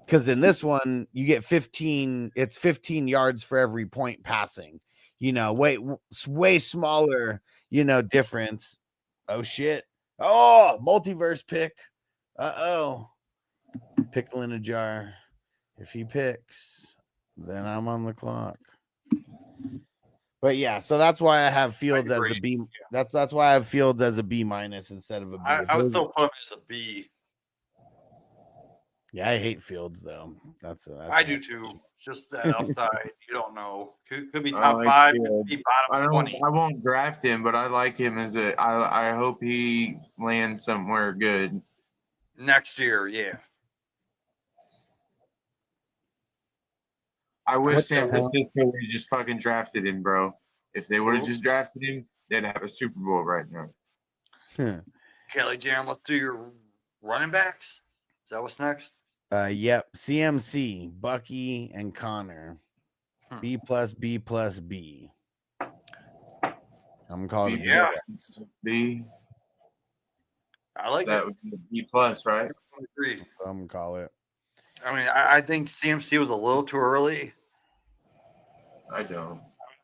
because in this one you get 15. It's 15 yards for every point passing. Way smaller. Difference. Oh shit. Oh, multiverse pick. Pickle in a jar. If he picks, then I'm on the clock. But yeah, so that's why I have Fields as a agree. B. That's why I have Fields as a B- instead of a B. If I it would was- still put him as a B. yeah, I hate Fields though. That's I do too. Just that upside, you don't know. Could be I top like 5, Fields. could be bottom 20. I won't draft him, but I like him as a. I hope he lands somewhere good. Next year, yeah. I wish What the San hell? Francisco would have just fucking drafted him, bro. If they would have Who? just drafted him, they'd have a Super Bowl right now. Kelly Jam, let's do your running backs. Is that what's next? Yep. CMC, Bucky, and Connor. B+, B+, B. I'm calling it. Yeah. B. I like That it. would be a B plus, right? I agree. I'm gonna call it. I mean, I think CMC was a little too early. I don't.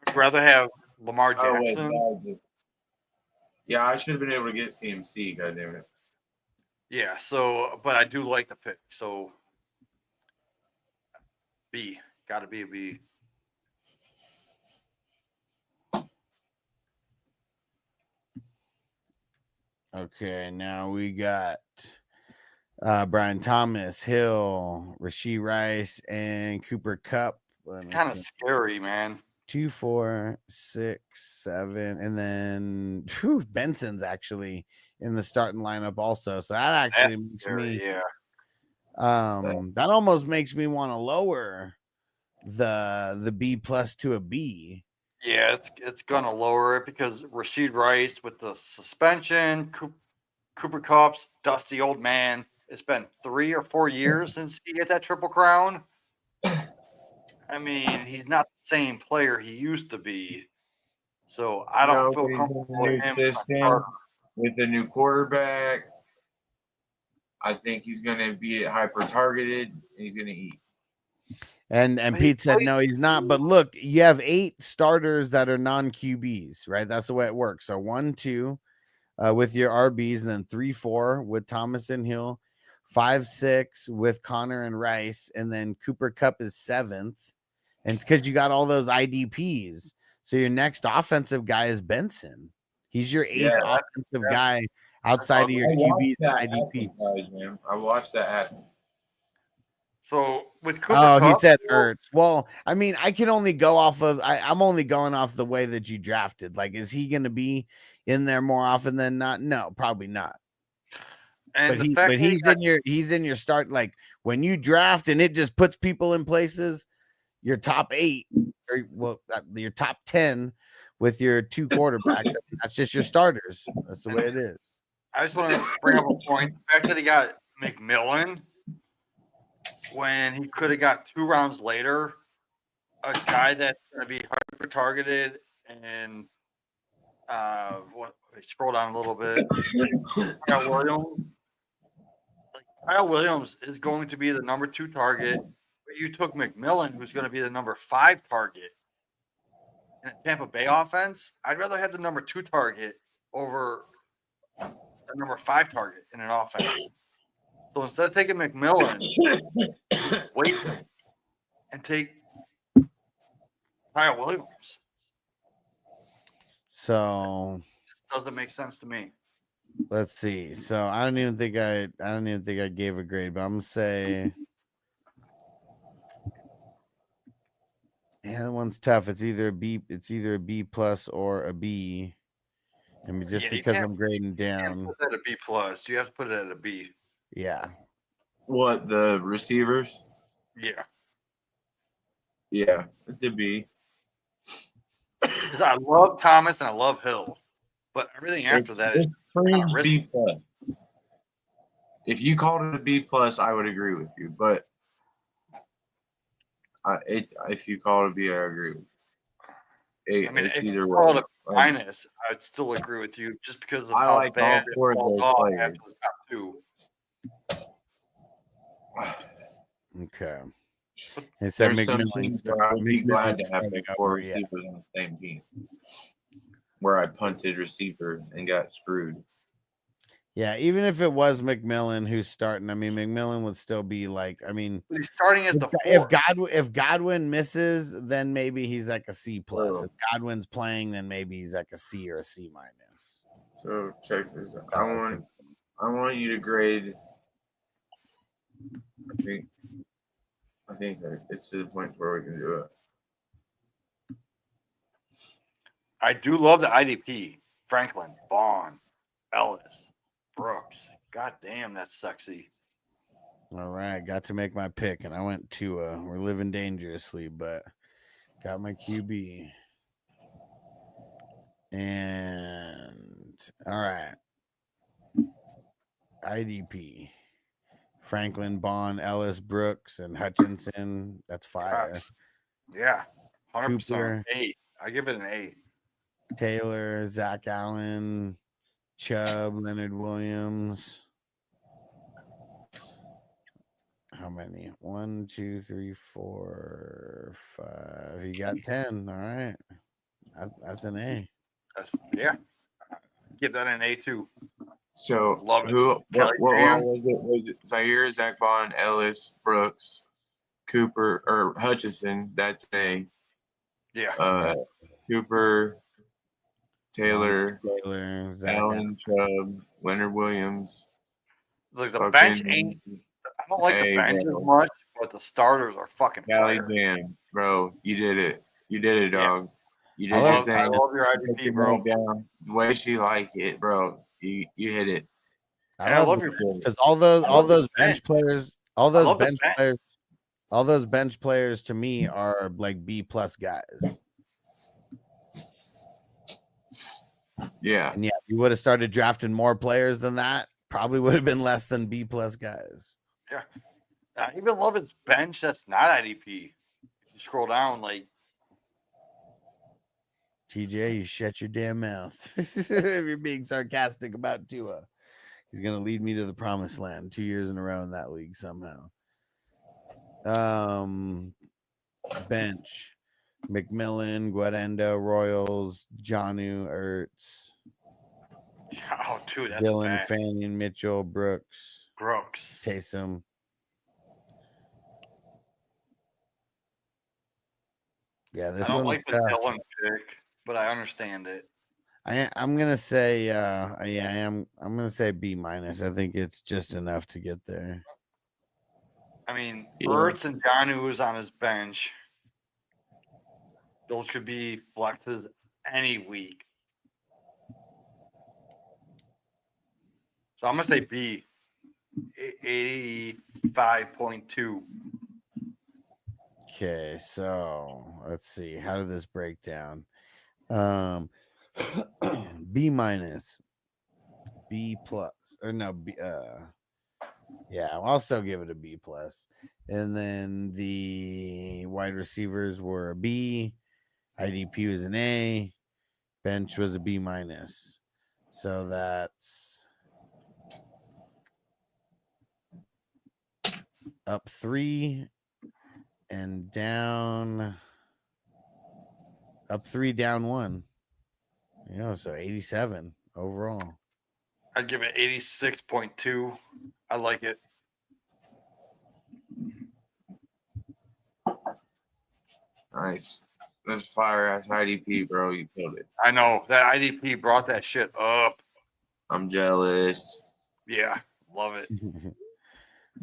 I'd rather have Lamar Oh, wait, Jackson. no, yeah, I should have been able to get CMC. Goddamn it. Yeah, so, but I do like the pick. So, B. Got to be a B. Okay, now we got Brian Thomas, Hill, Rashee Rice, and Cooper Cup. It's kind of scary, man. 2, 4, 6, 7, and then Benson's actually in the starting lineup also. So that actually That's makes scary, me yeah. that almost makes me want to lower the B+ to a B. Yeah, it's gonna lower it because Rashee Rice with the suspension, Cooper Kupp's dusty old man. It's been 3 or 4 years since he hit that Triple Crown. I mean, he's not the same player he used to be. So I don't feel comfortable with him as a starter. With the new quarterback, I think he's going to be hyper targeted and he's going to eat. And Pete said no, he's not. But look, you have 8 starters that are non-QBs, right? That's the way it works. So 1, 2 with your RBs, and then 3, 4 with Thomas and Hill, 5, 6 with Connor and Rice, and then Cooper Kupp is 7th. And it's because you got all those IDPs. So your next offensive guy is Benson. He's your 8th offensive guy outside of your QBs and IDPs. I watched that happen. So with Cooper Kupp, he Kupp, said Ertz. Well, I mean, I can only go off of I'm only going off the way that you drafted. Like, is he going to be in there more often than not? No, probably not. and But he's in your start. Like when you draft and it just puts people in places, your top 8 or your top 10 with your 2 quarterbacks. That's just your starters. That's the way it is. I just want to bring up a point. The fact that he got McMillan when he could have got 2 rounds later, a guy that's going to be hyper targeted and scroll down a little bit. Kyle Williams is going to be the number 2 target, but you took McMillan, who's going to be the number 5 target in a Tampa Bay offense. I'd rather have the number 2 target over the number 5 target in an offense. So instead of taking McMillan, wait and take Kyle Williams. So Doesn't make sense to me. let's see. So I don't even think I gave a grade, but I'm gonna say, yeah, that one's tough. It's either a B plus or a B. I mean, just because I'm grading down. You can't put that at B plus. You have to put it at a B. Yeah. What, the receivers? Yeah. Yeah, it's a B. Because I love Thomas and I love Hill, but everything after that is kind of risky. B plus. If you called it a B plus, I would agree with you. But if you call it a B, I agree with you. I mean, it's if either you way. call it a minus, I'd still agree with you just because of I how like all bad 4 it of falls those off players. after the top 2. Okay. It said There's some McMillan. teams where I would be glad to have starting 4 over, yeah. receivers on the same team. Where I punted receiver and got screwed. Yeah, even if it was McMillan who's starting, I mean, McMillan would still be like, I mean, But he's starting as the if fourth. if Godwin misses, then maybe he's like a C plus. Oh. If Godwin's playing, then maybe he's like a C or a C minus. So check this out. I think. I want you to grade. I think it's to the point where we can do it. I do love the IDP. Franklin, Vaughn, Ellis, Brooks. God damn, that's sexy. All right, got to make my pick, and I went to we're living dangerously, but got my QB. And all right. IDP. Franklin, Bond, Ellis, Brooks, and Hutchinson. That's fire. Yeah. 100%. Cooper. 8. I give it an 8. Taylor, Zach Allen, Chubb, Leonard Williams. How many? 1, 2, 3, 4, 5. You got 10. All right. That's an A. Yeah. Give that an A too. So Love it. what Kelly Graham. was it? Was it Zaire, Zach Bond, Ellis, Brooks, Cooper, or Hutchinson? That's A. Yeah. Cooper, Taylor, Zach Allen, Chubb, Leonard Williams. Look, the bench ain't. I don't like the bench as much, but the starters are fucking Cali fire. Jam, bro. You did it. You did it, dog. You did I your love thing. your IDP, bro. Down. The way she like it, bro. You hit it. I love your because all those bench players, all those bench players to me are like B plus guys. Yeah. And yeah, you would have started drafting more players than that. Probably would have been less than B plus guys. Yeah. I even love his bench that's not IDP. You scroll down, like TJ, you shut your damn mouth. If you're being sarcastic about Tua. He's gonna lead me to the promised land 2 years in a row in that league somehow. Bench. McMillan, Guadendo, Royals, Jonnu, Ertz. oh, dude, that's Dylan, bad. Fanning, Mitchell, Brooks, Taysom. Yeah, this I don't one's like the tough. Dylan pick, but I understand it. I'm gonna say yeah, I'm gonna say B minus. I think it's just enough to get there. I mean, Ertz and Jonnu is on his bench. Those could be flexes any week. So I'm gonna say B, 85.2. Okay, so let's see. How did this break down? B minus, B plus, or no, B. Yeah, I'll still give it a B plus. And then the wide receivers were a B. IDP was an A. Bench was a B minus. So that's up 3 and down. Up 3, down 1. You know, so 87 overall. I'd give it 86.2. I like it. Nice. That's fire ass IDP, bro. You killed it. I know that IDP brought that shit up. I'm jealous. Yeah, love it.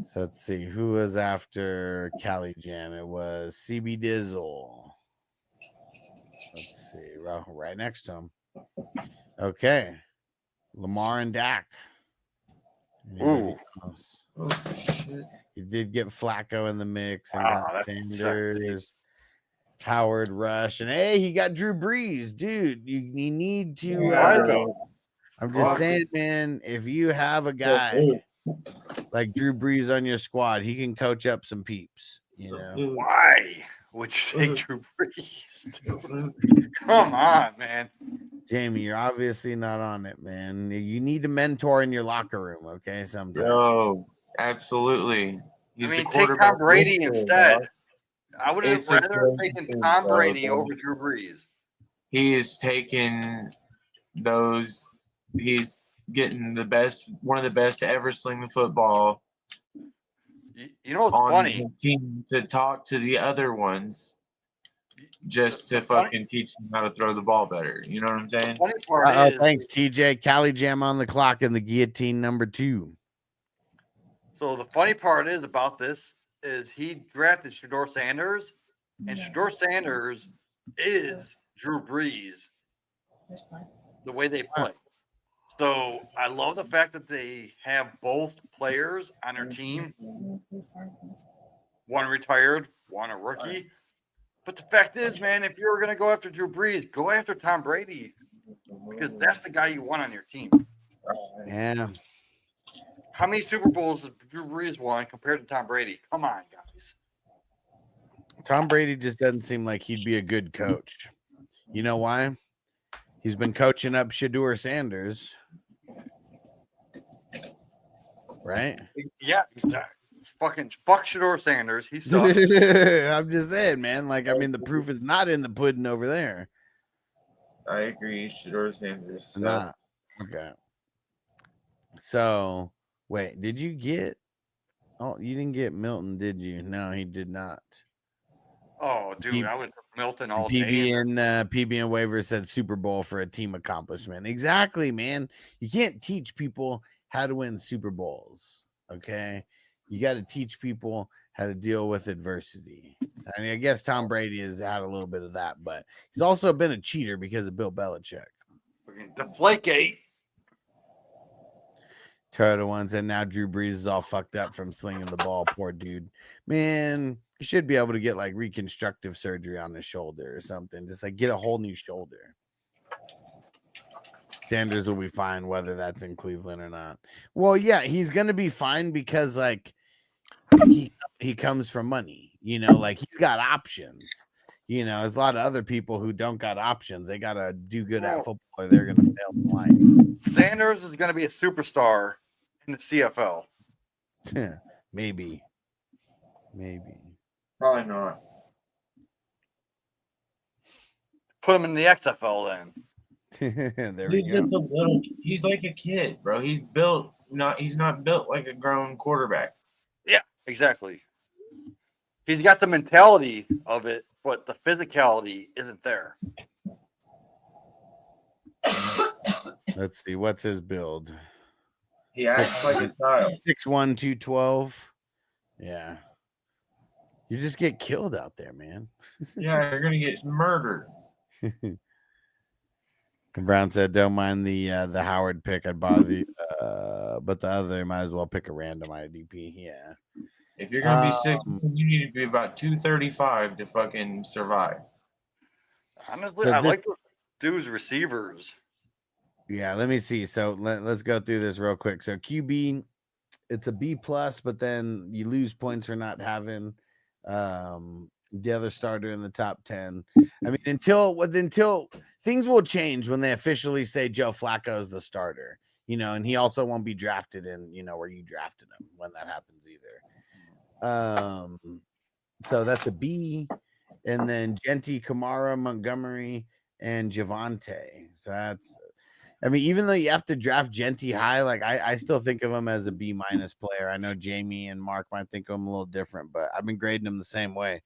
So let's see who was after Cali Jam. It was CB Dizzle. Let's see, right next to him. Okay, Lamar and Dak. Ooh. Oh shit! You did get Flacco in the mix and Wow, got that's Sanders, Howard, Rush, and hey, he got Drew Brees, dude. You need to. I'm just saying, man. If you have a guy like Drew Brees on your squad, he can coach up some peeps. You know why would you take Drew Brees? Come on, man. Jamie, you're obviously not on it, man. You need a mentor in your locker room, okay? Sometimes. Yo, absolutely. He's take Tom Brady instead. I would have rather taken Tom Brady over Drew Brees. He is taking those. He's getting one of the best to ever sling the football You know what's on funny? the team to talk to the other ones just to fucking teach them how to throw the ball better. You know what I'm saying? Funny part is, Thanks, TJ. Cali Jam on the clock in the guillotine number 2. so the funny part is about this is he drafted Shador Sanders, and Shador Sanders is Drew Brees the way they play. So I love the fact that they have both players on their team, one retired, one a rookie. But the fact is, man, if you're going to go after Drew Brees, go after Tom Brady because that's the guy you want on your team. Yeah. How many Super Bowls has Drew Brees won compared to Tom Brady? Come on, guys. Tom Brady just doesn't seem like he'd be a good coach. You know why? He's been coaching up Shador Sanders. Right? Yeah, he's fucking fuck Shador Sanders. He sucks. I'm just saying, man. Like, I mean, the proof is not in the pudding over there. I agree. Shador Sanders. Nah. Okay. So, wait, did you get? Oh, you didn't get Milton, did you? No, he did not. Oh, dude, I would Milton all PB day. and PB and Waiver said Super Bowl for a team accomplishment. Exactly, man. You can't teach people how to win Super Bowls. Okay, you got to teach people how to deal with adversity. I mean, I guess Tom Brady has had a little bit of that, but he's also been a cheater because of Bill Belichick. Deflategate. Toyota ones, and now Drew Brees is all fucked up from slinging the ball. Poor dude, man. He should be able to get like reconstructive surgery on his shoulder or something. Just like get a whole new shoulder. Sanders will be fine whether that's in Cleveland or not. Well, yeah, he's gonna be fine because like he comes from money. You know, like he's got options. You know, there's a lot of other people who don't got options. They gotta do good at football or they're gonna fail in life. Sanders is gonna be a superstar in the CFL. Maybe. Probably not. Put him in the XFL then. There we go. He's like a kid, bro. He's not built like a grown quarterback. Yeah, exactly. He's got the mentality of it, but the physicality isn't there. Let's see. What's his build? He acts like a child. 6'1", 212. Yeah. You just get killed out there, man. Yeah, you're gonna get murdered. Brown said, "Don't mind the Howard pick. I'd bother you, but the other might as well pick a random IDP." Yeah. If you're gonna be sick, you need to be about 235 to fucking survive. Honestly, So I this- like those dudes receivers. Yeah, let me see. So let's go through this real quick. So QB, it's a B plus, but then you lose points for not having the other starter in the top 10. I mean, until things will change when they officially say Joe Flacco is the starter, you know, and he also won't be drafted in, you know, where you drafted him when that happens either. So that's a B, and then Genty, Kamara, Montgomery, and Javante. So that's, I mean, even though you have to draft Genty high, like I still think of him as a B minus player. I know Jamie and Mark might think of him a little different, but I've been grading him the same way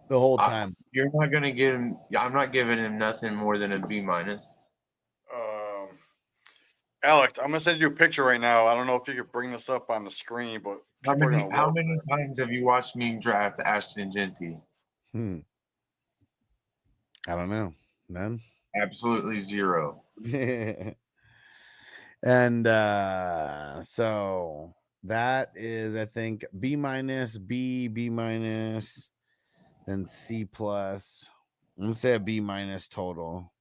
the whole time. You're not gonna give him. I'm not giving him nothing more than a B minus. Alex, I'm gonna send you a picture right now. I don't know if you could bring this up on the screen, but How many times have you watched me draft Ashton Genty? I don't know. None. Absolutely zero. And so that is, I think, B minus, B minus, then C plus. I'm gonna say a B minus total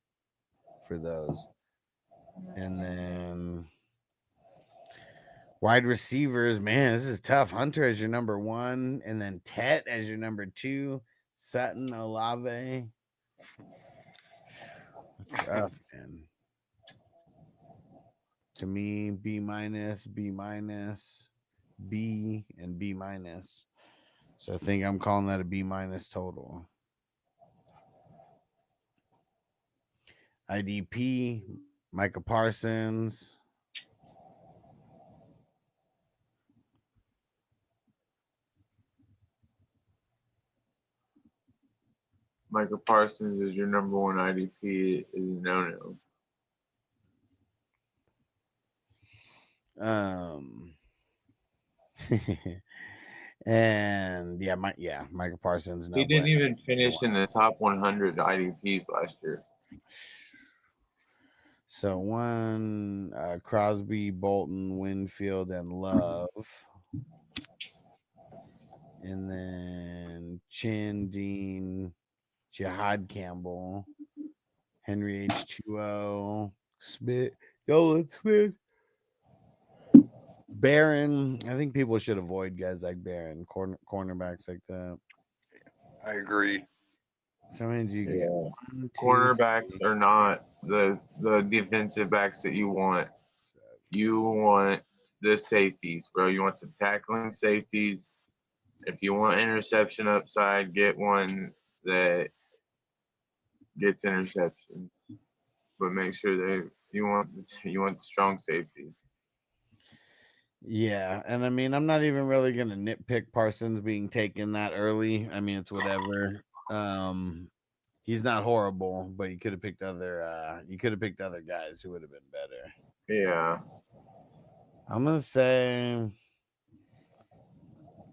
for those. And then wide receivers, man, this is tough. Hunter as your number 1, and then Tet as your number 2, Sutton, Olave. That's rough, man. To me, B minus, B minus, B, and B minus. So I think I'm calling that a B minus total. IDP, Micah Parsons. Michael Parsons is your number one IDP is a no-no. And Michael Parsons. No He didn't way. even finish in the top 100 IDPs last year. So Crosby, Bolton, Winfield, and Love. And then Chin, Dean, Jihad Campbell, Henry H2O, Smith, Yolan Smith, Barron. I think people should avoid guys like Barron, cornerbacks like that. I agree. So many do you get? 1, 2, Cornerbacks 3, are not the defensive backs that you want. You want the safeties, bro. You want the tackling safeties. If you want interception upside, get one that gets interceptions. But make sure that you want the strong safety. Yeah, and I mean, I'm not even really gonna nitpick Parsons being taken that early. I mean, it's whatever. He's not horrible, but you could have picked other. You could have picked other guys who would have been better. Yeah. I'm gonna say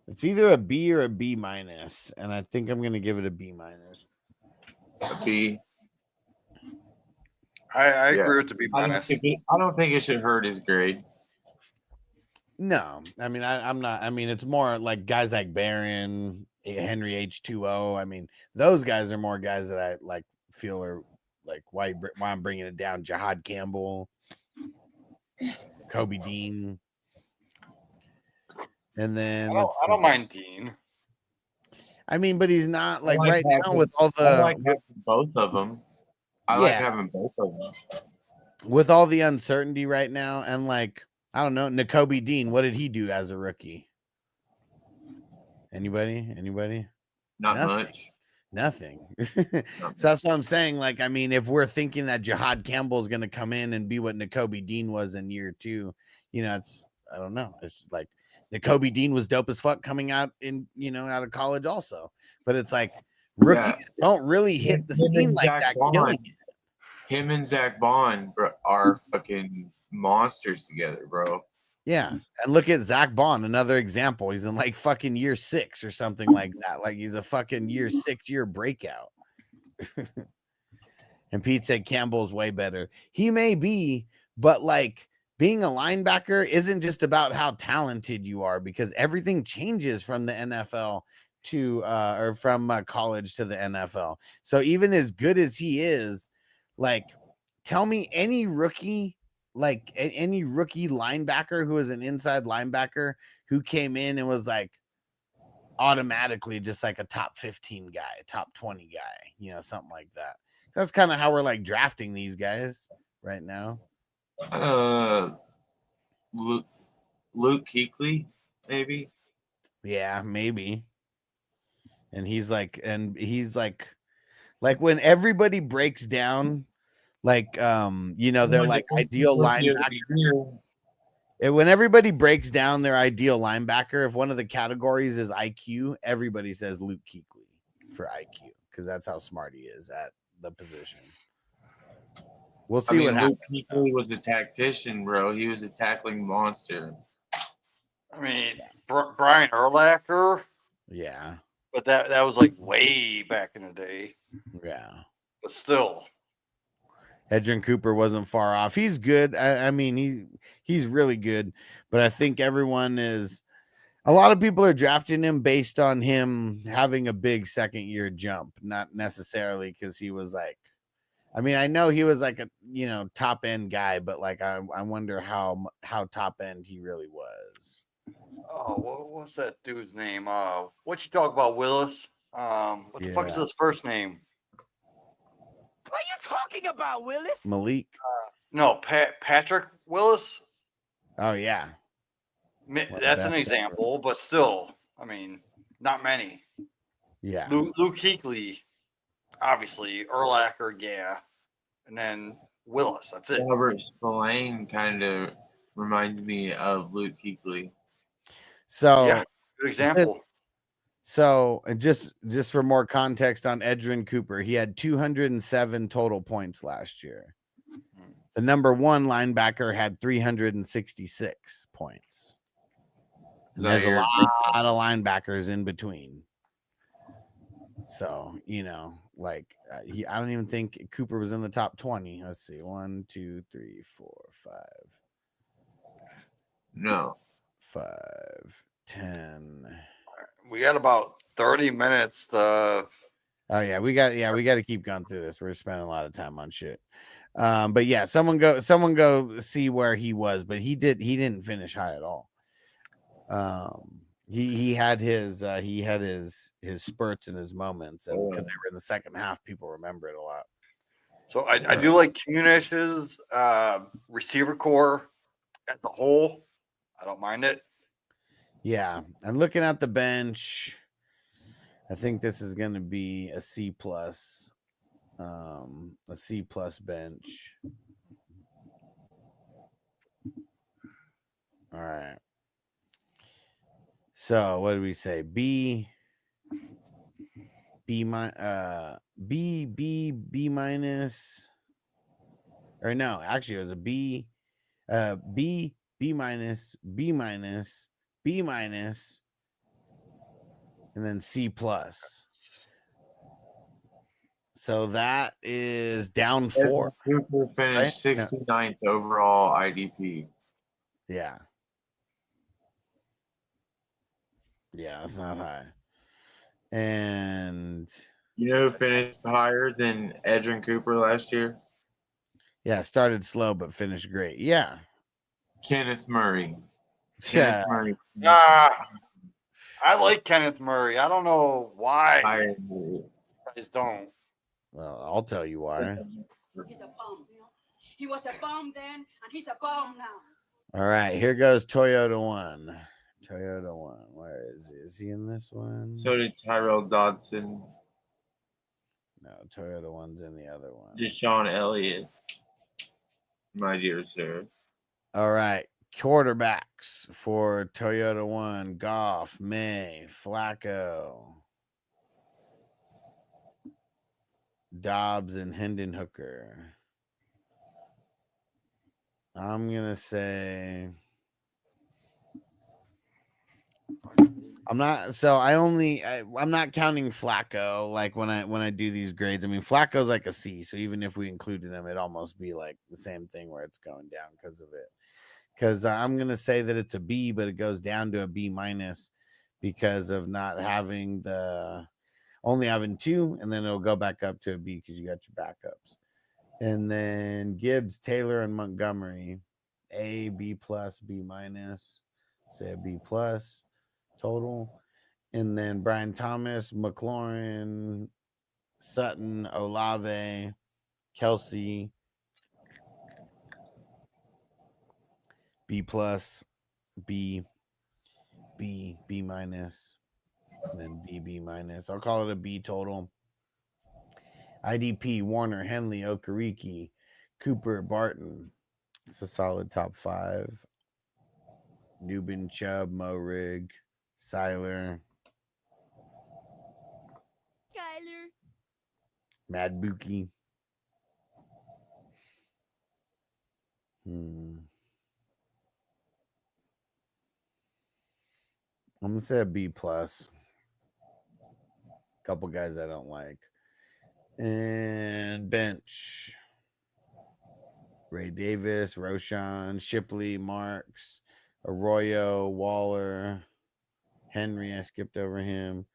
it's either a B or a B minus, and I think I'm gonna give it a B minus. A B. I agree with the B minus. I don't think it should hurt his grade. No, I mean I'm not. I mean it's more like guys like Barron, Henry H2O. I mean those guys are more guys that I like feel are like why I'm bringing it down. Jihad Campbell, Kobe Dean, and then I don't mind Dean. I mean, but he's not like like right having- now with all the I like having both of them. I like Yeah. having both of them. with all the uncertainty right now, and like I don't know, Nakobe Dean, what did he do as a rookie? Anybody? Not Nothing. much. Nothing. So that's what I'm saying. Like, I mean, if we're thinking that Jihad Campbell is going to come in and be what Nakobe Dean was in year 2, you know, I don't know. It's like Nakobe Dean was dope as fuck coming out out of college also. But it's like rookies don't really hit the Him scene and like Zach that. Bond. Killing it. Him and Zach Bond are fucking monsters together, bro. Yeah. And look at Zach Bond, another example. He's in like fucking year 6 or something like that. Like he's a fucking year 6 year breakout. And Pete said Campbell's way better. He may be, but like being a linebacker isn't just about how talented you are, because everything changes from the NFL to or from college to the NFL. So even as good as he is, like tell me any rookie, like any rookie linebacker who is an inside linebacker who came in and was like automatically just like a top 15 guy, top 20 guy, something like that. That's kind of how we're like drafting these guys right now. Luke Kuechly, maybe. Yeah, maybe. And he's like when everybody breaks down, like they're like ideal linebacker. When everybody breaks down their ideal linebacker, if one of the categories is IQ, everybody says Luke Kuechly for IQ because that's how smart he is at the position. We'll see what happens. Luke Kuechly was a tactician, bro. He was a tackling monster. I mean, Brian Urlacher. Yeah. But that was like way back in the day. Yeah. But still. Edgerrin Cooper wasn't far off. He's good. I mean, he's really good. But I think a lot of people are drafting him based on him having a big second year jump, not necessarily because he was like, I mean, I know he was like a top end guy, but like I wonder how top end he really was. Oh, what's that dude's name? What you talk about, Willis? What the fuck is his first name? What are you talking about, Willis? Malik. No, Patrick Willis. Oh yeah, that's an example, but still, I mean, not many. Yeah. Luke Kuechly, obviously, Urlacher, yeah, and then Willis. That's it. Robert Spillane kind of reminds me of Luke Kuechly. So yeah, good example. So just for more context on Edgerrin Cooper, he had 207 total points last year. The number one linebacker had 366 points. And there's a lot of linebackers in between. So, you know, like I don't even think Cooper was in the top 20. Let's see. 1, 2, 3, 4, 5. No. 5, 10. We got about 30 minutes to. Oh yeah, we got to keep going through this. We're spending a lot of time on shit. But yeah, someone go see where he was, but he didn't finish high at all. He had his spurts and his moments, and because they were in the second half, people remember it a lot. So I do like Munish's receiver core as a whole. I don't mind it. Yeah, and looking at the bench, I think this is going to be a C+. A C+ bench. All right. So what did we say? B minus. Or no, actually it was a B. B minus, B minus, B minus, and then C+. So that is down 4. Cooper finished 69th overall IDP. Yeah. Yeah, that's not high. And you know who finished higher than Edgerrin Cooper last year? Yeah, started slow but finished great. Yeah. Kenneth Murray. Yeah. Murray. I like Kenneth Murray. I don't know why. I just don't. Well, I'll tell you why. He's a bum. You know? He was a bum then, and he's a bum now. All right, here goes Toyota 1. Toyota 1. Where is he? Is he in this one? So did Tyrell Dodson. No, Toyota 1's in the other one. Deshaun Elliott. My dear sir. All right. Quarterbacks for Toyota 1. Goff, May, Flacco, Dobbs, and Hendon Hooker. I'm going to say... I'm not counting Flacco like when I do these grades. I mean, Flacco's like a C, so even if we included him, it'd almost be like the same thing where it's going down because of it. Because I'm gonna say that it's a B, but it goes down to a B minus because of not having only having 2, and then it'll go back up to a B because you got your backups. And then Gibbs, Taylor, and Montgomery, A, B plus, B minus, say a B plus. Total. And then Brian Thomas, McLaurin, Sutton, Olave, Kelsey, B plus, B minus, and then B minus. I'll call it a B total. IDP, Warner, Henley, Okereke, Cooper, Barton. It's a solid top 5. Newbin, Chubb, Morig, Seiler, Mad Buki. I'm gonna say a B plus. Couple guys I don't like. And bench. Ray Davis, Roshan, Shipley, Marks, Arroyo, Waller, Henry. I skipped over him.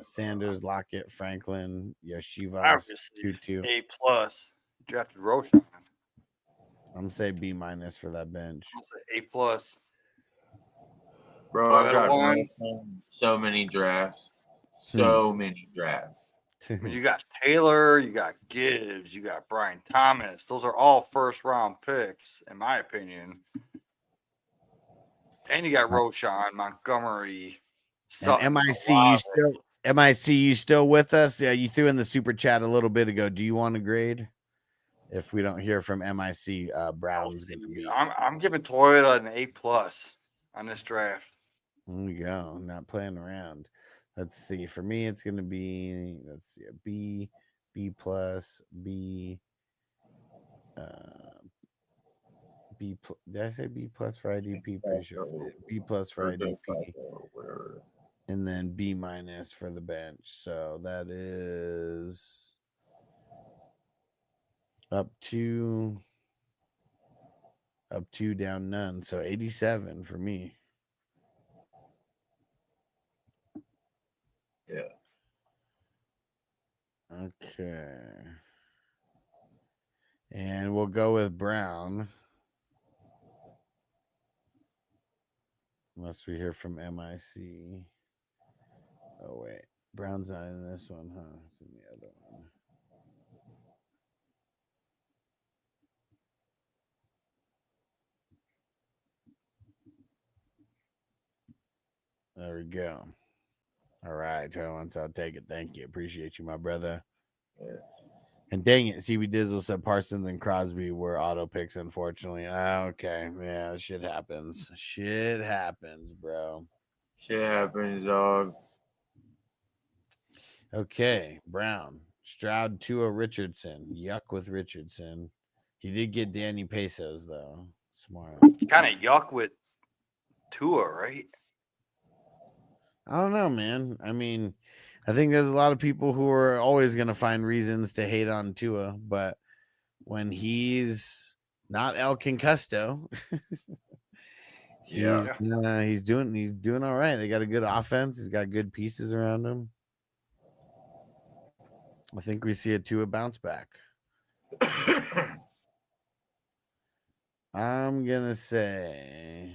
Sanders, Lockett, Franklin, Yeshivas, Tutu. A plus. Drafted Roshan. I'm gonna say B minus for that bench. A plus. Bro, I got so many drafts. So many drafts. You got Taylor, you got Gibbs, you got Brian Thomas. Those are all first-round picks, in my opinion. And you got Roshan, Montgomery, Sutton, MIC, you still with us? Yeah, you threw in the super chat a little bit ago. Do you want to grade? If we don't hear from MIC, Brown's going to be. I'm giving Toyota an A plus on this draft. There we go. Not playing around. Let's see. For me, it's going to be, let's see, a B, B plus, B, did I say B plus for IDP? Pretty sure. B plus for IDP. And then B minus for the bench. So that is up two, down none. So 87 for me. Yeah. Okay. And we'll go with Brown. Unless we hear from MIC. Oh, wait. Brown's not in this one, huh? It's in the other one. There we go. All right, Jones, I'll take it. Thank you. Appreciate you, my brother. Yes. And dang it, CB Dizzle said Parsons and Crosby were auto picks, unfortunately. Okay. Yeah, shit happens. Shit happens, bro. Shit happens, dog. Okay, Brown. Stroud, Tua, Richardson. Yuck with Richardson. He did get Danny Pesos, though. Smart. Kind of yuck with Tua, right? I don't know, man. I mean, I think there's a lot of people who are always going to find reasons to hate on Tua, but when he's not El Concusto, he's doing all right. They got a good offense. He's got good pieces around him. I think we see a Tua bounce back. I'm gonna say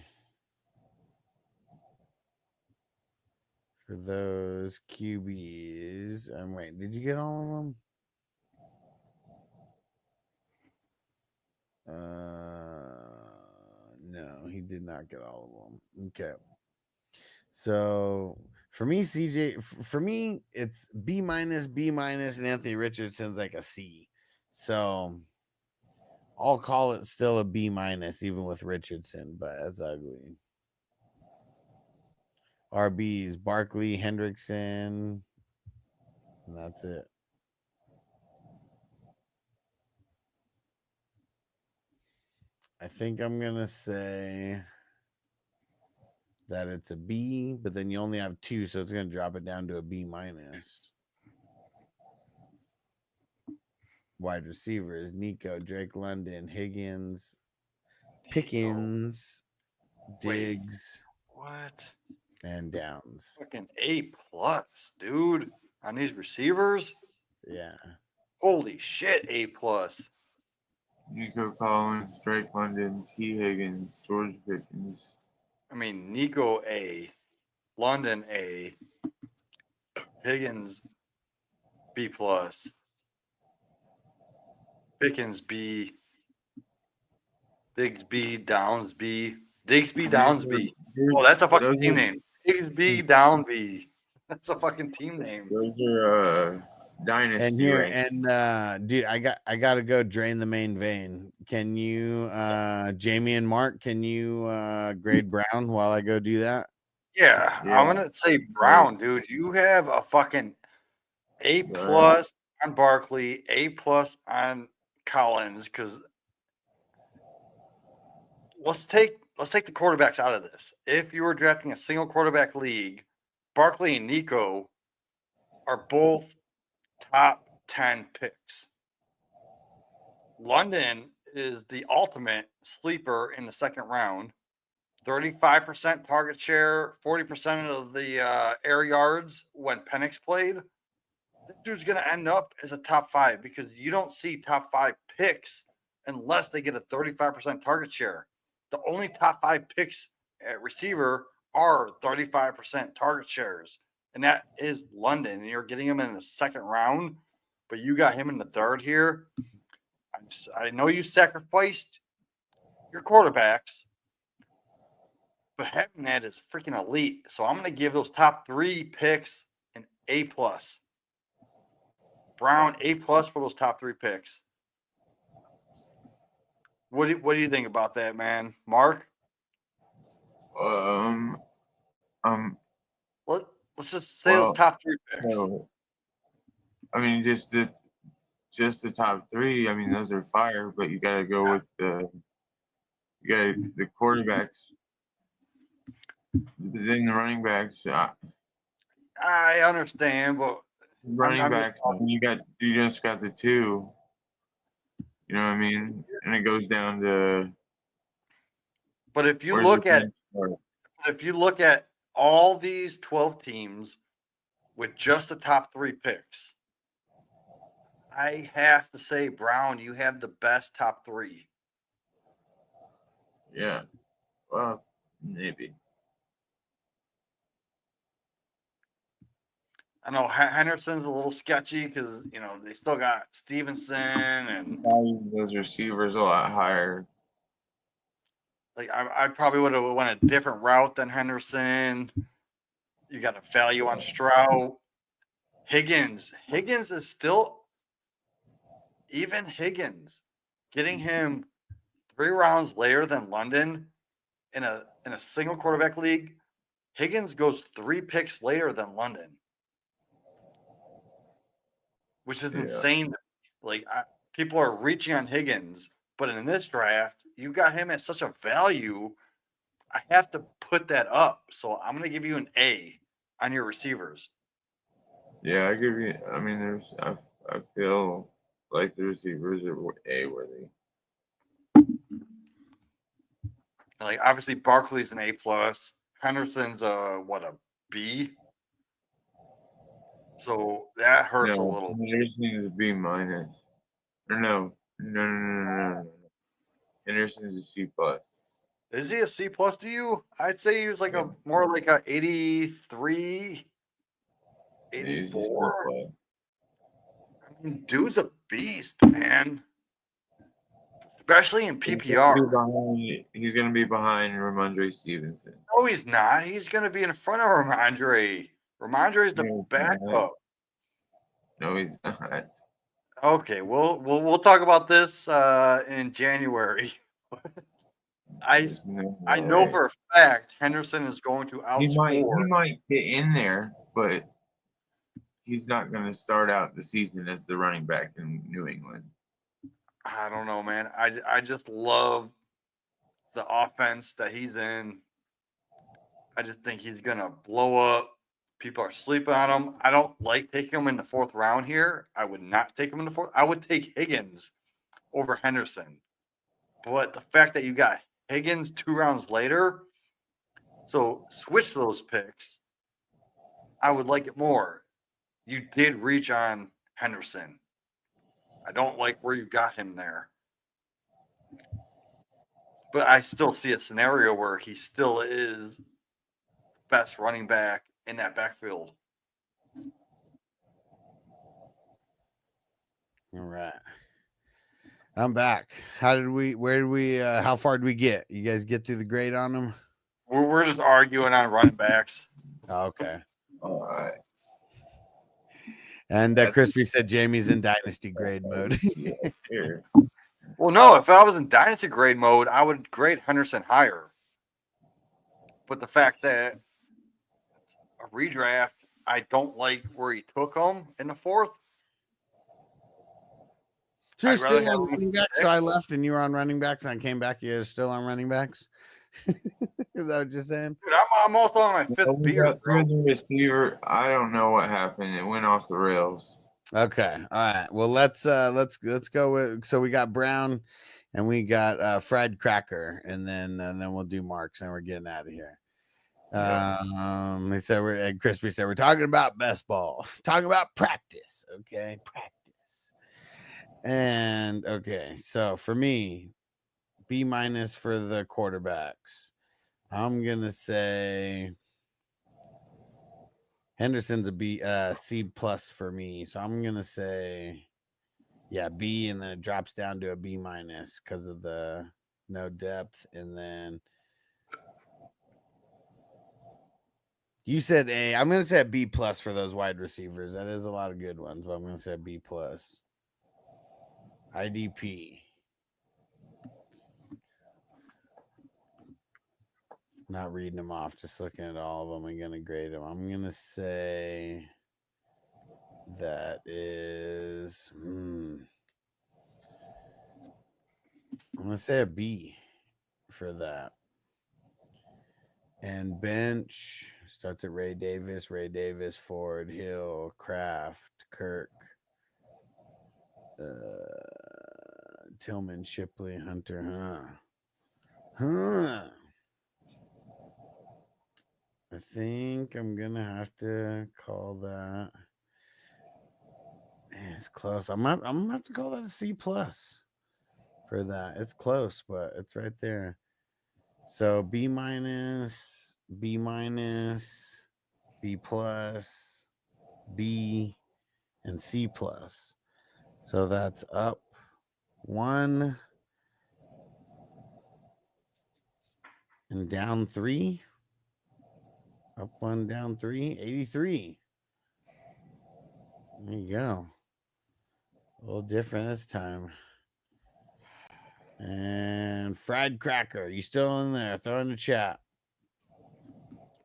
for those QBs. Wait, did you get all of them? No, he did not get all of them. Okay. So for me, CJ, for me, it's B minus, and Anthony Richardson's like a C. So I'll call it still a B minus, even with Richardson, but that's ugly. RBs, Barkley, Hendrickson, and that's it. I think I'm going to say that it's a B, but then you only have 2, so it's going to drop it down to a B minus. Wide receivers, Nico, Drake London, Higgins, Pickens, Diggs. What? And Downs. Fucking A+, dude, on these receivers. Yeah. Holy shit, A+. Nico Collins, Drake London, T. Higgins, George Pickens. I mean, Nico A, London A, Higgins B+, Pickens B, Diggs B, Downs B, Diggs B, Downs B. Oh, that's a fucking team name. Diggs B, Down B. That's a fucking team name. Those are dynasty. And here, and dude, I got to go drain the main vein. Can you, Jamie and Mark, can you grade Brown while I go do that? Yeah, I'm gonna say Brown, dude. You have a fucking A+ on Barkley, A+ on Collins, because let's take the quarterbacks out of this. If you were drafting a single quarterback league, Barkley and Nico are both top 10 picks. London is the ultimate sleeper in the second round. 35% target share, 40% of the air yards when Penix played. This dude's going to end up as a top 5 because you don't see top 5 picks unless they get a 35% target share. The only top 5 picks at receiver are 35% target shares, and that is London. And you're getting him in the second round, but you got him in the third here. I know you sacrificed your quarterbacks, but having that is freaking elite. So I'm going to give those top 3 picks an A+. Brown, A+ for those top 3 picks. What do you think about that, man? Mark? Let's just say those top 3 picks. So, I mean, just the top 3. I mean, those are fire, but you gotta go with the quarterbacks. Then the running backs. I understand, but Running backs. You just got the 2. You know what I mean? And it goes down to. But if you look at all these 12 teams with just the top 3 picks, I have to say, Brown, you have the best top 3. Yeah. Well, maybe. I know Henderson's a little sketchy because they still got Stevenson and those receivers a lot higher. Like I probably would have went a different route than Henderson. You got a value on Stroud. Higgins is still even Higgins. Getting him 3 rounds later than London in a single quarterback league. Higgins goes 3 picks later than London, which is insane. Like people are reaching on Higgins, but in this draft, you got him at such a value. I have to put that up. So I'm going to give you an A on your receivers. Yeah, I give you. I mean, I feel like the receivers are A worthy. Like obviously Barkley's an A+. Henderson's a B. So that hurts a little. Henderson's a B-. Or no. Henderson's a C+. Is he a C+ to you? I'd say he was like more like a 83, 84. I mean, dude's a beast, man. Especially in PPR. He's going to be behind Ramondre Stevenson. No, he's not. He's going to be in front of Ramondre. Ramondre's the backup. No, he's not. Okay, we'll talk about this in January. I know for a fact Henderson is going to outscore. He might get in there, but he's not going to start out the season as the running back in New England. I don't know, man. I just love the offense that he's in. I just think he's going to blow up. People are sleeping on him. I don't like taking him in the 4th round here. I would not take him in the 4th. I would take Higgins over Henderson. But the fact that you got Higgins 2 rounds later, so switch those picks, I would like it more. You did reach on Henderson. I don't like where you got him there. But I still see a scenario where he still is the best running back in that backfield. All right. I'm back. How far did we get? You guys get through the grade on them? We're just arguing on running backs. Oh, okay. All right. And Crispy said Jamie's in dynasty grade mode. Well, no, if I was in dynasty grade mode, I would grade Henderson higher. But the fact that it's a redraft, I don't like where he took him in the 4th. So you're still on running backs. So I left and you were on running backs, and I came back. You're still on running backs. Is that what you're saying? Dude, I'm also on my 5th beer. Receiver. I don't know what happened. It went off the rails. Okay. All right. Well, let's go with. So we got Brown, and we got fried cracker, and then we'll do Marks, and we're getting out of here. They said Crispy said we're talking about best ball, talking about practice. Okay, practice. And okay, so for me, B- for the quarterbacks. I'm gonna say Henderson's a C+ for me. So I'm gonna say B, and then it drops down to a B- because of the no depth. And then you said A. I'm gonna say a B+ for those wide receivers. That is a lot of good ones, but I'm gonna say B+. IDP. Not reading them off, just looking at all of them. I'm going to grade them. I'm going to say that is, I'm going to say a B for that. And bench starts at Ray Davis, Ford, Hill, Kraft, Kirk, Tillman, Shipley, Hunter, I think I'm gonna have to call that. Man, it's close. I'm gonna have to call that a C plus for that. It's close, but it's right there. So B minus, B minus, B plus, B, and C plus. So that's up 1 and down 3. Up 1, down 3, 83. There you go. A little different this time. And Fried Cracker, you still in there? Throw in the chat.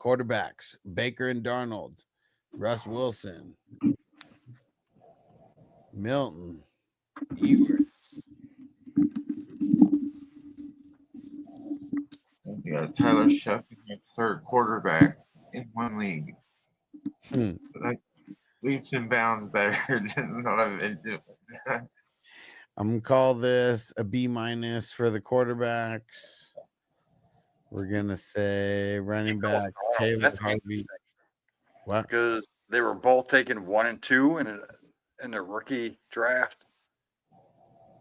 Quarterbacks, Baker and Darnold, Russ Wilson, Milton, Ewers. You got Tyler Shuck as my third quarterback in one league. That's leaps and bounds better than what I've been doing. I'm gonna call this a B minus for the quarterbacks. We're gonna say running backs, Taylor, That's Harvey. interesting. What? Because they were both taken 1 and 2 in a rookie draft.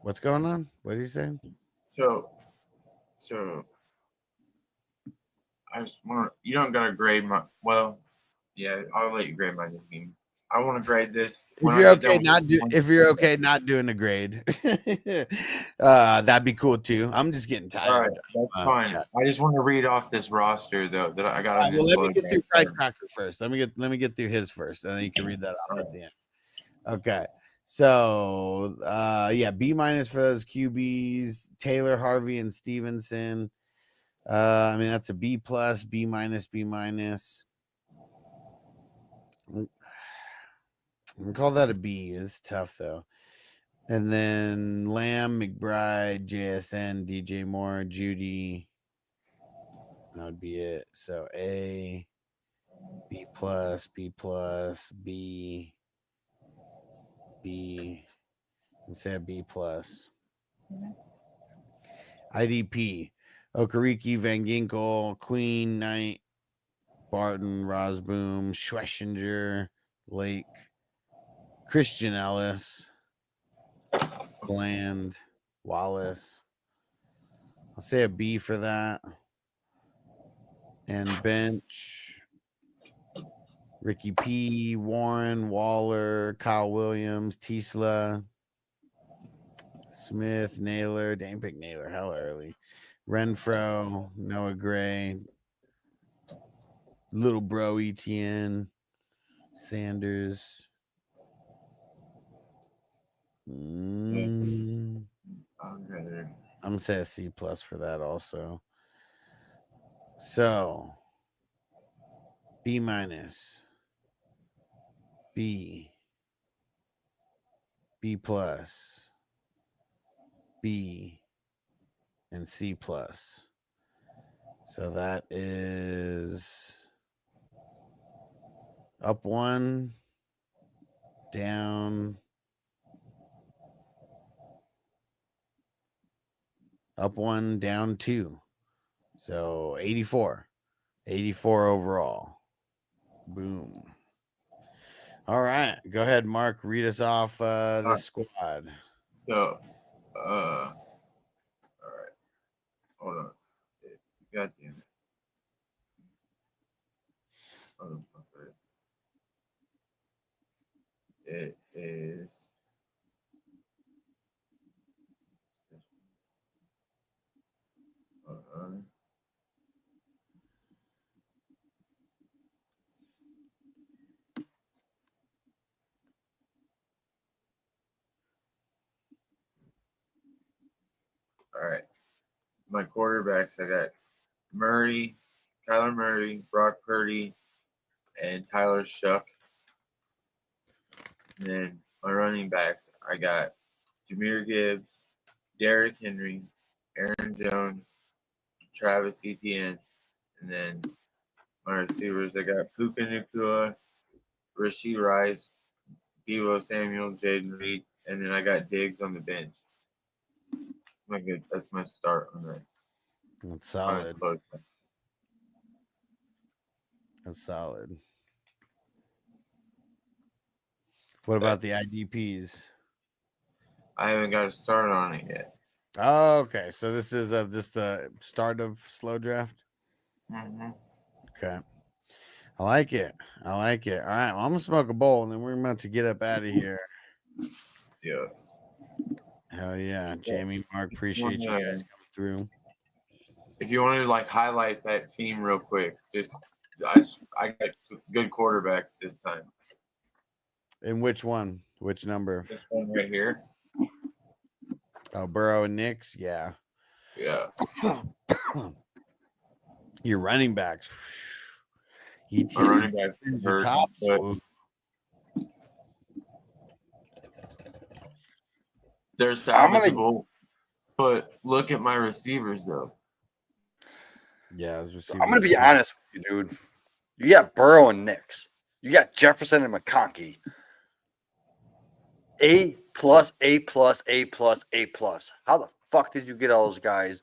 What's going on? What are you saying? So I just want to, you don't got to grade my, well, yeah, I'll let you grade my team. I want to grade this. If you're okay not doing a grade, that'd be cool too. I'm just getting tired. All right, that's fine. Yeah. I just want to read off this roster though that I got on this. Well, let me get through Fried Cracker first. Let me get through his first, and then you can read that off at the end. Okay. So yeah, B minus for those QBs, Taylor, Harvey, and Stevenson. I mean that's a B plus, B minus, B minus. I'm gonna call that a B. It's tough though. And then Lamb, McBride, JSN, DJ Moore, Judy. That would be it. So A, B plus, B plus, B, B, and say a B plus. IDP, Okereke, Van Ginkel, Queen, Knight, Barton, Rosboom, Schlesinger, Lake, Christian Ellis, Bland, Wallace. I'll say a B for that. And bench, Ricky P, Warren, Waller, Kyle Williams, Tisla, Smith, Naylor, dang pick Naylor, hell early. Renfro, Noah Gray, Little Bro ETN, Sanders. I'm gonna say a C plus for that also. So B minus, B, B plus, B, and C plus. So that is up 1, down, up 1, down 2. So 84. 84 overall. Boom. All right. Go ahead, Mark. Read us off the squad. So, all right. Hold on. God damn it. It is. All right. My quarterbacks, I got Murray, Kyler Murray, Brock Purdy, and Tyler Shuck. And then my running backs, I got Jahmyr Gibbs, Derrick Henry, Aaron Jones, Travis Etienne, and then my receivers, I got Puka Nacua, Rashee Rice, Deebo Samuel, Jaden Reed, and then I got Diggs on the bench. That's my start on that. That's solid. That's solid. What about the IDPs? I haven't got a start on it yet. Oh, okay. So this is just the start of slow draft. Mm-hmm. Okay. I like it. I like it. All right. Well, I'm gonna smoke a bowl and then we're about to get up out of here. Yeah. Hell yeah. Jamie, Mark, appreciate you guys coming through. If you want to like highlight that team real quick, I got good quarterbacks this time. And which one? Which number? This one right here. Oh, Burrow and Knicks. Yeah. Yeah. Your running backs. My running backs your tops. They're salvageable. But look at my receivers though. Yeah, I'm gonna be honest with you, dude. You got Burrow and Knicks. You got Jefferson and McConkey. A plus, A plus, A plus, A plus. How the fuck did you get all those guys?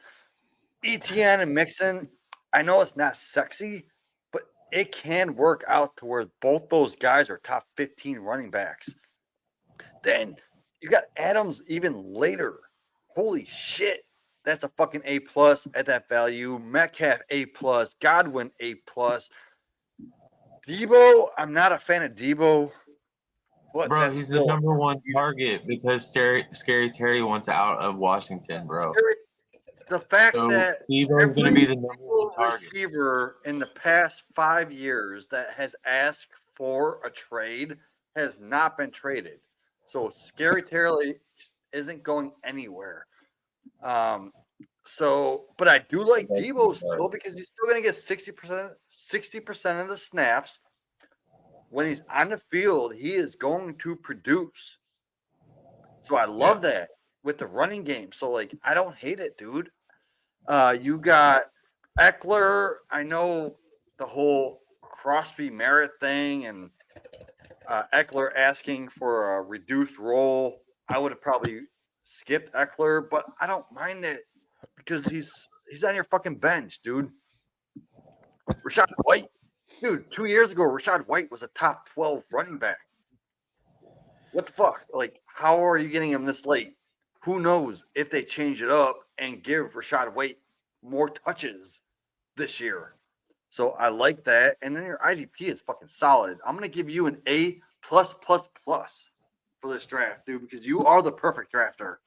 ETN and Mixon. I know it's not sexy, but it can work out to where both those guys are top 15 running backs. Then you got Adams even later. Holy shit. That's a fucking A plus at that value. Metcalf A plus. Godwin A plus. Debo, I'm not a fan of Debo. Bro, he's the number one target because Scary Terry wants out of Washington, bro. The fact that Debo's going to be the number one target. Receiver in the past 5 years that has asked for a trade has not been traded. So Scary Terry isn't going anywhere. But I do like Debo still because he's still going to get 60% of the snaps. When he's on the field, he is going to produce. So I love that with the running game. So, like, I don't hate it, dude. You got Eckler. I know the whole Crosby Merritt thing and Eckler asking for a reduced role. I would have probably skipped Eckler, but I don't mind it because he's on your fucking bench, dude. Rashad White. Dude, 2 years ago, Rashad White was a top 12 running back. What the fuck? Like, how are you getting him this late? Who knows if they change it up and give Rashad White more touches this year. So I like that. And then your IDP is fucking solid. I'm going to give you an A+++ for this draft, dude, because you are the perfect drafter.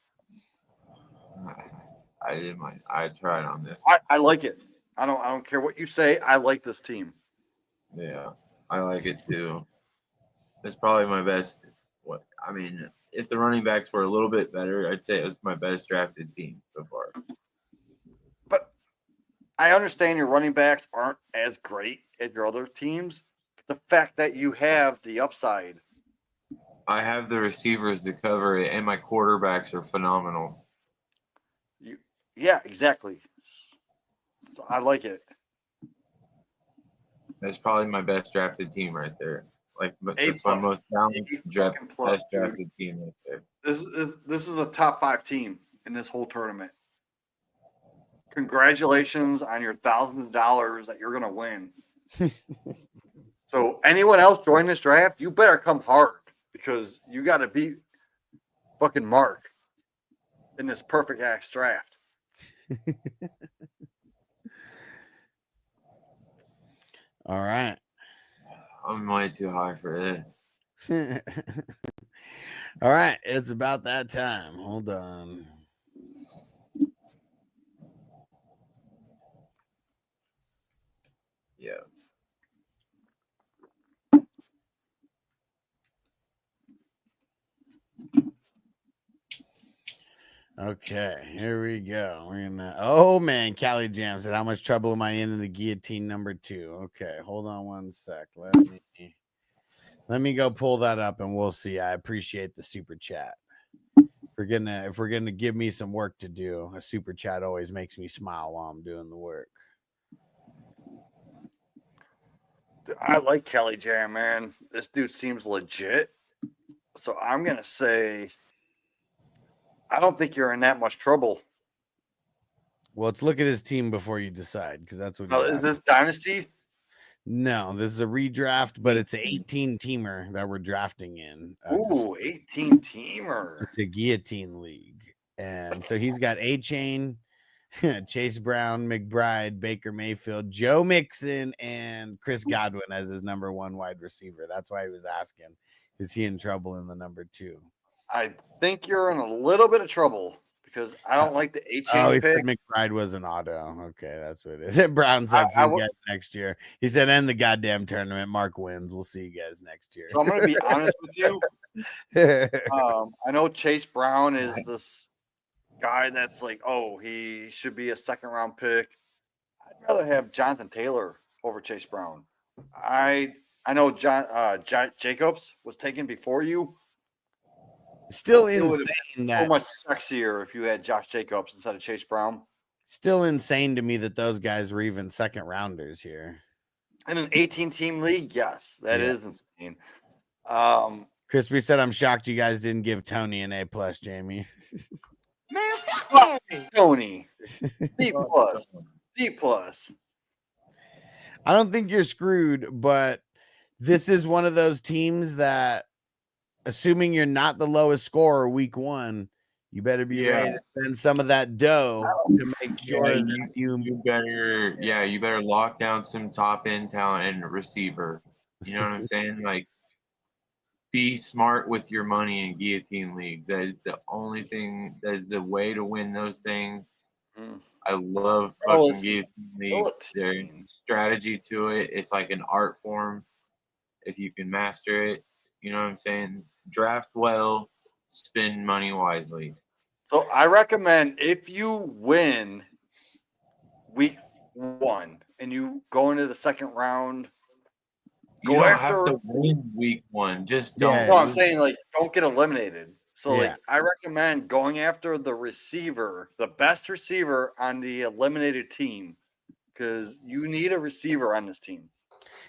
I tried on this. I like it. I don't care what you say. I like this team. Yeah, I like it too. It's probably my best. If the running backs were a little bit better, I'd say it was my best drafted team so far. But I understand your running backs aren't as great as your other teams. The fact that you have the upside. I have the receivers to cover it, and my quarterbacks are phenomenal. Yeah, exactly. So I like it. That's probably my best drafted team right there. Like, that's my most balanced best drafted team right there. This is a top 5 team in this whole tournament. Congratulations on your thousands of dollars that you're going to win. So anyone else join this draft, you better come hard because you got to beat fucking Mark in this perfect axe draft. All right. I'm way too high for this. All right. It's about that time. Hold on. Yeah. Okay, here we go. We're gonna. Oh man, Cali Jam said, "How much trouble am I in the guillotine number 2?" Okay, hold on one sec. Let me go pull that up, and we'll see. I appreciate the super chat. If we're gonna give me some work to do, a super chat always makes me smile while I'm doing the work. I like Kelly Jam, man. This dude seems legit. So I'm gonna say I don't think you're in that much trouble. Well, let's look at his team before you decide, because that's what. Is this Dynasty? No, this is a redraft, but it's an 18-teamer that we're drafting in. Ooh, 18-teamer. It's a guillotine league. And so he's got A-Chain, Chase Brown, McBride, Baker Mayfield, Joe Mixon, and Chris Godwin as his number 1 wide receiver. That's why he was asking, is he in trouble in the number 2? I think you're in a little bit of trouble because I don't like the A-Chain pick. Said McBride was an auto. Okay, that's what it is. Brown said, see you guys next year. He said, end the goddamn tournament. Mark wins. We'll see you guys next year. So I'm going to be honest with you. I know Chase Brown is this guy that's like, oh, he should be a second-round pick. I'd rather have Jonathan Taylor over Chase Brown. I know Jacobs was taken before you. Still insane that so much sexier if you had Josh Jacobs instead of Chase Brown. Still insane to me that those guys were even second rounders here. In an 18-team league, yes, that is insane. Crispy said, I'm shocked you guys didn't give Tony an A+, Jamie. Man, fuck Tony. B+. D+. I don't think you're screwed, but this is one of those teams that, assuming you're not the lowest scorer week 1, you better be ready to spend some of that dough to make sure that you better lock down some top end talent and receiver. You know what I'm saying? Like, be smart with your money in guillotine leagues. That is the only thing. That is the way to win those things. I love fucking guillotine leagues. There's strategy to it. It's like an art form. If you can master it, you know what I'm saying? Draft well, spend money wisely. So I recommend if you win week 1 and you go into the second round, You don't have to win week 1. Just don't. No, I'm saying, like, don't get eliminated. So, like, I recommend going after the receiver, the best receiver on the eliminated team, because you need a receiver on this team.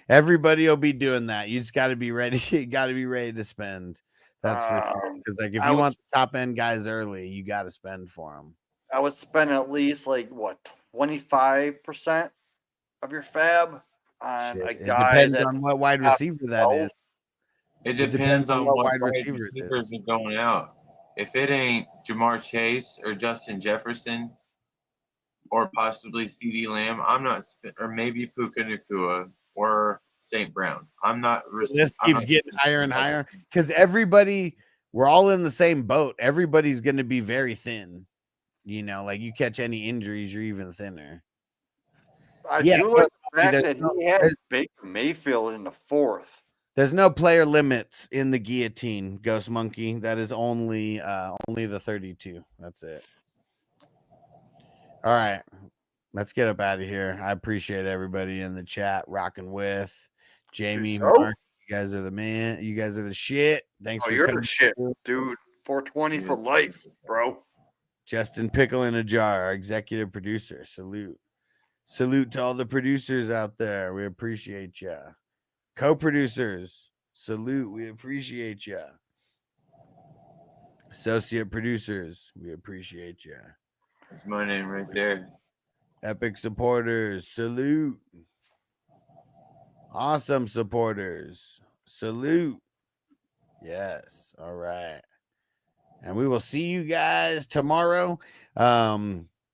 Everybody will be doing that. You just got to be ready. You got to be ready to spend. That's for sure. Because, like, if you want the top end guys early, you got to spend for them. I would spend at least, like, what, 25% of your fab on a guy. It depends on what wide receiver that is. It depends on what wide receivers are going out. If it ain't Jamar Chase or Justin Jefferson or possibly CeeDee Lamb, I'm not, or maybe Puka Nacua or St. Brown. I'm not. This keeps getting higher and higher because we're all in the same boat. Everybody's going to be very thin. You know, like you catch any injuries, you're even thinner. I do like the fact that he has Baker Mayfield in the 4th. There's no player limits in the guillotine, Ghost Monkey. That is only the 32. That's it. All right. Let's get up out of here. I appreciate everybody in the chat rocking with Jamie, Mark. You guys are the man. You guys are the shit. Thanks for you're coming. The shit, dude. 420 for life, bro. Justin Pickle in a Jar, our executive producer. Salute. Salute to all the producers out there. We appreciate you. Co-producers, salute. We appreciate you. Associate producers, we appreciate you. That's my name right there. Epic supporters, salute. Awesome supporters, salute. Yes, all right. And we will see you guys tomorrow.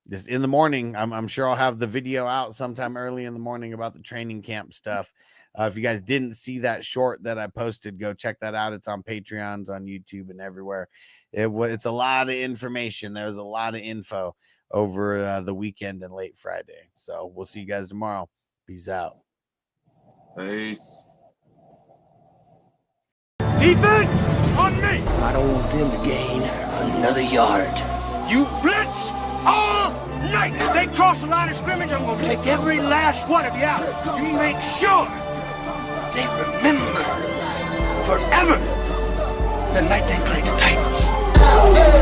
This in the morning. I'm sure I'll have the video out sometime early in the morning about the training camp stuff. If you guys didn't see that short that I posted, go check that out. It's on Patreons, on YouTube, and everywhere. It's a lot of information. There's a lot of info over the weekend and late Friday. So we'll see you guys tomorrow. Peace out. Peace. Defense on me. I don't want them to gain another yard. You blitz all night. If they cross the line of scrimmage, I'm gonna take every last one of you out. You make sure they remember forever the night they played the Titans.